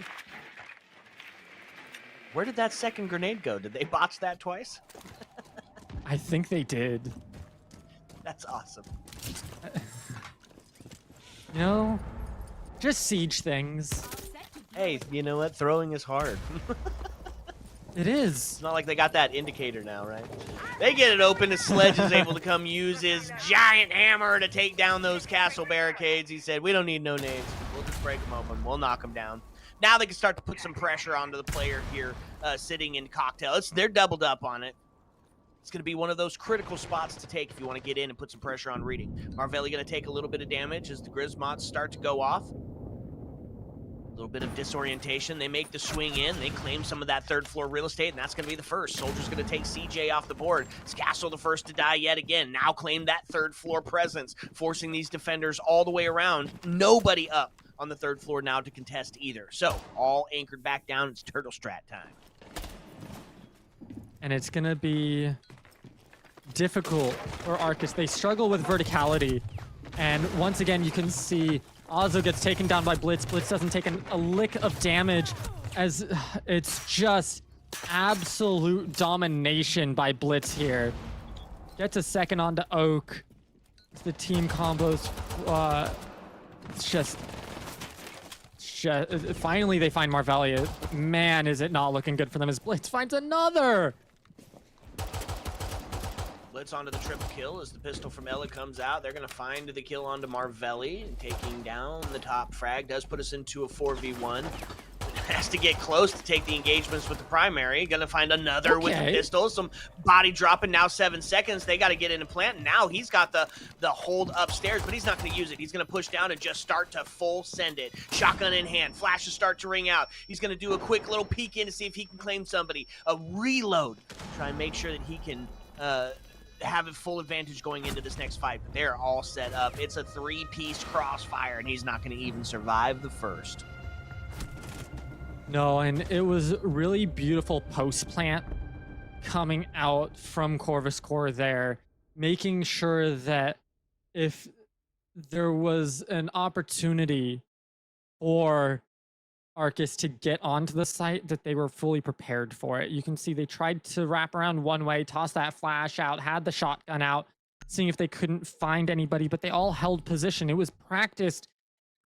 Where did that second grenade go? Did they botch that twice? I think they did. That's awesome. You know, just siege things. Hey, you know what? Throwing is hard. It is. It's not like they got that indicator now, right? They get it open. The Sledge is able to come use his giant hammer to take down those castle barricades. He said, we don't need no nades. We'll just break them open. We'll knock them down. Now they can start to put some pressure onto the player here sitting in Cocktail. They're doubled up on it. It's going to be one of those critical spots to take if you want to get in and put some pressure on Reading. Marvelli going to take a little bit of damage as the Grismots start to go off. A little bit of disorientation. They make the swing in. They claim some of that 3rd floor real estate, and that's going to be the first. Soldier's going to take CJ off the board. Scassel the first to die yet again. Now claim that 3rd floor presence, forcing these defenders all the way around. Nobody up on the 3rd floor now to contest either. So, all anchored back down. It's Turtle Strat time. And it's going to be difficult for Arcus. They struggle with verticality. And once again, you can see Ozzo gets taken down by Blitz. Blitz doesn't take a lick of damage, as it's just absolute domination by Blitz here. Gets a second onto Oak. The team combos, it's just finally they find Marvelli. Man, is it not looking good for them as Blitz finds another. Blitz onto the triple kill as the pistol from Ella comes out. They're going to find the kill onto Marvelli, taking down the top frag. Does put us into a 4v1. Has to get close to take the engagements with the primary. Going to find another with the pistol. Some body dropping now, 7 seconds. They got to get in and plant. And now he's got the hold upstairs, but he's not going to use it. He's going to push down and just start to full send it. Shotgun in hand. Flashes start to ring out. He's going to do a quick little peek in to see if he can claim somebody. A reload. Try and make sure that he can have a full advantage going into this next fight. But they're all set up. It's a 3-piece crossfire, and he's not going to even survive the first. No, and it was really beautiful post plant coming out from Corvus Core there, making sure that if there was an opportunity for Arcus to get onto the site, that they were fully prepared for it. You can see they tried to wrap around one way, toss that flash out, had the shotgun out, seeing if they couldn't find anybody, but they all held position. It was practiced,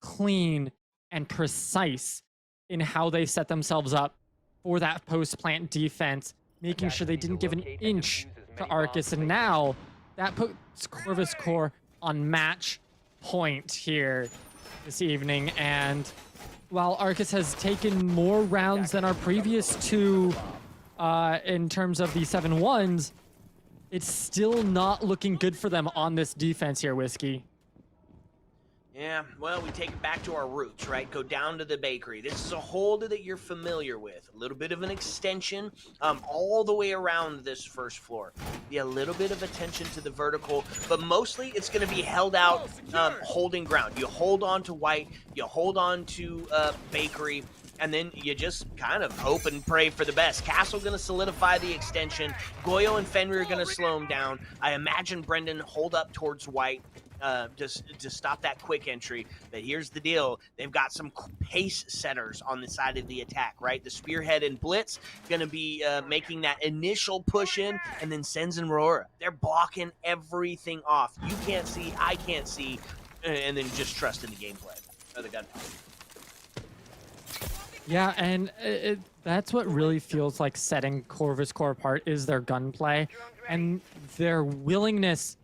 clean, and precise in how they set themselves up for that post-plant defense, making sure they didn't give an inch to Arcus. And now that puts Corvus Core on match point here this evening. And while Arcus has taken more rounds than our previous 2 in terms of the 7-1s, it's still not looking good for them on this defense here, Whiskey. Yeah, well, we take it back to our roots, right? Go down to the bakery. This is a hold that you're familiar with. A little bit of an extension all the way around this first floor. Be a little bit of attention to the vertical, but mostly it's going to be held out, holding ground. You hold on to White, you hold on to bakery, and then you just kind of hope and pray for the best. Castle going to solidify the extension. Goyo and Fenrir are going to slow him down. I imagine Brendan hold up towards White. Just to stop that quick entry. But here's the deal. They've got some pace setters on the side of the attack, right? The Spearhead and Blitz going to be making that initial push in, and then Sens and Aurora. They're blocking everything off. You can't see, I can't see, and then just trust in the gameplay or the gunplay. Yeah, and that's what really feels like setting Corvus Core apart is their gunplay and their willingness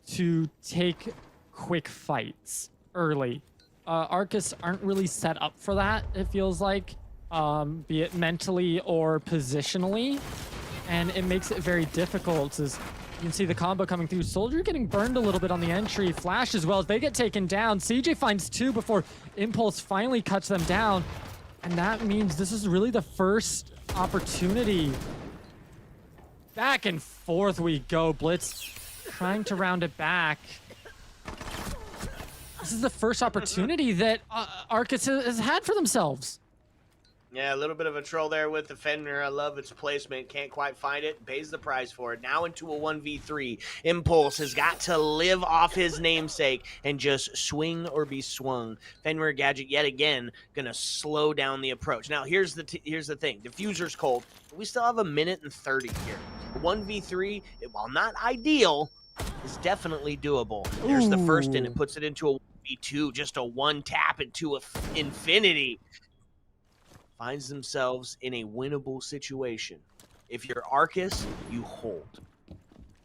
to take quick fights early. Arcus aren't really set up for that, it feels like, be it mentally or positionally, and it makes it very difficult. As you can see the combo coming through, Soldier getting burned a little bit on the entry, Flash as well as they get taken down. CJ finds 2 before Impulse finally cuts them down, and that means this is really the first opportunity. Back and forth we go. Blitz trying to round it back. This is the first opportunity that Arcus has had for themselves. Yeah, a little bit of a troll there with the Fender. I love its placement. Can't quite find it. Pays the price for it. Now into a 1v3. Impulse has got to live off his namesake and just swing or be swung. Fenrir Gadget yet again gonna slow down the approach. Now here's the thing. Diffuser's cold. We still have a minute and 30 here. 1v3, while not ideal, is definitely doable. There's the first, and it puts it into a 1v2. Just a one tap into infinity. Finds themselves in a winnable situation. If you're Arcus, you hold.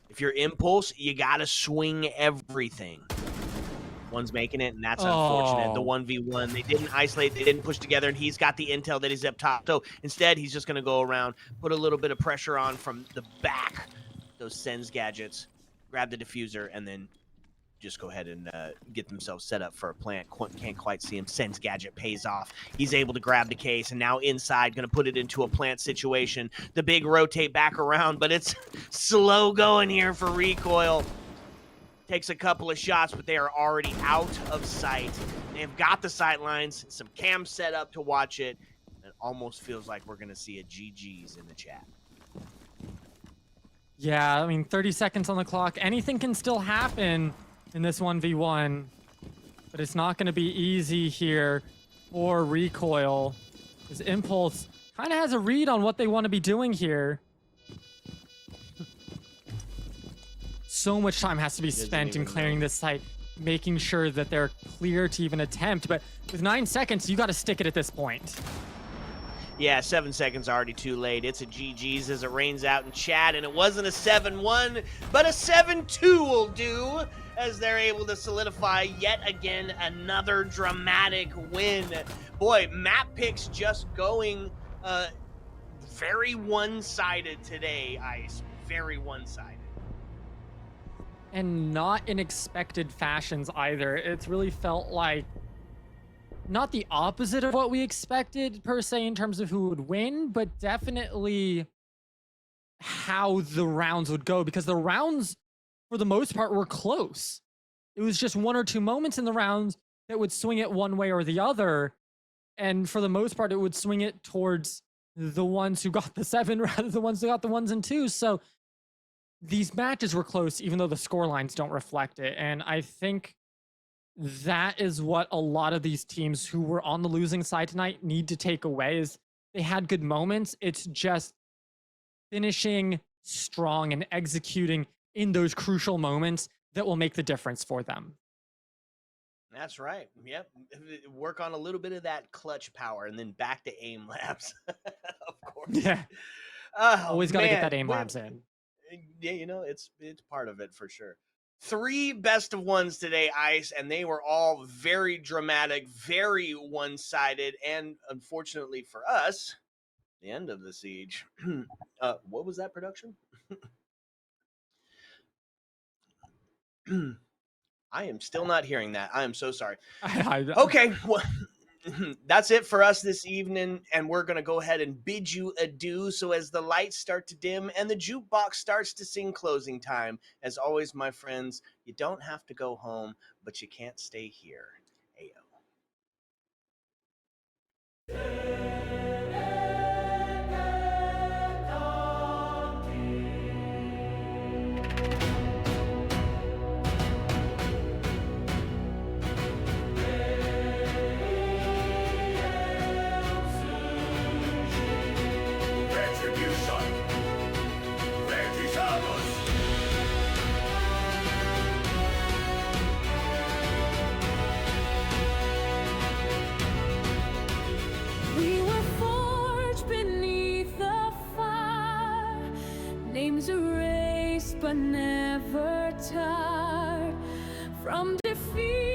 If you're Impulse, you gotta swing everything. One's making it, and that's unfortunate. The 1v1, they didn't isolate, they didn't push together, and he's got the intel that he's up top. So instead, he's just gonna go around, put a little bit of pressure on from the back, those Sens gadgets, grab the diffuser, and then just go ahead and get themselves set up for a plant. Can't quite see him. Sens gadget pays off. He's able to grab the case, and now inside, going to put it into a plant situation. The big rotate back around, but it's slow going here for recoil. Takes a couple of shots, but they are already out of sight. They've got the sight lines, some cams set up to watch it. It almost feels like we're going to see a GG's in the chat. Yeah, I mean, 30 seconds on the clock. Anything can still happen in this 1v1, but it's not going to be easy here for Recoil. His Impulse kind of has a read on what they want to be doing here. So much time has to be spent in clearing this site, making sure that they're clear to even attempt, but with 9 seconds, you got to stick it at this point. Yeah, 7 seconds already too late. It's a GG's as it rains out in chat, and it wasn't a 7-1, but a 7-2 will do, as they're able to solidify yet again another dramatic win. Boy, map picks just going very one-sided today, Ice. Very one-sided. And not in expected fashions either. It's really felt like not the opposite of what we expected per se in terms of who would win, but definitely how the rounds would go, because the rounds for the most part were close. It was just one or two moments in the rounds that would swing it one way or the other, and for the most part it would swing it towards the ones who got the 7 rather than the ones who got the 1s and 2s. So these matches were close even though the score lines don't reflect it, and I think that is what a lot of these teams who were on the losing side tonight need to take away. Is they had good moments. It's just finishing strong and executing in those crucial moments that will make the difference for them. That's right. Yep. Work on a little bit of that clutch power and then back to aim labs. Of course. Yeah. Always got to get that aim labs in. Yeah, you know, it's part of it for sure. 3 best of ones today, Ice, and they were all very dramatic, very one-sided, and unfortunately for us, the end of the siege. What was that production? I am still not hearing that. I am so sorry. Okay, well, that's it for us this evening, and we're going to go ahead and bid you adieu. So as the lights start to dim and the jukebox starts to sing closing time, as always, my friends, you don't have to go home, but you can't stay here.